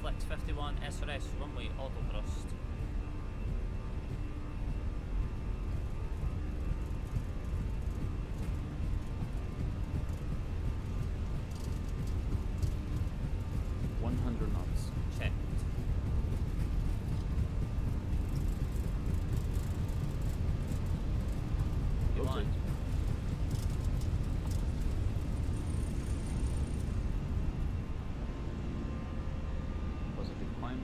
Flex 51 SRS, runway auto thrust. knots. Checked. You want? Positive climb.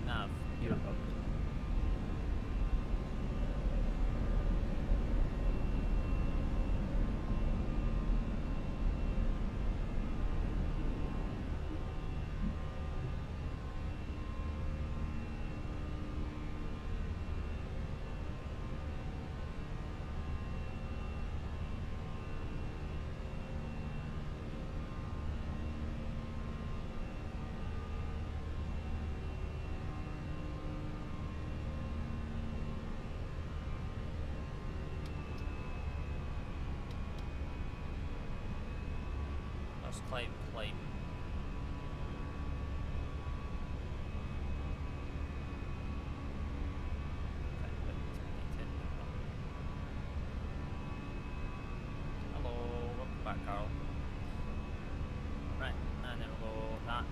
Nav. You're up. Climb. Hello, welcome back, Carl. Right, and then we'll go that.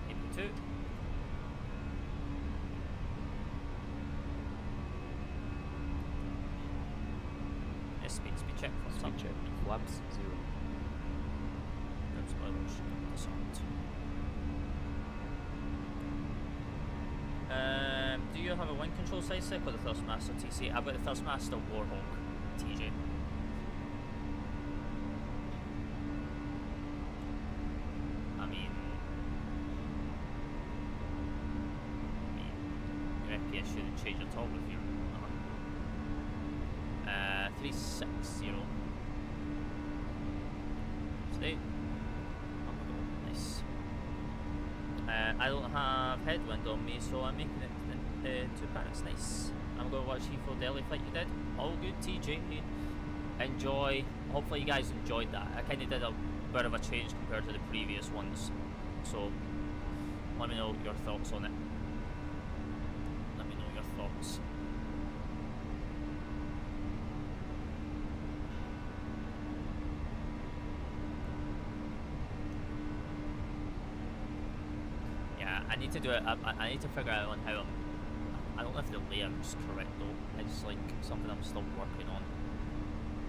AP2. Speed check. Speed check. Flaps 0. Good spoilers. Descent. Do you have a wind control side stick or the Thrustmaster TC? I've got the Thrustmaster Warhawk TJ. I mean, your FPS shouldn't change at all with your 360. Stay. Nice. I don't have headwind on me, so I'm making it in 2 minutes. Nice. I'm going to watch Heathrow Delhi flight you did. All good, TJ. Enjoy. Hopefully you guys enjoyed that. I kind of did a bit of a change compared to the previous ones. So let me know your thoughts on it. Let me know your thoughts. I need to do it. I need to figure out on how I don't know if the layout's correct though. It's like something I'm still working on,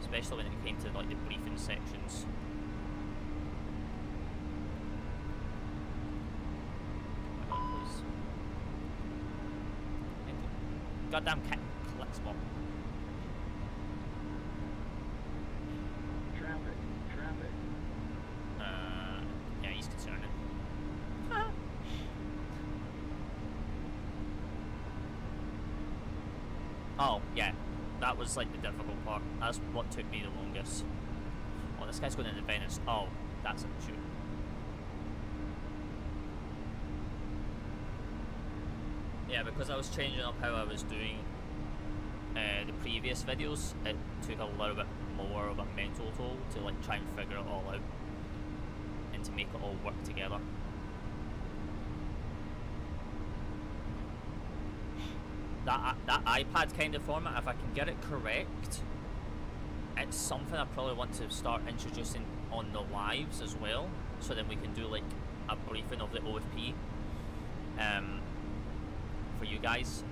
especially when it came to like the briefing sections. Oh my God, please. Goddamn cat click spot. Traffic. Yeah, he's concerning. Oh, yeah, that was like the difficult part. That's what took me the longest. Oh, this guy's going into Venice. Oh, that's an issue. Yeah, because I was changing up how I was doing the previous videos, it took a little bit more of a mental toll to like try and figure it all out and to make it all work together. That iPad kind of format, if I can get it correct, it's something I probably want to start introducing on the lives as well, so then we can do like a briefing of the OFP for you guys,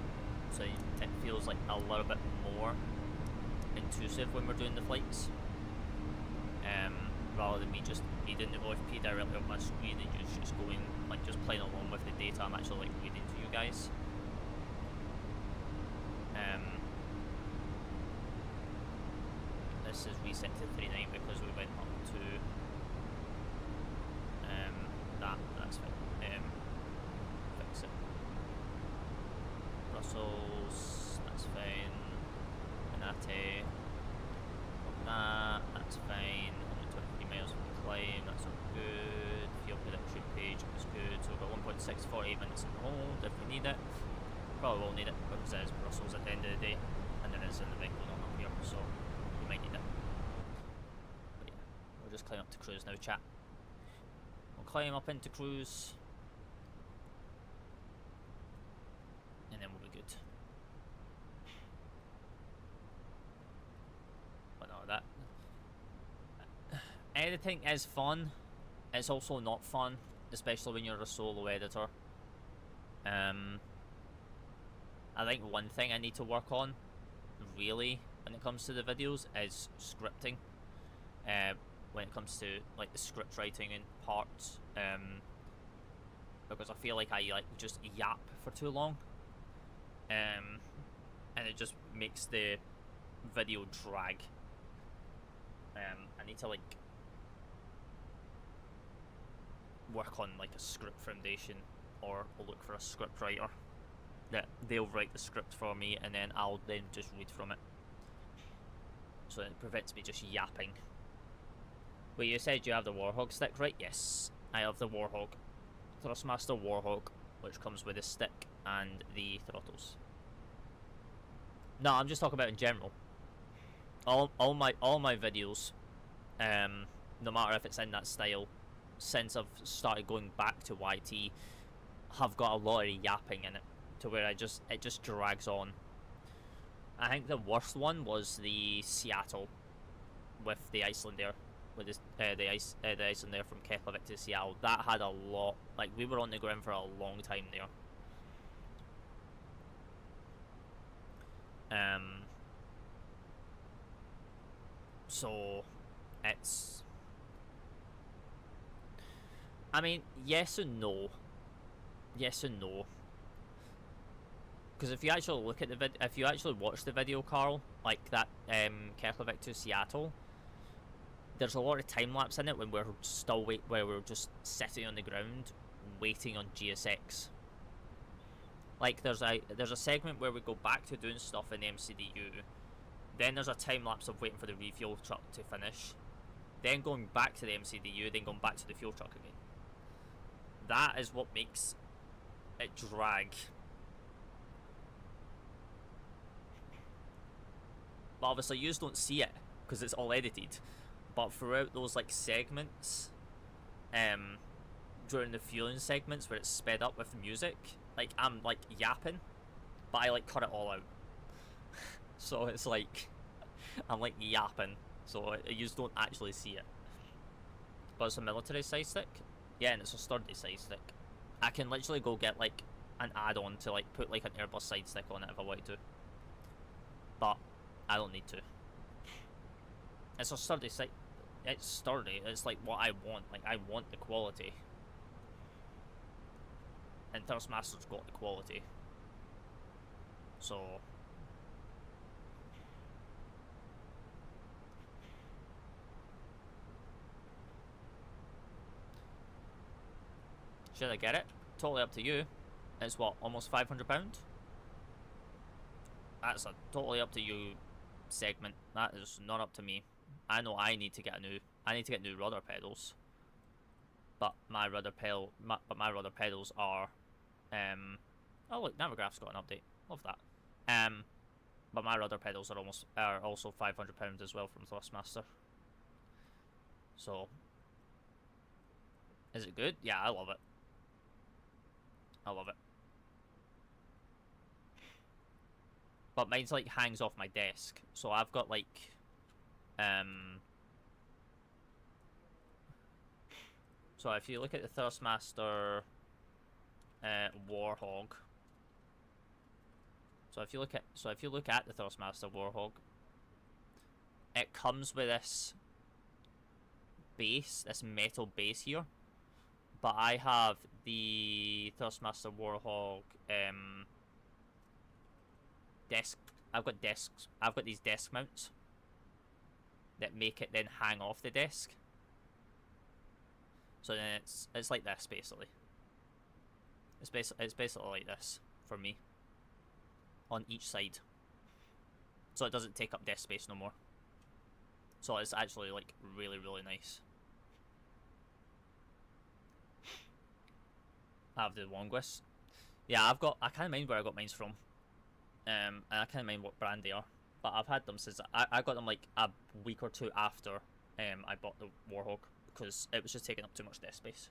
so it feels like a little bit more intuitive when we're doing the flights, rather than me just reading the OFP directly on my screen and just going like just playing along with the data. I'm actually like reading to you guys. This is reset to 39 because we went up to that's fine. Fix it. Brussels, that's fine. Linate, that's fine. 123 miles from the climb, that's all good. Fuel production page is good. So we've got 1.648 minutes in the hold if we need it. Probably will need it because it is Brussels at the end of the day, and there is in the Benq going on up here, so we might need it. But yeah, we'll just climb up to cruise now, chat. climb up into cruise, and then we'll be good. But no, that editing is fun. It's also not fun, especially when you're a solo editor. I think one thing I need to work on, really, when it comes to the videos, is scripting. When it comes to like the script writing and parts, because I feel like I just yap for too long, and it just makes the video drag. I need to like work on like a script foundation, or look for a script writer that they'll write the script for me, and then I'll then just read from it, so it prevents me just yapping. Wait, you said you have the Warhog stick, right? Yes, I have the Warhog, Thrustmaster Warhog, which comes with a stick and the throttles. No, I'm just talking about in general. All my videos, no matter if it's in that style, since I've started going back to YT, have got a lot of yapping in it, to where it just drags on. I think the worst one was the Seattle with the Icelander, with the Icelander from Keflavik to Seattle. That had a lot, like we were on the ground for a long time there. So it's, I mean, yes and no. Yes and no. Because if you actually look at the if you actually watch the video, Carl, like that Keflavik to Seattle, there's a lot of time lapse in it when we're still where we're just sitting on the ground waiting on GSX. Like there's a segment where we go back to doing stuff in the MCDU, then there's a time lapse of waiting for the refuel truck to finish, then going back to the MCDU, then going back to the fuel truck again. That is what makes it drag. But obviously you just don't see it because it's all edited. But throughout those like segments, during the fueling segments where it's sped up with music, like I'm like yapping, but I like cut it all out. So it's like I'm like yapping, so you just don't actually see it. But it's a military side stick. Yeah, and it's a sturdy side stick. I can literally go get like an add-on to like put like an Airbus side stick on it if I want to. But I don't need to. It's a sturdy side. It's sturdy. It's like what I want. Like I want the quality. And Thrustmaster's got the quality. So should I get it? Totally up to you. It's what, almost £500? That's a totally up to you segment. That is not up to me. I know I need to get new rudder pedals. But my rudder pedals are oh look, Navigraph's got an update. Love that. But my rudder pedals are also £500 as well from Thrustmaster. So is it good? Yeah, I love it. I love it. But mine's like hangs off my desk. So I've got like so if you look at the Thrustmaster Warhog. So if you look at the Thrustmaster Warhog, it comes with this base, this metal base here. But I have the Thrustmaster Warhog desk. I've got these desk mounts that make it then hang off the desk. So then it's like this basically. It's basically like this for me on each side. So it doesn't take up desk space no more. So it's actually like really, really nice. I have the Longwis. Yeah, I can't mind where I got mine from. And I can't mind what brand they are. But I've had them since I got them like a week or two after I bought the Warhog, because it was just taking up too much desk space.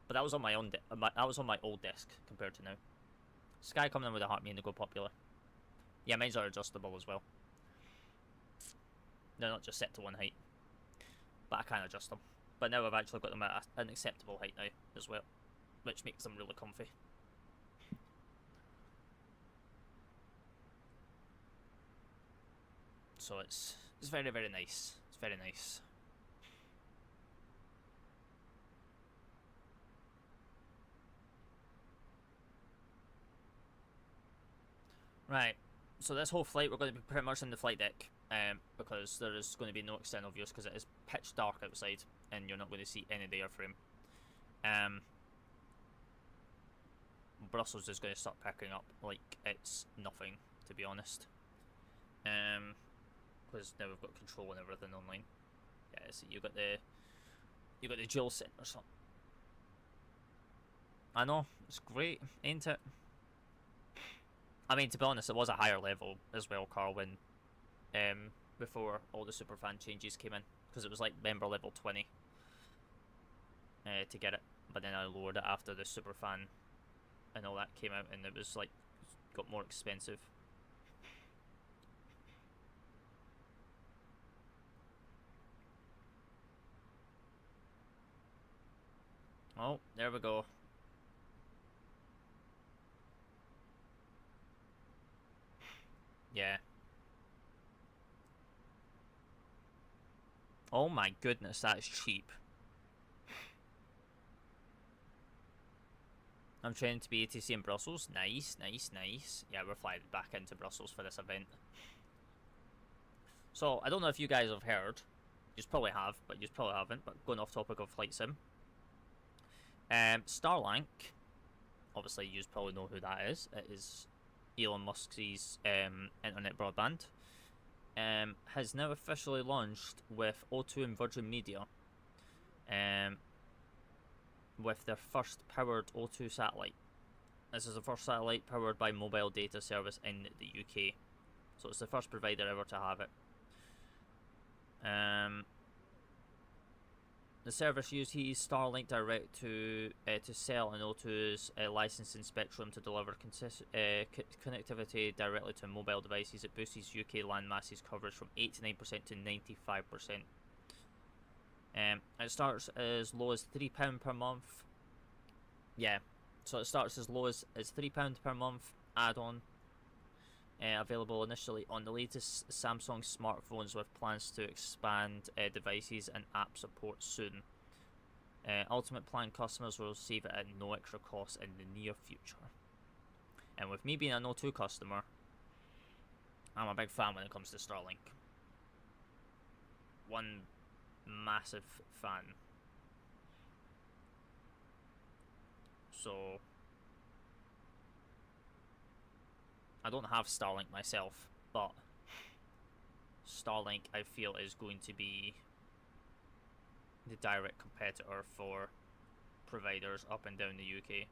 But that was on my own. That was on my old desk compared to now. Sky coming in with a Heartme and they go popular. Yeah, mines are adjustable as well. They're not just set to one height. But I can adjust them. But now I've actually got them at an acceptable height now as well, which makes them really comfy. So it's very, very nice. It's very nice. Right, so this whole flight we're going to be pretty much in the flight deck, because there is going to be no external views because it is pitch dark outside and you're not going to see any of the airframe. Brussels is going to start picking up like it's nothing, to be honest. Because now we've got control and everything online. Yeah, so you got the dual set or something. I know, it's great, ain't it? I mean, to be honest, it was a higher level as well, Carl, when before all the superfan changes came in, because it was like member level 20 to get it, but then I lowered it after the superfan and all that came out, and it was like got more expensive. Oh, there we go. Yeah. Oh my goodness, that is cheap. I'm training to be ATC in Brussels. Nice, nice, nice. Yeah, we're flying back into Brussels for this event. So, I don't know if you guys have heard. You probably have, but you probably haven't. But going off topic of flight sim. Starlink. Obviously, you probably know who that is. It is Elon Musk's internet broadband. Has now officially launched with O2 and Virgin Media. With their first powered O2 satellite. This is the first satellite powered by mobile data service in the UK. So it's the first provider ever to have it. The service uses Starlink Direct to sell an O2's licensing spectrum to deliver connectivity directly to mobile devices. It boosts UK land masses coverage from 89% to 95%. It starts as low as £3 per month. Yeah, so it starts as low as £3 per month add-on. Available initially on the latest Samsung smartphones with plans to expand devices and app support soon. Ultimate plan customers will receive it at no extra cost in the near future. And with me being an O2 customer, I'm a big fan when it comes to Starlink. One massive fan. So I don't have Starlink myself, but Starlink I feel is going to be the direct competitor for providers up and down the UK.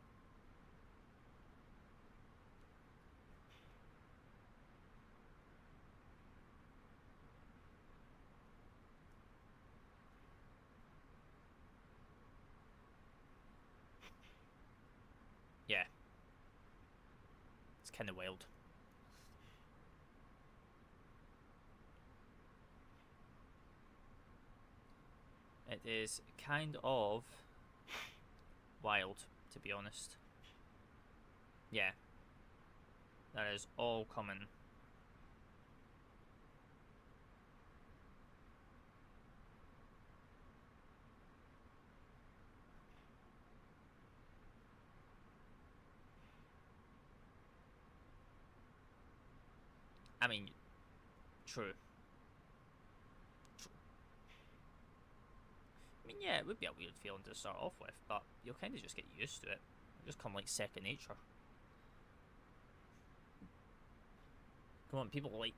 Yeah. It's kind of wild. It is kind of wild, to be honest. Yeah. That is all coming. I mean, true. I mean, yeah, it would be a weird feeling to start off with, but you'll kind of just get used to it. It'll just come like second nature. Come on, people like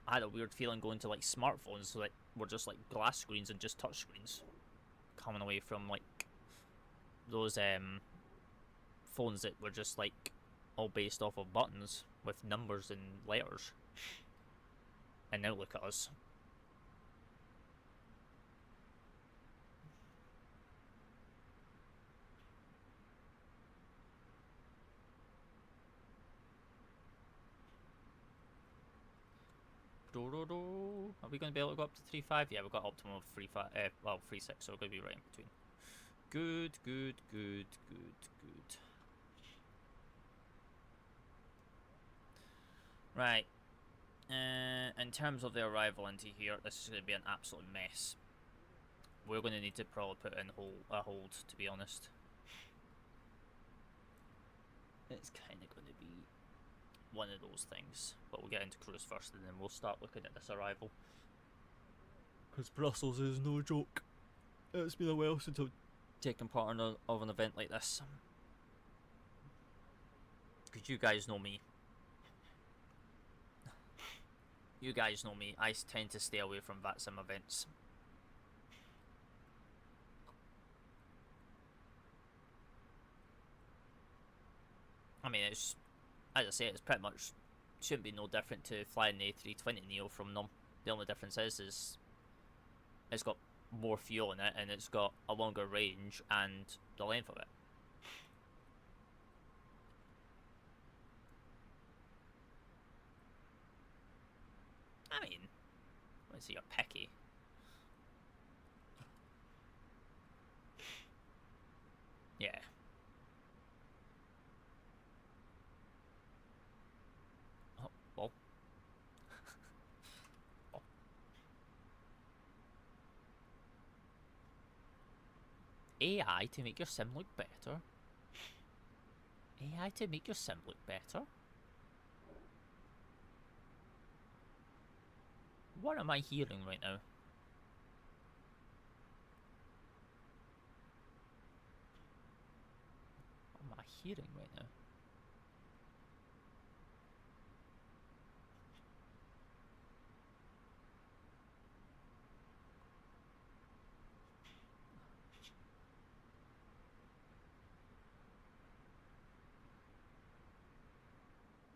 I had a weird feeling going to like smartphones that were just like glass screens and just touch screens, coming away from like those phones that were just like all based off of buttons with numbers and letters. And now look at us. Are we going to be able to go up to 3.5? Yeah, we've got optimal of 3.5. Well, 3.6, so we're going to be right in between. Good, good, good, good, good. Right. In terms of the arrival into here, this is going to be an absolute mess. We're going to need to probably put in a hold, to be honest. It's kind of going to be one of those things. But we'll get into cruise first, and then we'll start looking at this arrival. Because Brussels is no joke. It's been a while since I've taken part in of an event like this. Because you guys know me. You guys know me. I tend to stay away from Vatsim events. I mean, it's, as I say, it's pretty much, shouldn't be no different to flying the A320 Neo from them. The only difference is it's got more fuel in it, and it's got a longer range and the length of it. I mean, let's see, you're picky. Yeah. Oh, well. Oh. AI to make your sim look better? AI to make your sim look better? What am I hearing right now? What am I hearing right now?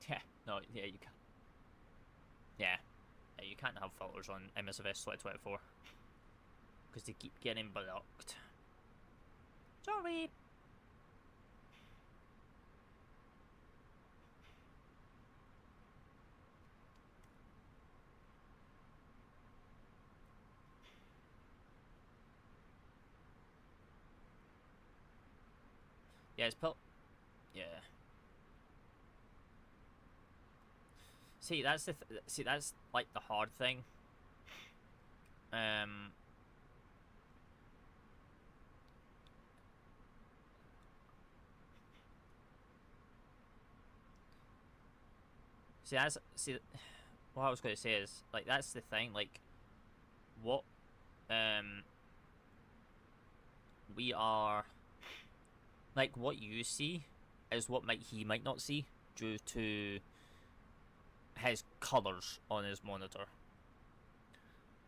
Yeah, no, yeah, you can't. Yeah, you can't have filters on MSFS 2024 because they keep getting blocked. Sorry. Yeah, it's yeah. See, that's that's like the hard thing. See, what I was going to say is, like, that's the thing, like, what, we are, like, what you see is what he might not see due to his colours on his monitor.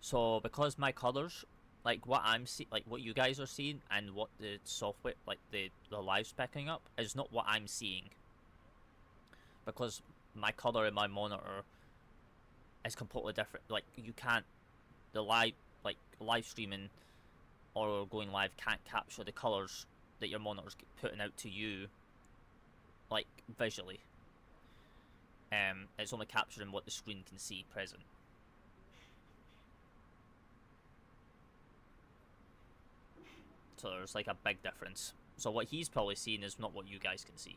So, because my colours, like, what I'm seeing, like, what you guys are seeing, and what the software, like, the live's picking up, is not what I'm seeing. Because my colour in my monitor is completely different. Like, you can't, the live streaming or going live can't capture the colours that your monitor's putting out to you, like, visually. It's only capturing what the screen can see present. So there's, like, a big difference. So what he's probably seeing is not what you guys can see.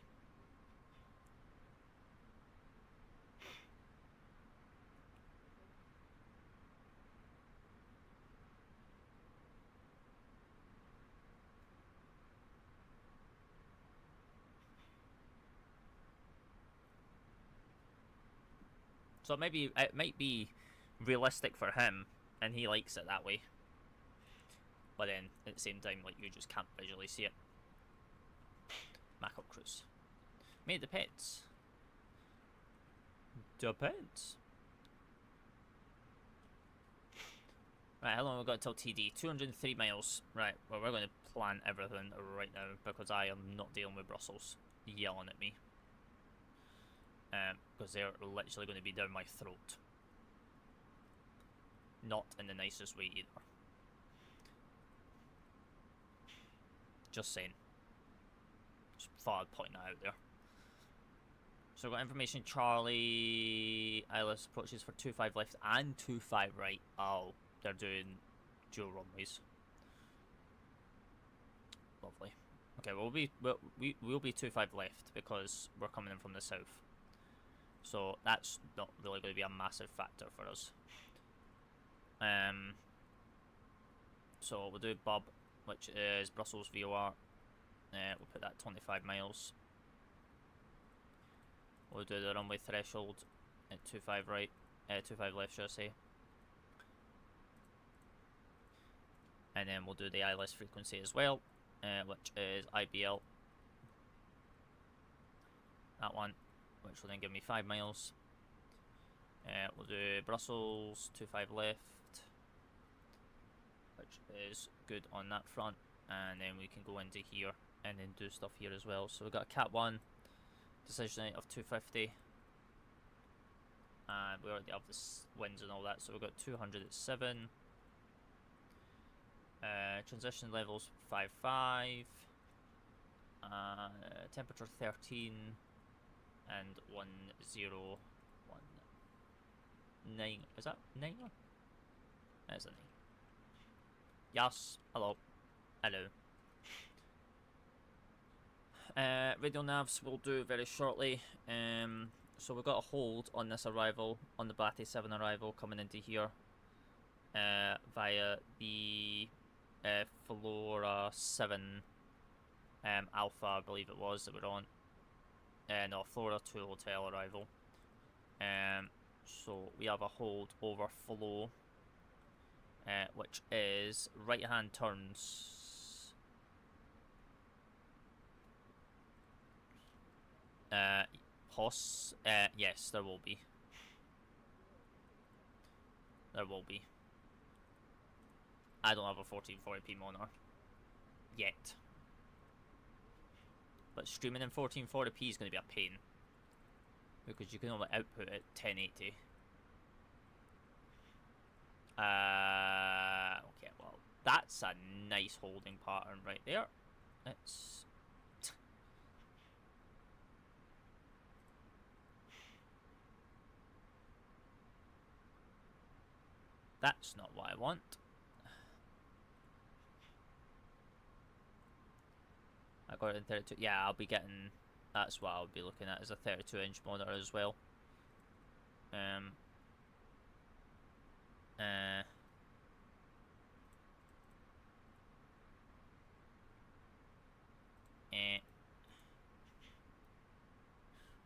So it might be realistic for him, and he likes it that way. But then, at the same time, like, you just can't visually see it. Macro cruise. I mean, it depends. Depends. Right, how long have we got till TD? 203 miles. Right, well, we're going to plan everything right now, because I am not dealing with Brussels yelling at me. Because they're literally going to be down my throat. Not in the nicest way either. Just saying. Just thought I'd point that out there. So we've got information Charlie ILS approaches for 25 left and 25 right. Oh, they're doing dual runways. Lovely. Okay, we'll be 25 left because we're coming in from the south. So that's not really going to be a massive factor for us. So we'll do Bob, which is Brussels VOR. We'll put that 25 miles. We'll do the runway threshold at 25 right, 25 left, should I say. And then we'll do the ILS frequency as well, which is IBL. That one, which will then give me 5 miles. We'll do Brussels, 25 left, which is good on that front. And then we can go into here and then do stuff here as well. So we've got a Cat 1 decision height of 250. And we already have the winds and all that, so we've got 200 at 7. Transition levels 5.5. Temperature 13. And 1019. Is that 9? That's a 9. Yes, hello. Hello. Radial navs we'll do very shortly. So we've got a hold on this arrival, on the Batty 7 arrival coming into here via the Flora 7 Alpha, I believe it was, that we're on. No, Flora 2 hotel arrival. So we have a hold over flow, which is right hand turns. Yes, there will be. There will be. I don't have a 1440p monitor yet. But streaming in 1440p is going to be a pain. Because you can only output at 1080. Okay, well, that's a nice holding pattern right there. It's... That's not what I want. I got it in 32. Yeah, I'll be getting... That's what I'll be looking at, as a 32-inch monitor as well.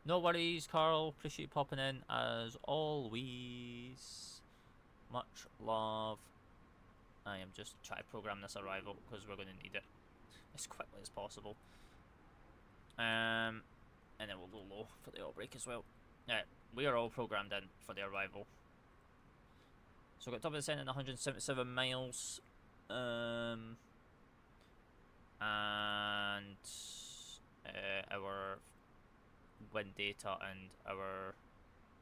No worries, Carl. Appreciate you popping in as always. Much love. I am just trying to program this arrival because we're going to need it as quickly as possible. And then we'll go low for the oil break as well. We are all programmed in for the arrival. So we've got top of the descent in 177 miles. And our wind data and our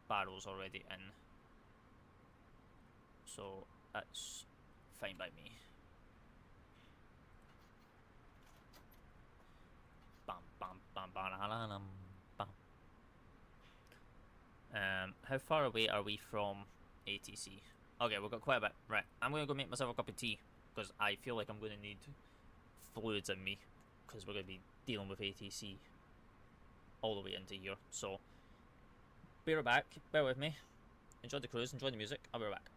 barrels already in. So that's fine by me. Bam, bam, bam, bam, bam, bam. How far away are we from ATC? Okay, we've got quite a bit. Right, I'm going to go make myself a cup of tea because I feel like I'm going to need fluids in me because we're going to be dealing with ATC all the way into here. So, be right back. Bear with me. Enjoy the cruise. Enjoy the music. I'll be right back.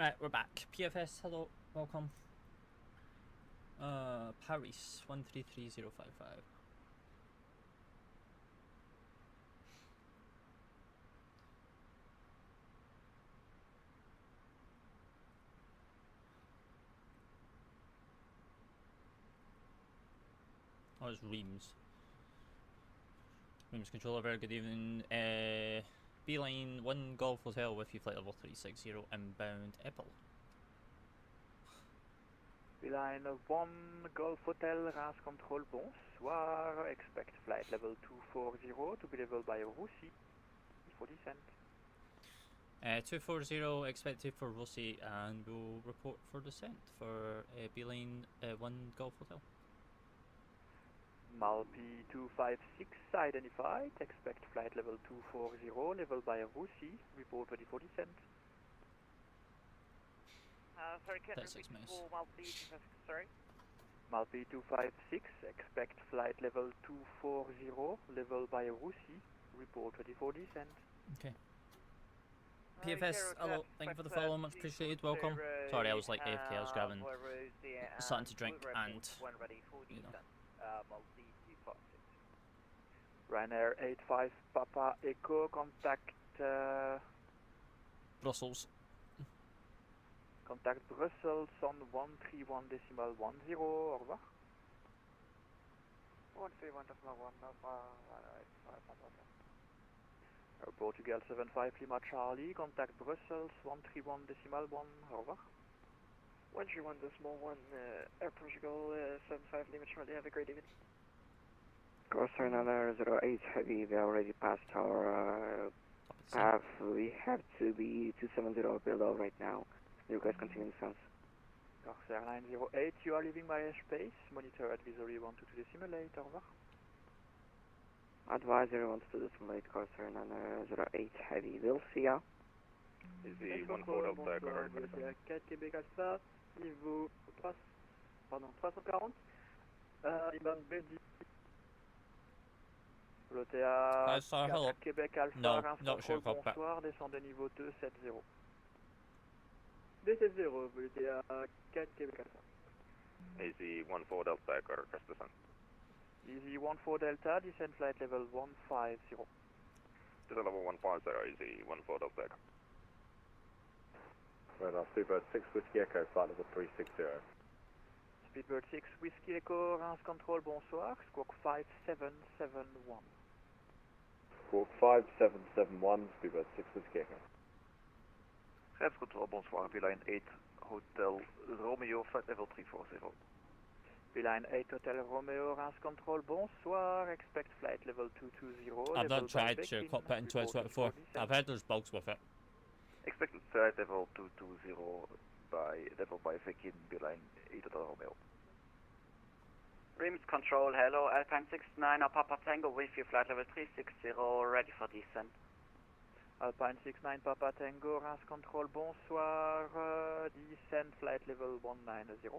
Right, we're back. PFS, hello, welcome. Paris 133055. Oh, it's Reams. Reams controller, very good evening. Beeline 1 Golf Hotel with you, flight level 360, inbound Ebbr. Beeline 1 Golf Hotel, RAS control, bonsoir. Expect flight level 240 to be leveled by Russie for descent. 240 expected for Russie, and we'll report for descent for Beeline 1 Golf Hotel. Malpi 256 identified. Expect flight level 240 leveled by Russie. Report ready for descent. Sorry, can't That's repeat 6 miles. full Malpi 256, sorry. Malpi 256. Expect flight level 240 leveled by Russie. Report ready for descent. Okay. PFS, hello, thank you for the follow, much appreciated, welcome. Sorry, I was like AFK, I was grabbing something to drink and, you know. Ryanair 85 Papa Echo, contact Brussels. Contact Brussels on 131.10, au revoir. 131.10, Portugal 75 Lima Charlie, contact Brussels 131.1, au revoir. 131.1, Air Portugal 75 Lima Charlie, have a great evening. Corsair 908 Heavy, we already passed our path. We have to be 270 below right now. You guys continue descent. Corsair 908, you are leaving my airspace. Monitor advisory 122 decimate, au revoir. Advisory 122 decimate, Corsair 908 Heavy, we'll see ya. Easy 14 Delta, correct. 4 Québec Alpha, niveau 340. Inbound Belgium. Piloté à 4 Québec Alpha, No, Reims not sure contrôle, cockpit. bonsoir, descendez niveau 270. 270, piloté à 4 Québec Alpha. Easy 14 Delta, correct, descent. Easy 14 Delta, descent flight level 150. Descent level 150, easy 14 Delta. Right now, Speedbird 6 Whiskey Echo, flight level 360. Speedbird 6 Whiskey Echo, Reims control, bonsoir, squawk 5771. Squawk 5771, Speedbird 6 Whiskey Echo. Reims control, bonsoir, Beeline 8 Hotel Romeo, flight level 340. Beeline 8 Hotel Romeo, Reims control, bonsoir, expect flight level 220. I've not tried to cockpit in 2024. I've heard there's bugs with it. Expected flight level 220 by Pekin, Beeline 8 Hotel Romeo. Rims control, hello, Alpine 69 Papa Tango with you, flight level 360, ready for descent. Alpine 69 Papa Tango, Reims control, bonsoir, descent flight level 190.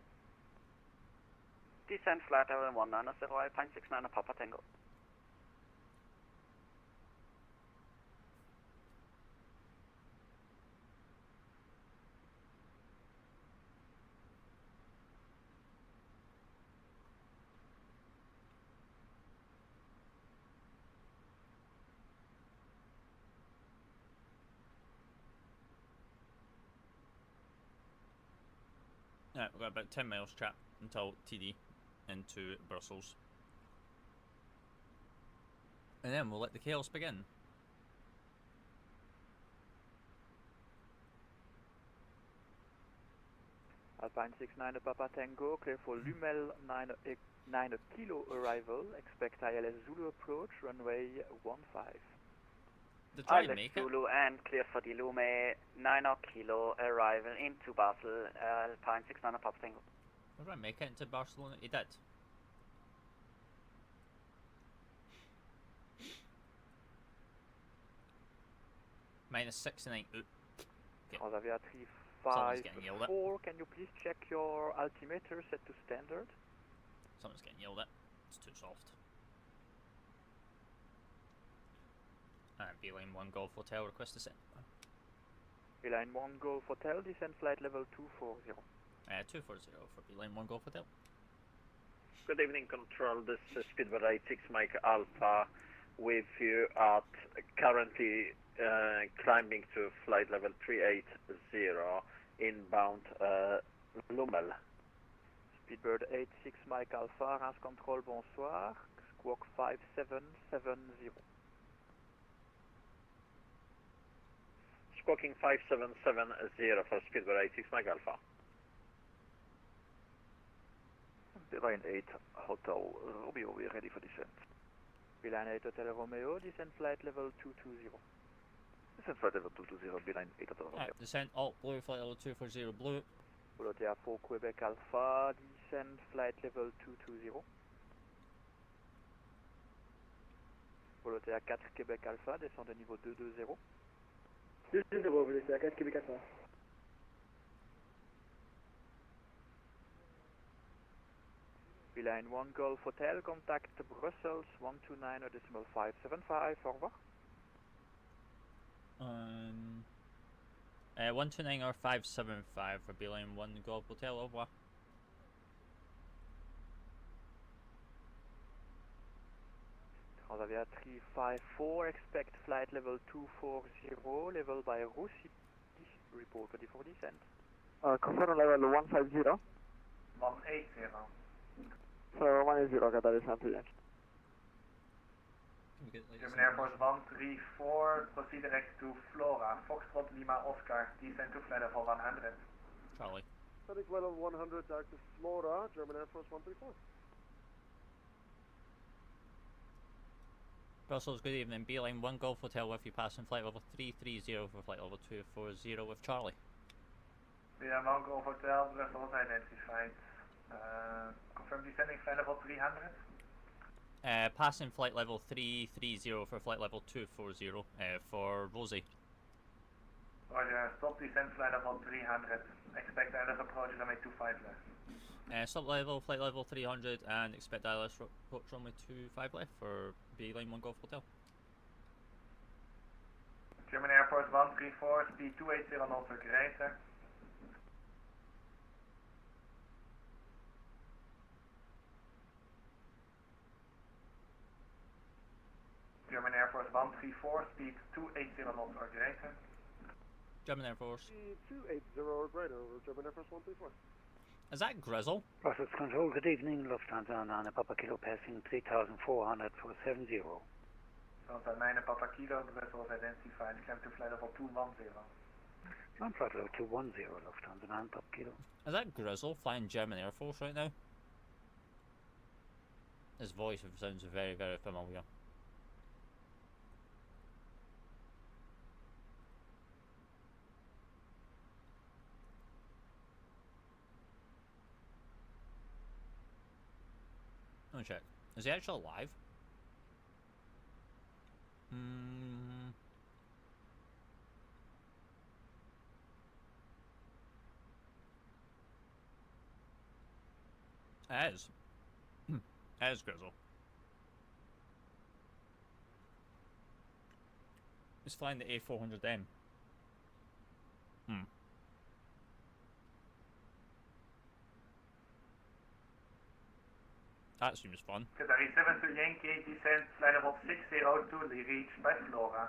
Descent flight level 190, Alpine 69 Papa Tango. Right, we've got about 10 miles chap until TD into Brussels. And then we'll let the chaos begin. Alpine 69 Papa Tango, clear for Liml 9 kilo arrival, expect ILS Zulu approach, runway 15. Did try ILS and make it. Zulu and clear for the Lume 9 kilo arrival into Basel, Alpine 69 Papa Tango. Did I make it into Barcelona? He did. Minus 69. Oop. Okay. Transavia Someone's getting yelled at. 354, can you please check your altimeter set to standard? Someone's getting yelled at. It's too soft. Alright, Beeline 1 Golf Hotel, request descent. Beeline 1 Golf Hotel, descend flight level 240. 240 for Beeline 1 Golf Hotel. Good evening, Control. This is Speedbird 86 Mike Alpha with you at currently climbing to flight level 380 inbound Liml. Speedbird 86 Mike Alpha, RAS Control, bonsoir. Squawk 5770. Squawking 5770 for Speedbird 86 Mike Alpha. Beeline 8 Hotel Romeo, we are ready for descent. Beeline 8 Hotel Romeo, descend flight level 220. Descent flight level 220, Beeline 8 Hotel Romeo. Descent alt blue, flight level 240 blue. Volotea 4 Quebec Alpha, descend flight level 220. Volotea 4 Québec Alpha, descend au niveau 220. 220, Volotea 4 Québec Alpha. Beeline 1 Golf Hotel, contact Brussels 129.575, au revoir. 129 or 575 for Beeline 1 Golf Hotel, au revoir. Transavia 354, expect flight level 240, level by Russi, report ready for descent. Confirm level 150. 180. So 180, got that descent again. German Air Force 134, proceed direct to Flora, Foxtrot Lima Oscar, descend to flight level 100. Charlie. Heading flight level 100 back to Flora, German Air Force 134. Brussels, good evening. Beeline 1 Golf Hotel with you passing flight level 330 for flight level 240 with Charlie. Beeline 1 Golf Hotel, Brussels identified. Confirm descending flight level 300. Passing flight level 330 for flight level 240 for Rosie. Roger, stop descent flight level 300. Expect ILS approach runway 25 left. Stop flight level 300 and expect ILS approach runway 25 left for Beeline 1 Golf Hotel. German Air Force 134, speed 280 knots or greater. German Air Force 134, speed 280 knots or greater. German Air Force. Speed 280 or greater, German Air Force 134. Is that Grizzle? Brussels Control, good evening. Lufthansa 9 Papa Kilo passing 3,400 for 70. Lufthansa 9 Papa Kilo, Brussels identified, climb to flight level 210. I'm flight level 210, Lufthansa 9 Papa Kilo. Is that Grizzle flying German Air Force right now? His voice sounds very, very familiar. Let me check. Is he actually alive? As Grizzle. He's flying the A400M. That seems fun. Qatari 7 to Yankee, descent flight level 602, reached by Flora.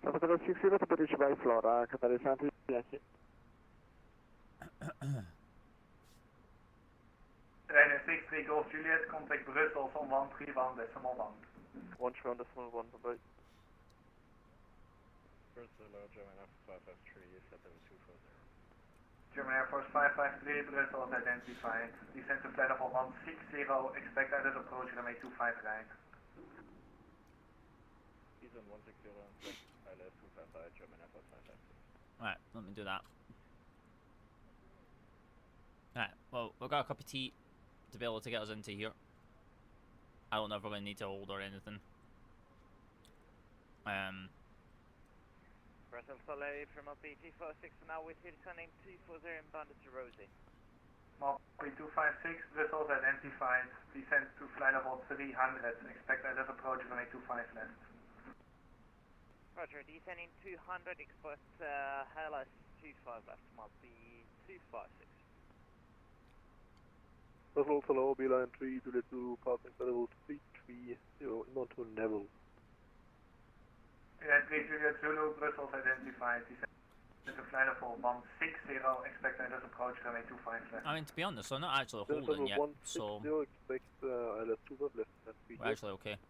Qatari 60 to reach by Flora, Qatari 7 to Yankee. Trainer 63 Golf Juliet, contact Brussels on 131.1. 131.1, bye-bye. Brussels, German FSRealistic Plus, 240. German Air Force 553, Brussels identified. Descent to flight level 160, expect ILS approach runway 25 right. Eastern 160, ILS 255, German Air Force 553. Right, let me do that. Right, well, we've got a cup of tea to be able to get us into here. I don't know if we're going to need to hold or anything. Brussels Soleil from LPT 46 now with you descending 240 inbound to Rosie. Malpy 256, Brussels identified. Descent to flight level 300, expect ILS approach runway 25 left. Roger, descending 200, expect LS 25 left, might be 256. Level hello, Milan 3 to passing level 330 not to level. Yeah, 3 Zulu, Brussels identified. Descent to flight level 160, expect ILS approach runway 25 left. I mean, to be honest, I'm not actually holding yet, so expect ILS 25 left. we're actually okay.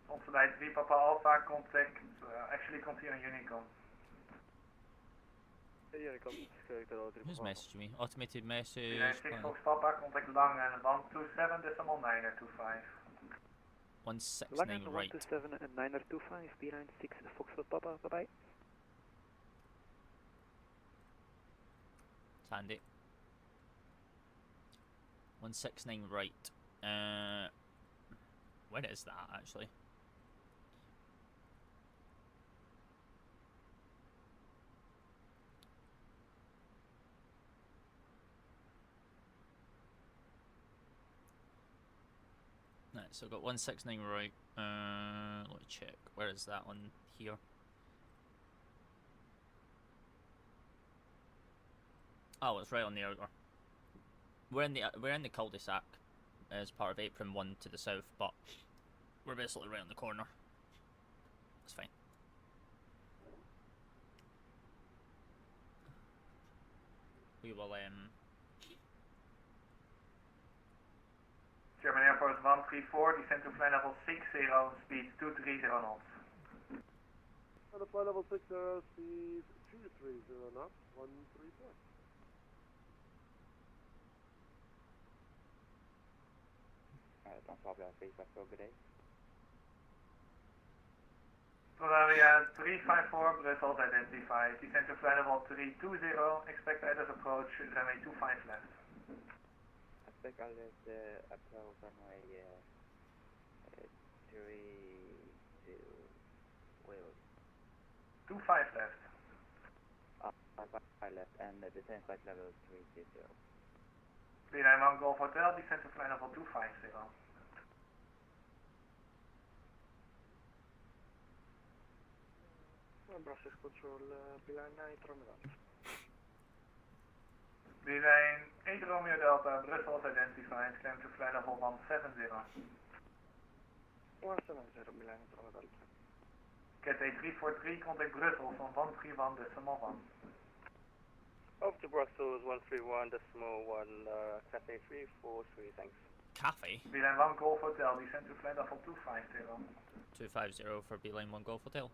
On flight 3 Papa Alpha, contact, actually continue Unicom. Who's messaging me? Automated message. 6 Fox Papa, contact Langen 127.925. 169 right. 127 and 925, behind 6 Foxtrot Papa, bye bye. Sandy. 169 right. Where is that actually? Right, so I've got 169 right. Let me check. Where is that one? Here. Oh, it's right on the outer. We're in the cul-de-sac as part of Apron 1 to the south, but we're basically right on the corner. It's fine. We will German Air Force 134, descend to flight level 60, speed 230 knots. On the flight level 60, speed 230 knots, 134. Don't stop your face, let's go, good day. Bavaria 354, Brussels identified, descend to flight level 320, expect ILS approach, runway 25 left. Expect ILS approach runway 32, where? 25 left. 5 left, and descent flight level 320. 391 Golf Hotel, descend to flight level 250. Brussels Control, Milan 8 Romeo Delta. Milan 8 Romeo Delta, Brussels identified, climb to flight level 170. 170, Milan 8 Romeo Delta. Cathay 343, contact Brussels on 131.1. Over to Brussels 131.1, Cathay 343, thanks. Cafe? Beeline 1 Golf Hotel, descend to flight level 250. 250 for Beeline 1 Golf Hotel.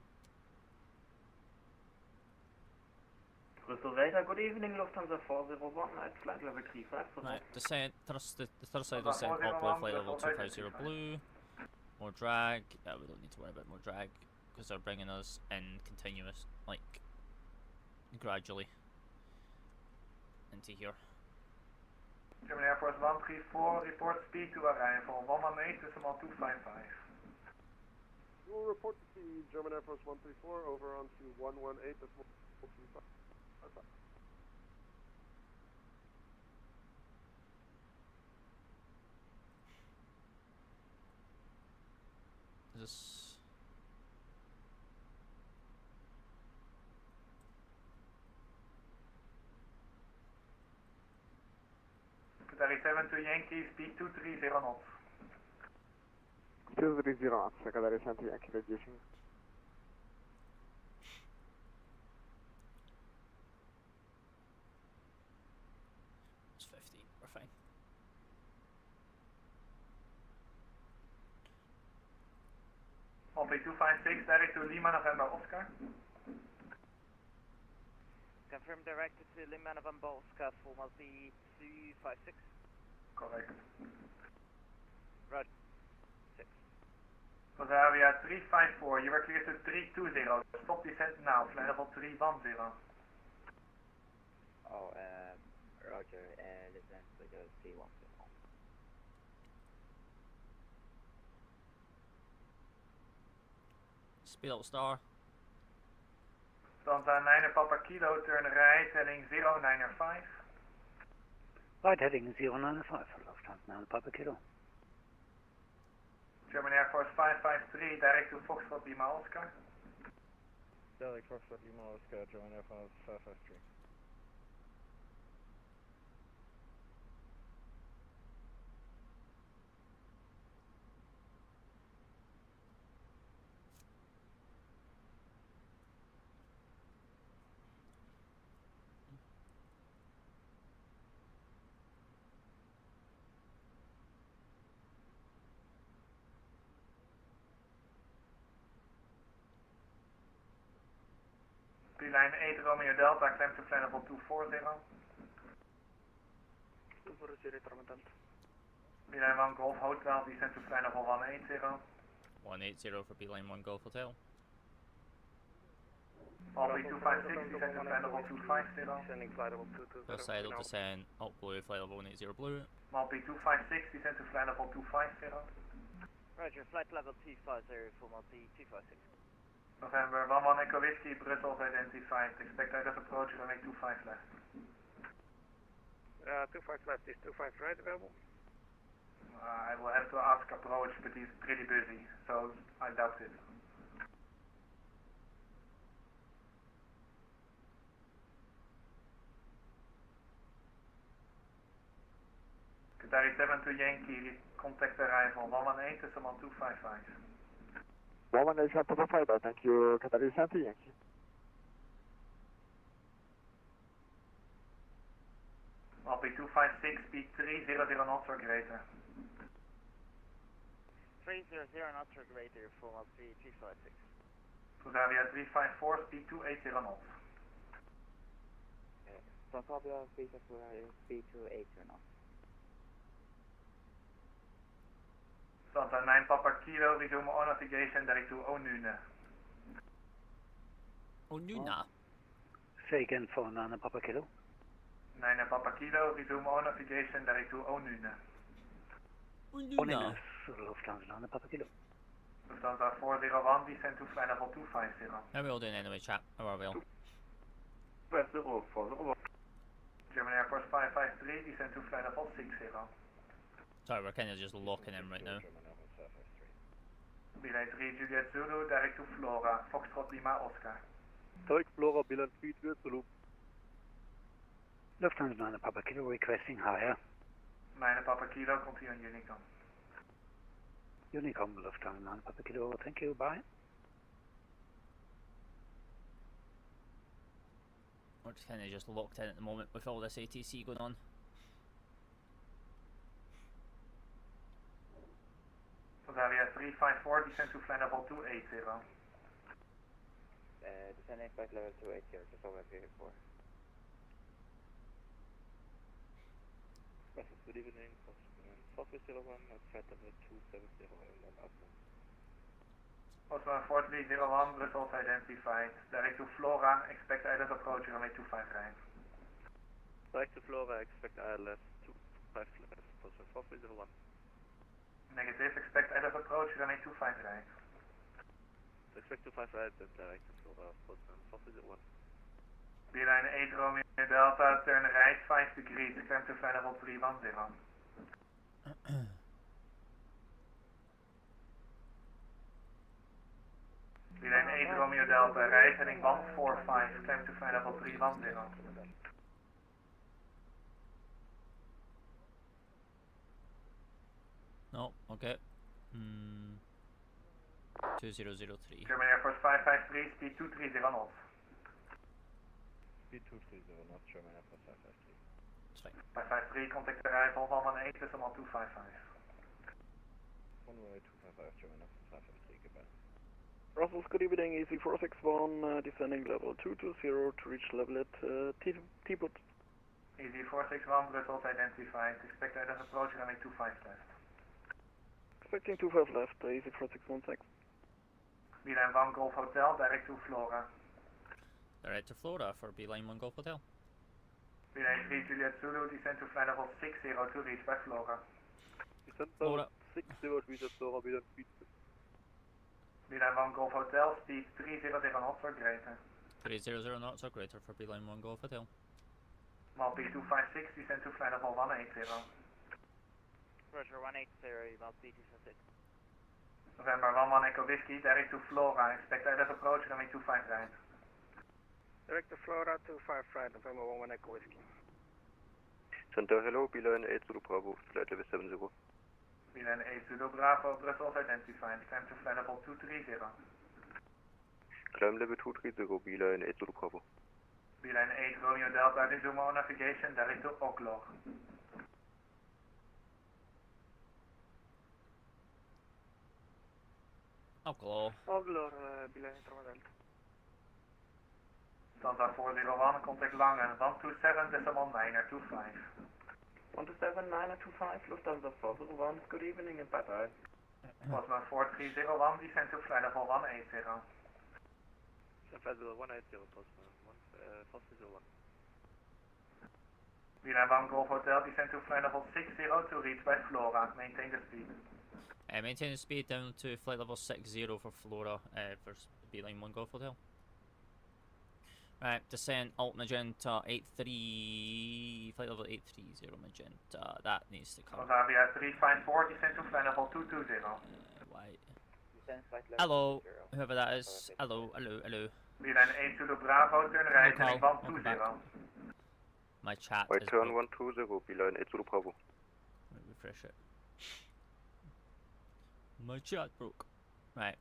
Bristol Delta, good evening, Lufthansa 401 at flight level 35. Right, descent, the third side descent properly, flight level 250 blue. More drag, yeah, we don't need to worry about more drag, because they're bringing us in continuous, like, gradually into here. German Air Force 134, report speed to arrival, 118 decimal 255. You will report to speed, German Air Force 134, over onto 118 decimal 255. Is this... Qatari 7 to Yankee, speed 230 knots. 230 knots, Qatari 7 to Yankee, reducing. It's 50, we're fine. Monthly 256, direct to Lima, November, Oscar. Confirm directed to Lima, November, Oscar, for multi 256. Correct. Right. 6. Bavaria 354, you are clear to 320. Stop descent now, flight level 310. Oh, Roger, descent to 310. Speed up star. Stanza 9 Papa Kilo, turn right, heading 095. Right heading 095 for Lufthansa 9 Papa Kilo. German Air Force 553, direct to Foxtrot Lima Oscar. Derek Foxtrot Lima Oscar, German Air Force 553. Line 8 Romeo Delta, climb to flight level 240. 240, return. Line 1 Golf Hotel, descend to flight level 180. 180 for Beeline 1 Golf Hotel. Malpe 256, descend to flight level 250. Descending flight level 220. First side will descend, up blue, flight level 180 blue. Malpe 256, descend to flight level 250. Roger, flight level 250 for Malpe 256. November 11 Echo Whiskey, Brussels identified. Expect ILS approach, runway 25 left. 25 left is 25 right available? I will have to ask approach, but he's pretty busy, so I doubt it. Qatari 7 to Yankee, contact arrival 118, decimal 255. 118 Papa Fiber, thank you, Qatari 7 to Yankee. Malpe 256, speed 300 knots or greater. 300 knots or greater for Malpe 256. Transavia 354, speed 280 knots. Transavia 354, speed 280 knots. Santa 9 Papa Kilo, resume all navigation direct to Onune. Onuna? Say again for Nana Papa Kilo. 9 Papa Kilo, resume all navigation direct to Onune. Onuna. Lufthansa Nana Papa Kilo. Lufthansa 401, descend to flight level 250. How are we all doing anyway, chap? How are we all? German Air Force 553, descend to flight level 60. Sorry, we're kind of just locking in right now. Belay 3 Juliet Zulu, direct to Flora, Foxtrot Lima Oscar. Direct Flora, Belay 3 Juliet Zulu. Lufthansa Nana Papa Kilo requesting higher. 9 Papa Kilo, continue on Unicom. Unicom, Lufthansa Nana Papa Kilo, thank you, bye. We're just kind of just locked in at the moment with all this ATC going on. Transavia 354, descend to flight level 280. Descending flight level 280, just over here for. Good evening, Foxtrot 01 at flight level 270 and after. Osman 4301, Brussels identified. Direct to Flora, expect ILS approach, runway 25 right. Direct to Flora, expect ILS 25 left, Osman 4301. Negative, expect ILS approach, runway 25 right. Expect 25 right and direct to Flora, Osman 4301. Beeline 8 Romeo Delta, turn right 5 degrees, climb to flight level 310. Beeline 8 Romeo Delta, right heading 145, climb to flight level 310. No, okay. 2003. German Air Force 553, speed 230 knots. Speed 230 knots, German Air Force 553. That's fine. 553, contact arrival 118, decimal 255. 118, 255, German Air Force 553, goodbye. Brussels, good evening, Easy 461, descending level 220 to reach level at T-Boot. Easy 461, Brussels identified. Expect ILS approach, runway 25 left. Expecting 25 left, Easy 461, thanks. Beeline 1 Golf Hotel, direct to Flora. Direct to Flora for Beeline 1 Golf Hotel. Beeline 3 Juliet Zulu, descend to flight level 60 to reach by Flora. Descend Flora. 60 to reach Flora, Beeline 3. Beeline 1 Golf Hotel, speed 300 knots or greater. 300 knots or greater for Beeline 1 Golf Hotel. Malpe 256, descend to flight level 180. Roger, 180, Malpe 256. November 11 Echo Whiskey, direct to Flora, expect ILS approach, runway 25 right. Direct to Flora, 25 right, November 11 Echo Whiskey. Center, hello, Milan A320 Bravo, flight level 70. Milan A320 Bravo, Brussels identified, climb to flight level 230. Climb level 230, Milan A320 Bravo. Milan 8 Romeo Delta, resume on navigation, direct to Oklor. Alcohol. Oglor, Milan 8 Romeo Delta. Standard 401, contact Langen, 127.925. 127.925, Lufthansa 401, good evening and bye-bye. Cosmo 4301, descend to flight level 180. Flight level 180, Cosmo 4301. Milan 1 Golf Hotel, descend to flight level 60 to reach by Flora, maintain the speed. Maintain the speed down to flight level 60 for Flora, for Beeline 1 Golf Hotel. Right, descent alt magenta 83, flight level 830 magenta, that needs to come. Bavaria 354, descent to flight level 220. Wait. Hello, whoever that is. Hello, hello, hello. Milan 8 to the Bravo, turn right, heading 120. My chat Right, is turn broke. 120, Milan 8 to the Bravo. Let me refresh it. My chat broke. Right.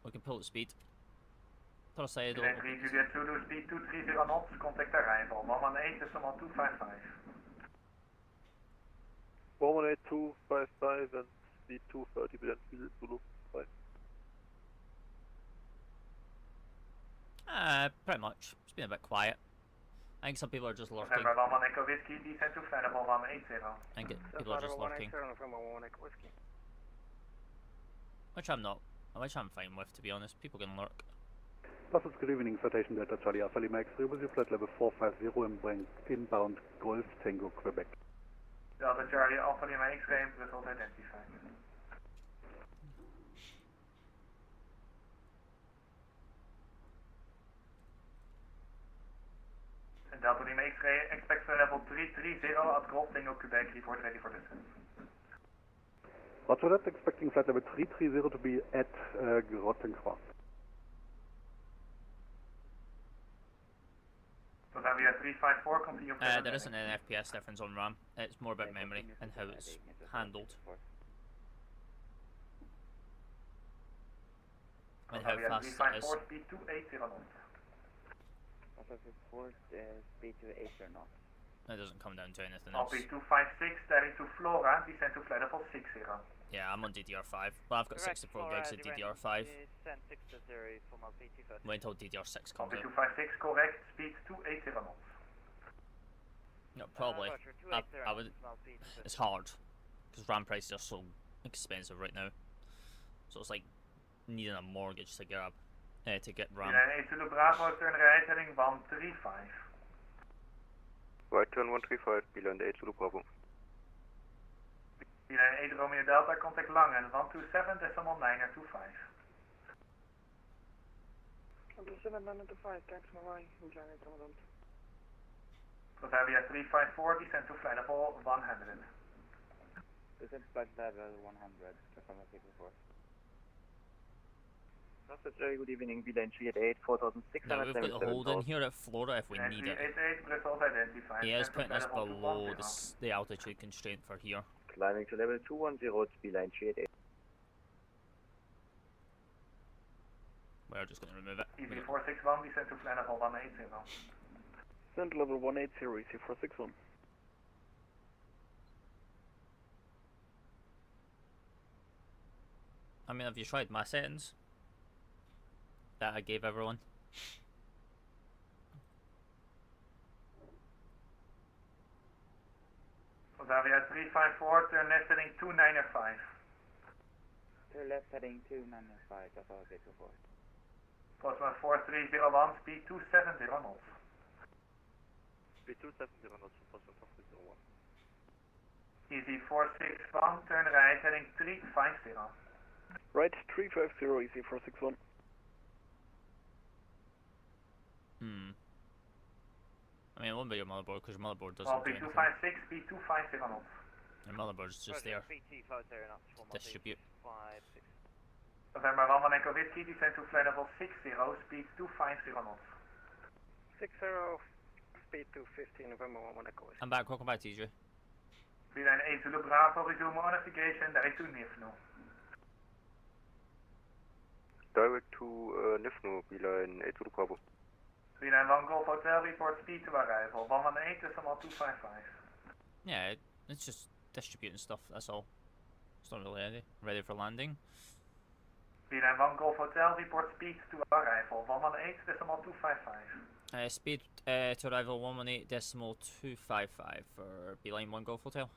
We can pull the speed. Third side. Milan 3 Juliet Zulu, speed 230 knots, contact arrival. 118 decimal 255. 118.255 and speed 230 Milan Zulu. Bye. Pretty much. It's been a bit quiet. I think some people are just lurking. November 11 Echo Whiskey, descend to flight level 180. I think people are just lurking. November 11 Echo Whiskey. Which I'm not. Which I'm fine with, to be honest. People can lurk. Buses, good evening, citation Delta Charlie Alpha Lima X-ray with you, flight level 450 in Benq, inbound Golf Tango, Quebec. Delta Charlie Alpha Lima X-ray, Brussels identified. And Delta Lima X-ray, expect flight level 330 at Golf Tango, Quebec, report ready for descent. Roger that, expecting flight level 330 to be at Grottencroix. Bavaria 354, continue. There isn't an FPS difference on RAM. It's more about memory and how it's handled. And how fast it is. Speed 280 knots. Speed to 80 knots. It doesn't come down to anything I'll else. be 256, direct to Flora, descend to flight level 60. Yeah, I'm on DDR5. Well, I've got 64 gigs of DDR5. Wait until DDR6 I'll comes be out. 256, correct, speed 280 knots. No, probably. I would. It's hard because RAM prices are so expensive right now. So it's like needing a mortgage to grab to get RAM. Milan 8 to the Bravo, turn right, heading 135. Right, turn 135, Milan 8 to the Bravo. Milan 8 Romeo Delta, contact Langen, 127.925. 127.925, taxi Milan 8 Romeo Delta. Bavaria 354, descend to flight level 100. Descent flight level 100, November 64. Very good evening, Milan 388, 4600. Now we've got the hold in here at Flora if we need it. 388, Brussels identified. He is putting us below the altitude constraint for here. Climbing to level 210 to Milan 388. We're just going to remove it. Easy 461, descend to flight level 180. Descent level 180, easy 461. I mean, have you tried my settings that I gave everyone? Bavaria 354, turn left heading 295. Turn left heading 295, that's all I before. Cosmo 4301, speed 270 knots. Speed 270 knots, Cosmo 4301. Easy 461, turn right heading 350. Right, 350, easy 461. I mean, it won't be your motherboard because your motherboard doesn't I'll do be anything. 256, speed 250 knots. And motherboard's just there. Distribute. November 1 Echo Whiskey, descend to flight level 60, speed 250 knots. 60, speed 250, November 1 Echo Whiskey. I'm back, welcome back, TJ. Beeline 8 Zulu Bravo, resume on navigation, direct to Nifnu. Direct to Nifnu, Beeline 8 Zulu Bravo. Beeline 1 Golf Hotel, report speed to arrival, 118, decimal 255. Yeah, it's just distributing stuff, that's all. It's not really ready for landing. Beeline 1 Golf Hotel, report speed to arrival, 118, decimal 255. Speed to arrival 118 decimal 255 for Beeline 1 Golf Hotel.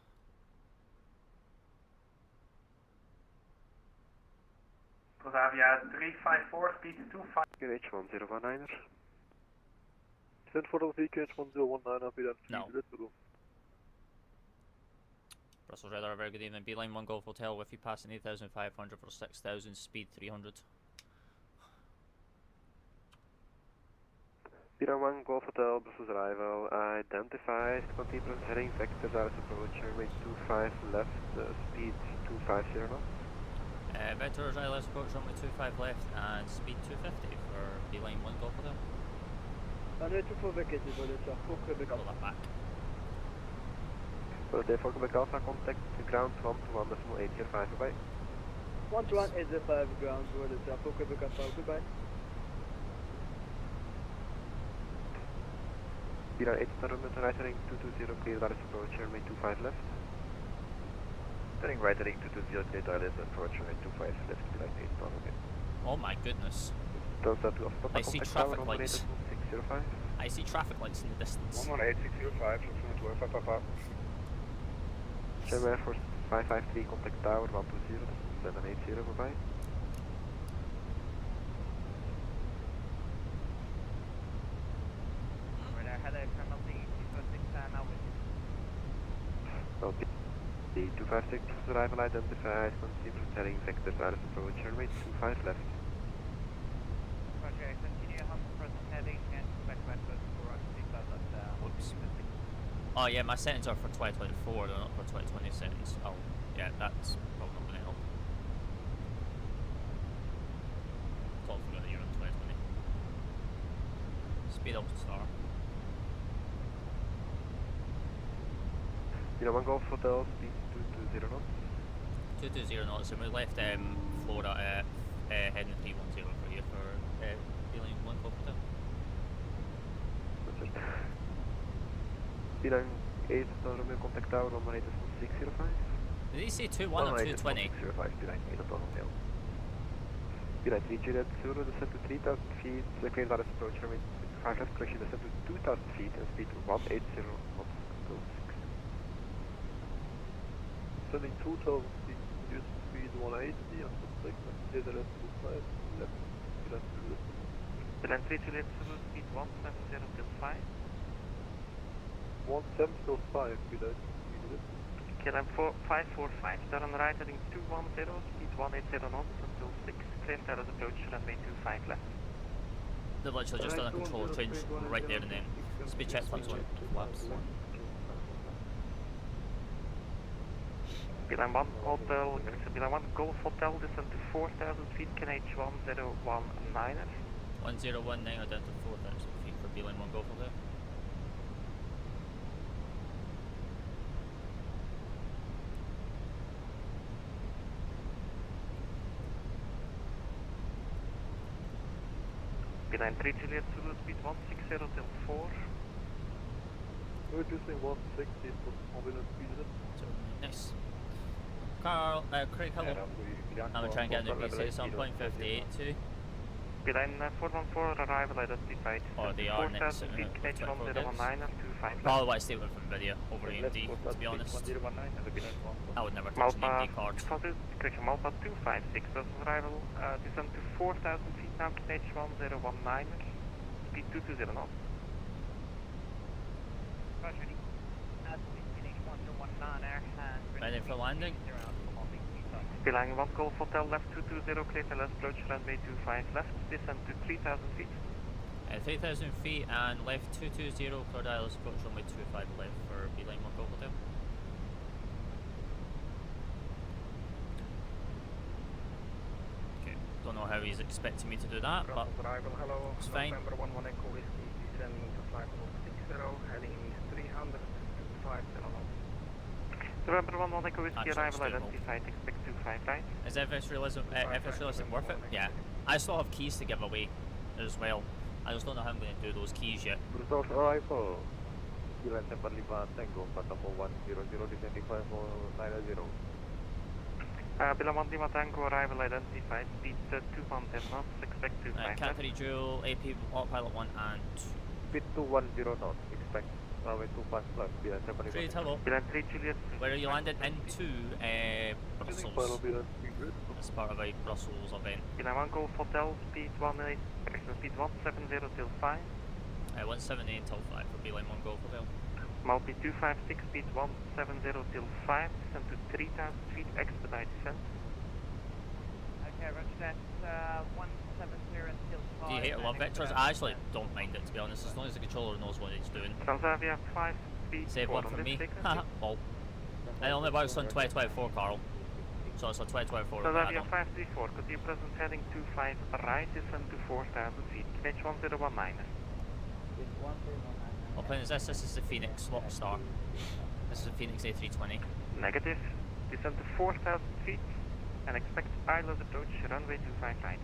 Transavia 354, speed 25. QH1019er. Send for the QH1019er, Beeline 3 No. Brussels Radar, very good evening. Beeline 1 Golf Hotel with you passing 8,500 for 6,000, speed 300. Beeline 1 Golf Hotel, Brussels arrival, identifies continuous heading vectors as approach, runway 25 left, speed 250 knots. Vectors ILS approach runway 25 left and speed 250 for Beeline 1 Golf Hotel. Runway 24 vacated, but it's a full Quebec Alpha. Back. So therefore Quebec Alpha, contact ground 121.805, goodbye. 121.805 ground, where it's a full Quebec Alpha, goodbye. Beeline 8 Starman, right heading 220, clear wireless approach, runway 25 left. Turning right heading 220, clear wireless approach, runway 25 left, Beeline 8 Starman. Oh my goodness. I see traffic lights. 605. I see traffic lights in the distance. 118, 605, from 12, Papa. German Air Force 553, contact tower 120, 780, goodbye. Okay. The 256 arrival identified, continuous heading vectors wireless approach, runway 25 left. Roger, continue 100% heading and back westward for us to Whoops. Oh yeah, my settings are for 2024, they're not for 2020 settings. Oh, yeah, that's probably not going to help. Call for the year in 2020. Speed up to star. You know, 1 Golf Hotel, speed 220 knots. 220 knots, and we left Florida heading 310 for you for Beeline 1 Golf Hotel. Beeline 8 Romeo, contact tower 118.605. Did he say 21 or 220? 605, Beeline 8 Hotel. Beeline 3 Juliet Zulu, descend to 3,000 feet, clear wireless approach, runway 5 left, correction, descend to 2,000 feet and speed 180 knots. Sending 2,000 feet, reduce speed 180 and contact ZLS 25 left, Beeline 2 left. Beeline 3 Juliet Zulu, speed 170 till 5. 170 till 5, Beeline 3 left. KLM 545, turn right heading 210, speed 180 knots until 6, clear status approach, runway 25 left. They've literally just done a control change right there and then. Speed check flaps on. Flaps. Beeline 1 Hotel, Beeline 1 Golf Hotel, descend to 4,000 feet, KNH 1019er. 1019 down to 4,000 feet for Beeline 1 Golf Hotel. Beeline 3 Juliet Zulu, speed 160 till 4. Reducing 160 for ambulance speed limit. Nice. Carl, Craig, hello. I'm going to try and get a new PC at some point, 58 too. Beeline 414, arrival identified. Or they are next to 1019er, 25 Probably want to stay with Nvidia over AMD, to be honest. I would never touch an AMD card. Correction, Malpa 256, arrival, descend to 4,000 feet now, KNH 1019er, speed 220 knots. Ready for landing? Beeline 1 Golf Hotel, left 220, clear LS approach, runway 25 left, descend to 3,000 feet. 3,000 feet and left 220, clear ILS approach, runway 25 left for Beeline 1 Golf Hotel. don't know how he's expecting me to do that, but arrival, hello, it's fine. November 11 Echo Whiskey, descending to flight level 60, heading east 305 knots. November 11 Echo Whiskey, Actually, arrival it's doable. identified, expect 25 right. Is FSRealistic worth it? Yeah. I still have keys to give away as well. I just don't know how I'm going to do those keys yet. Resource arrival. Milan 75 Tango, number 100, descending for 90. Milan 1 Tango, arrival identified, speed 210 knots, expect 25 Cat 3 Dual, AP Autopilot 1 and... Speed 210 knots, expect runway 25 plus, Milan 75. Trade, hello. Milan 3 Juliet. Where are you landed? Into Brussels. As part of a Brussels event. Milan 1 Golf Hotel, speed 18, speed 170 till 5. 178 until 5 for Beeline 1 Golf Hotel. Malpi 256, speed 170 till 5, descend to 3,000 feet, expedite descent. Okay, roger that. 170 until 5. Do you hate or love vectors? I actually don't mind it, to be honest, as long as the controller knows what it's doing. Transavia 5, speed Save one from me. Haha, lol. I only works on 2024, Carl. So it's a 2024. Transavia 534, could you present heading 25 right, descend to 4,000 feet, H 1019. What plane is this? This is the Fenix Star. This is a Fenix A320. Negative. Descend to 4,000 feet and expect island approach, runway 25 right.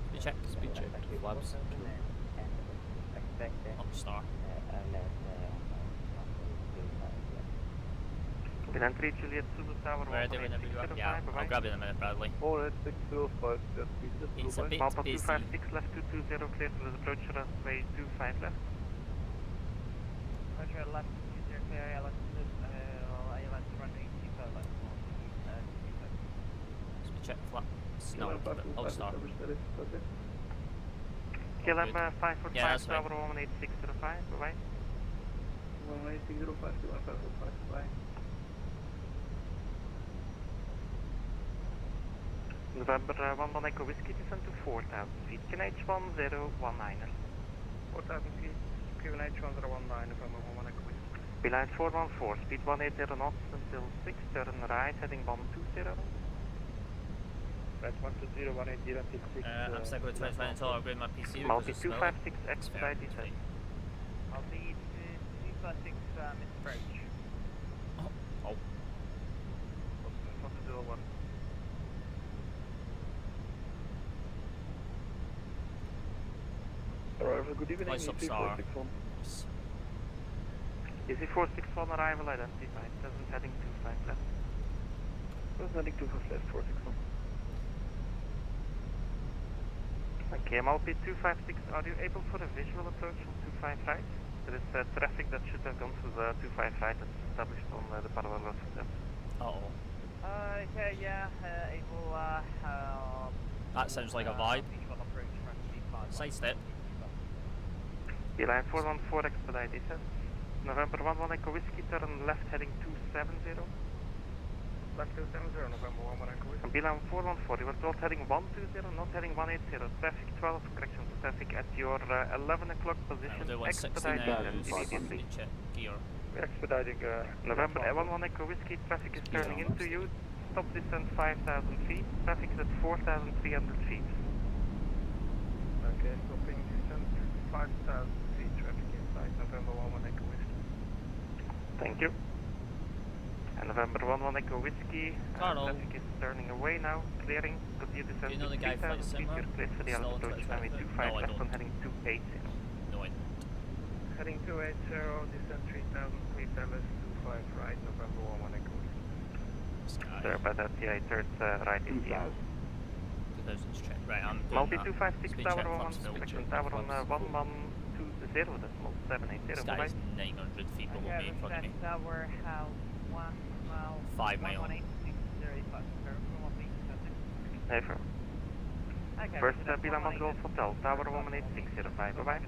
Speed check. Speed check. Flaps. Star. Milan 3 Juliet Zulu Tower. Where are they whenever you are? Yeah, I'll grab you in a minute, Bradley. 48605, just speed It's a bit Malpa busy. 256 left 220, clear to approach, runway 25 left. Roger, left 20 clear, ALS running 25 left. Speed check. Flaps. No, I'll start. KLM 545 Yeah, that's Tower fine. 18605, bye-bye. 18605, 545, bye. November 11 Echo Whiskey, descend to 4,000 feet, QNH 1019. 4,000 feet, QNH 1019, November 11 Echo Whiskey. Beeline 414, speed 180 knots until 6, turn right, heading 120. Right, 120, 180 until 6. I'm stuck with 2020 until I upgrade my PC. Malpi 256, expedite descent. I'll be 256 approach. Oh. Arrival, good evening, Nice EC461. Easy 461 arrival identified, present heading 25 left. Present heading 25 left, 461. Okay, Malpi 256, are you able for a visual approach from 25 right? There is traffic that should have gone through the 25 right that's established on the parallel road for them. Uh-oh. Okay, yeah, able, That sounds like a vibe. Sidestep. Beeline 414, expedite descent. November 11 Echo Whiskey, turn left heading 270. Left 270, November 11 Echo Whiskey. Beeline 414, you were told heading 120, not heading 180. Traffic 12, correction, traffic at your 11 o'clock position. Expedite descent immediately. Check gear. We're expediting November 11 Echo Whiskey, traffic is turning into you. Stop descent 5,000 feet, traffic is at 4,300 feet. Okay, stopping descent 5,000 feet, traffic inside, November 11 Echo Whiskey. Thank you. And November 11 Echo Whiskey, traffic is turning away now, clearing, could you descend Do you know to the guy 3,000 flight feet, simmer? you're cleared for the Still island on approach, 25 runway then? 25 No, I left don't. on heading 280. No, I don't. Heading 280, descent 3,000 feet, LS 25 right, November 11 Echo Whiskey. Sorry about that, yeah, it turns right in the house. 2000's check. Right, I'm doing Multi that. 256 Speed Tower check, 1, flaps, no, correction, check, Tower on flaps. 1120, decimal 780, This guy is 900 feet below me in front of me. Tower, how 1 mile. 5 mile. 18605. Never. Okay, First, Beeline 1 Golf Hotel, Tower 18605, bye-bye.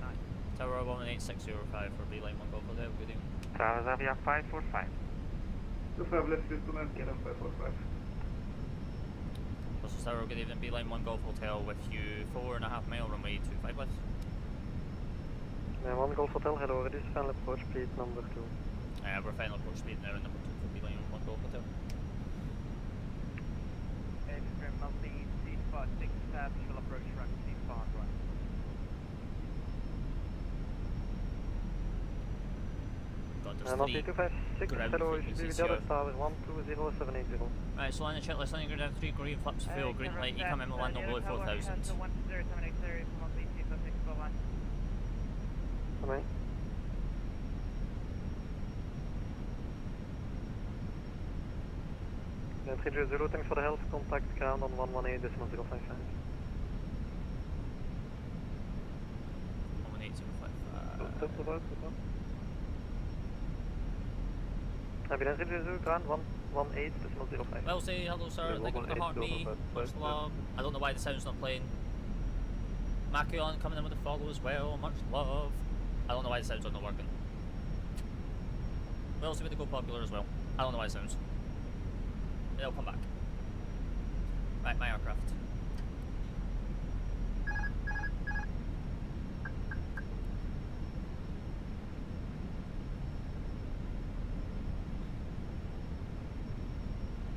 Tower 18605 for Beeline 1 Golf Hotel, good evening. Transavia 545. 25 left, Houston, KLM 545. Russell Tower, good evening, Beeline 1 Golf Hotel with you 4.5 mile runway 25 left. 1 Golf Hotel, hello, it is final approach speed number 2. We're final approach speed now, number 2 for Beeline 1 Golf Hotel. Okay, just There's Not three 256, ground hello, you should be frequencies with the other here. tower, 120780. Right, so on the checklist, landing grid down 3, green flaps fuel, green light, you come in Milan, below 4000. Come in. Then 300, thanks for the help, contact ground on 118.055. 118.055. Ambulance 300, ground 118.055. Well, say hello, sir. Thank you for heart me. Much love. I don't know why the sound's not playing. Makion coming in with a follow as well. Much love. I don't know why the sound's not working. Well, see with the go popular as well. I don't know why the sounds. It'll come back. Right, my aircraft.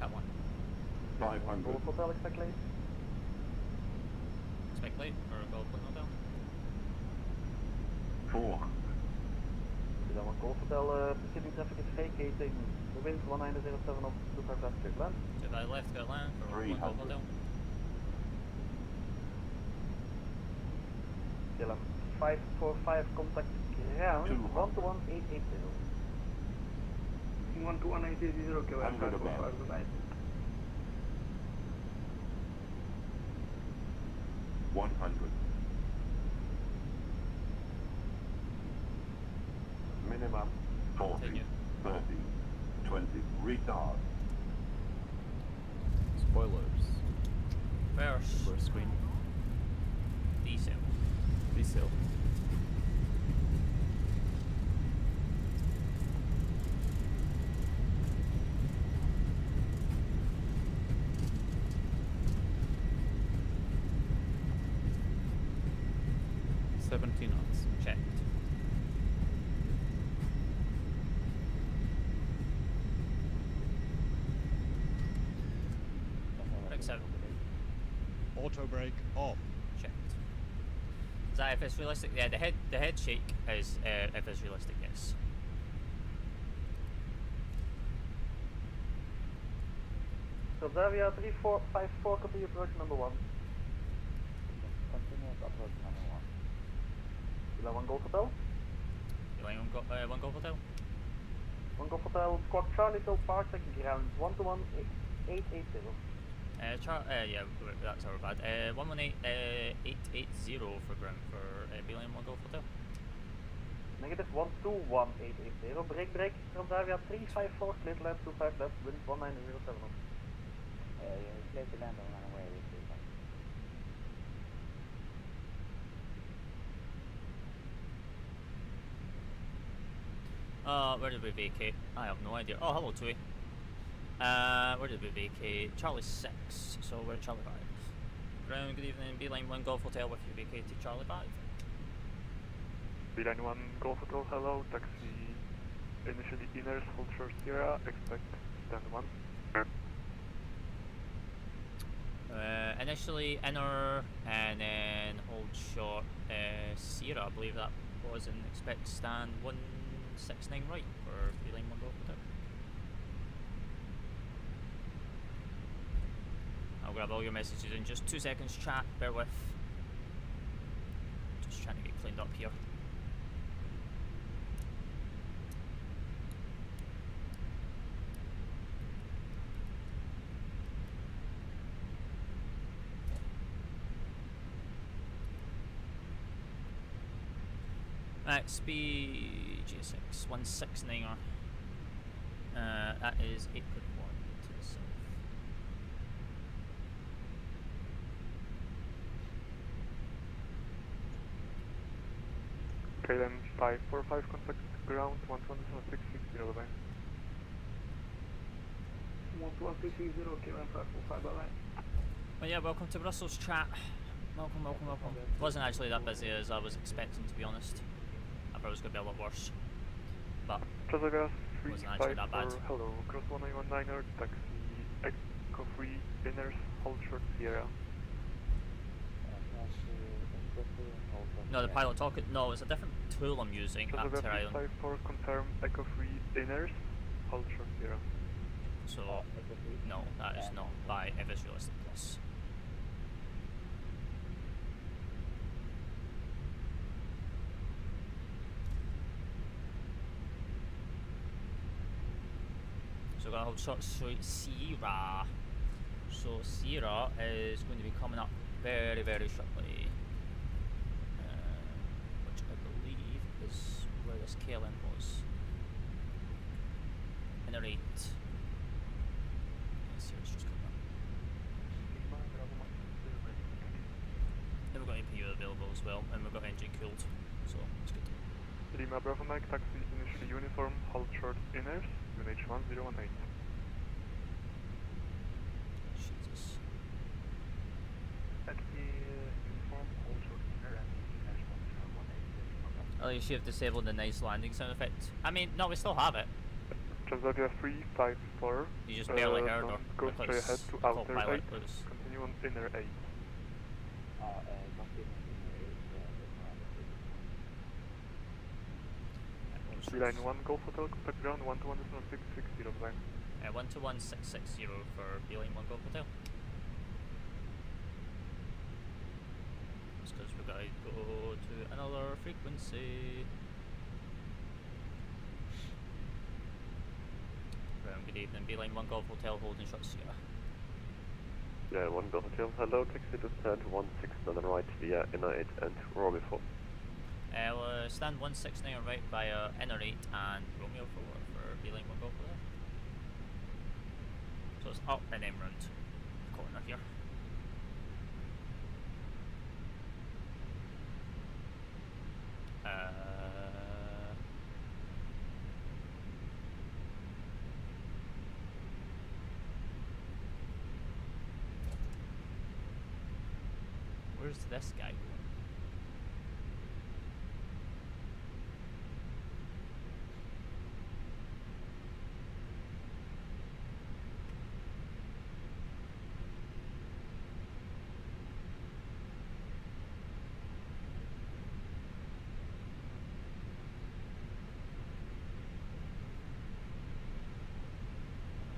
Got one. 500. Golf Hotel, expect late. Expect late or Golf Hotel? 400. Then one Golf Hotel, preceding traffic is vacating. The wind 1907 of 25 left, clear land. To the left, go land for one Golf Hotel. KLM 545, contact ground 121.880. 121.880, KLM 545, good night. 100. Minimum 40, 30, 20, retard. Spoilers. First screen. Decel. Decel. knots. Checked. Brake 7. Auto brake off. Checked. Is that FSRealistic? Yeah, the head shake is FSRealistic, yes. So Zavia 3454, copy approach number 1. Continuous approach number 1. 1 Golf Hotel. One Golf Hotel. 1 Golf Hotel, squawk Charlie till parsec ground 121.880. Yeah, that's our bad. 118.880 for ground for Belgium 1 Golf Hotel. Negative 121.880. Break from Zavia 354, clear left 25 left, wind 1907. You clear to land on runway with 35. Where did we vacate? I have no idea. Oh, hello, Tui. Where did we vacate? Charlie 6, so we're at Charlie 5. Ground, good evening. Beeline 1 Golf Hotel with you vacated Charlie 5. Beeline 1 Golf Hotel, hello. Taxi initially inner, hold short Sierra, expect stand 1. Initially inner and then hold short Sierra, I believe that was, and expect stand 169 right for Beeline 1 Golf Hotel. I'll grab all your messages in just 2 seconds, chat, bear with. Just trying to get cleaned up here. Right, speed J6, 169er. That is 8.1 to the south. KLM 545, contact ground 121.660 over there. 121.660, KLM 545, bye bye. Well, yeah, welcome to Brussels, chat. Welcome. Wasn't actually that busy as I was expecting, to be honest. I thought it was going to be a lot worse. But wasn't actually that bad. Hello, cross 1919er, taxi Echo 3 inners, hold short Sierra. No, the pilot talk. No, it's a different tool I'm using at Transavia Terra. 354, confirm Echo 3 inners, hold short Sierra. So, no, that is not by FSRealistic Plus. So we're going to hold short Sierra. So Sierra is going to be coming up very, very shortly. Which I believe is where this KLM was. In a rate. Sierra's just coming up. Then we've got APU available as well, and we've got engine cooled, so it's good. Lima Bravo Mike, taxi initially uniform, hold short inners, UNH1018. Jesus. Taxi uniform, hold short inner and UNH1018. At least you have disabled the nice landing sound effect. I mean, no, we still have it. Transavia 354. You just barely heard her. Go straight ahead to outer 8, was... continue on inner 8. Line 1, Golf Hotel, contact ground 121.660 design. 121.660 for Beeline 1 Golf Hotel. It's because we've got to go to another frequency. Good evening, Beeline 1 Golf Hotel holding short Sierra. Yeah, 1 Golf Hotel, hello, taxi to stand 169 on the right via inner 8 and Romeo 4. We'll stand 169 on right via inner 8 and Romeo 4 for Beeline 1 Golf Hotel. So it's up and then round the corner here. Where's this guy going?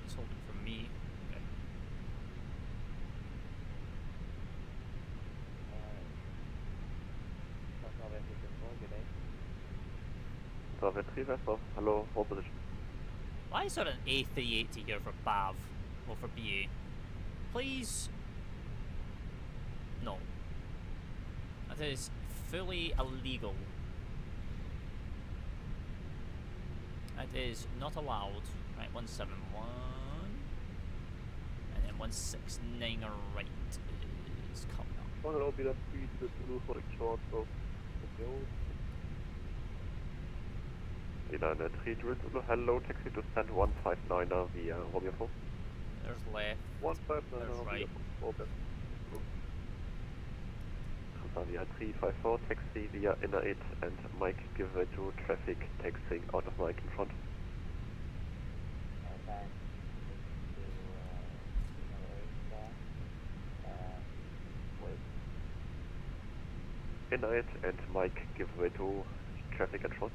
He's holding for me. Okay. Transavia 354, hello, hold position. Why is there an A380 here for BAV? Or for BA? Please? No. That is fully illegal. That is not allowed. Right, 171. And then 169 right is coming up. One will be that speed to the blue for the short of the hill. Linate 320, hello, taxi to stand 159 via Romeo 4. There's left. 159 There's right. Okay. Transavia 354, taxi via inner 8 and Mike give way to traffic taxiing out of Mike in front. Inner 8 and Mike give way to traffic in front.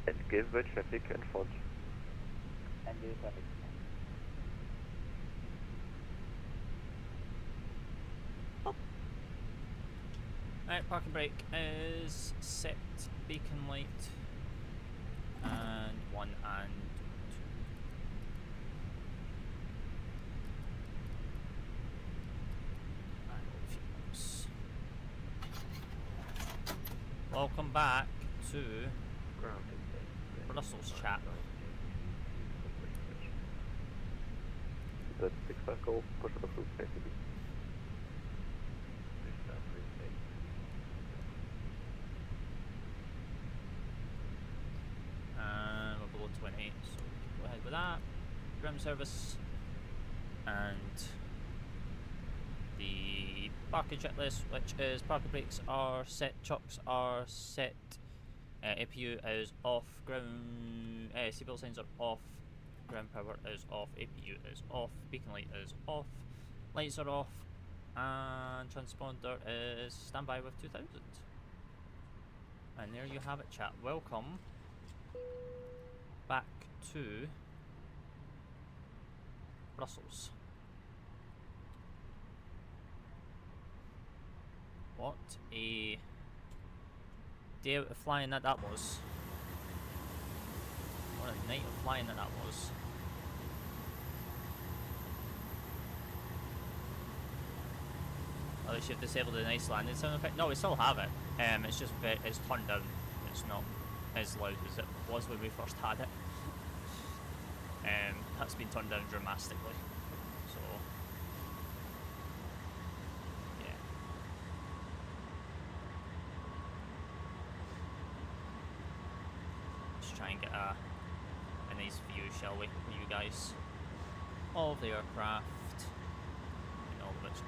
And give way traffic in front. And do traffic. Right, parking brake is set, beacon light, and 1 and 2. And a few minutes. Welcome back to Brussels chat. That's 65 Golf, push up approved, basically. And we're below 28, so we can go ahead with that. Ground service and the parking checklist, which is parking brakes are set, chocks are set, APU is off, ground seatbelt signs are off, ground power is off, APU is off, beacon light is off, lights are off, and transponder is standby with 2000. And there you have it, chat. Welcome back to Brussels. What a day out of flying that was. What a night of flying that was. At least you've disabled the nice landing sound effect. No, we still have it. It's just it's turned down. It's not as loud as it was when we first had it. That's been turned down dramatically. So yeah. Let's try and get a nice view, shall we, for you guys, of the aircraft and all of its.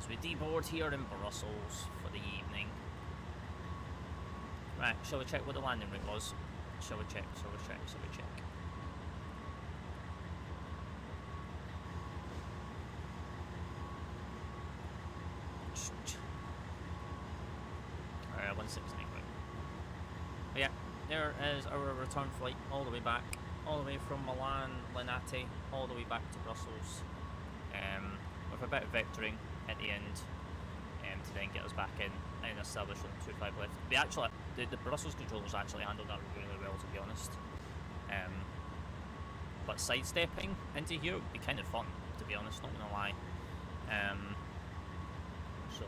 So we deboard here in Brussels for the evening. Right, shall we check what the landing route was? Shall we check, shall we check, shall we check? 169, right. But yeah, there is our return flight all the way back, all the way from Milan, Linate, all the way back to Brussels, with a bit of vectoring at the end, to then get us back in and establish on 25 left. The Brussels controllers actually handled that really well, to be honest. But sidestepping into here would be kind of fun, to be honest, not gonna lie. So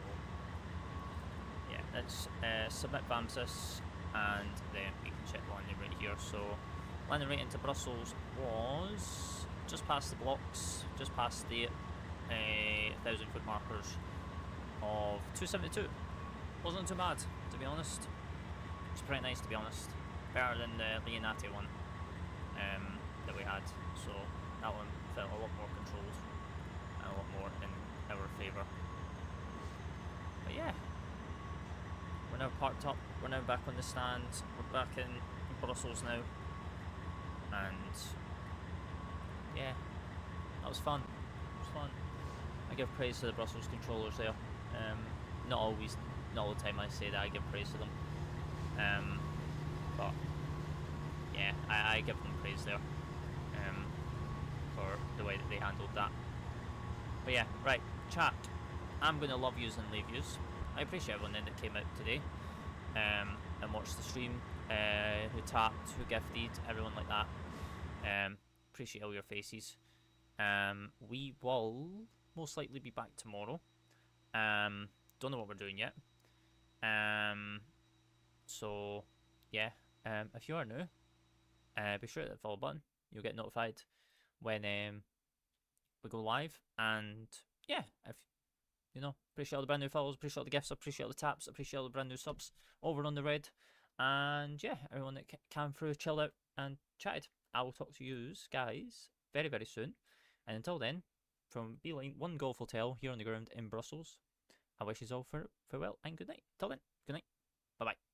yeah, let's submit VAMSIS and then we can check the landing rate here. So landing rate into Brussels was just past the blocks, just past the 1,000-foot markers of 272. Wasn't too bad, to be honest. It's pretty nice, to be honest. Better than the Linate one that we had. So that one felt a lot more controlled and a lot more in our favour. But yeah, we're now parked up. We're now back on the stand. We're back in Brussels now, and yeah, that was fun. It was fun. I give praise to the Brussels controllers there. Not all the time I say that I give praise to them. But yeah, I give them praise there. For the way that they handled that. But yeah, right, chat. I'm gonna love yous and leave yous. I appreciate everyone then that came out today, and watched the stream, who tapped, who gifted, everyone like that. Appreciate all your faces. We will most likely be back tomorrow. Don't know what we're doing yet. So yeah, if you are new, be sure to hit the follow button. You'll get notified when we go live. And yeah, if you know, appreciate all the brand new follows, appreciate all the gifts, appreciate all the taps, appreciate all the brand new subs over on the red. And yeah, everyone that came through, chilled out and chatted. I will talk to you guys very, very soon. And until then, from Beeline 1 Golf Hotel here on the ground in Brussels, I wish you all farewell and good night. Till then, good night. Bye bye.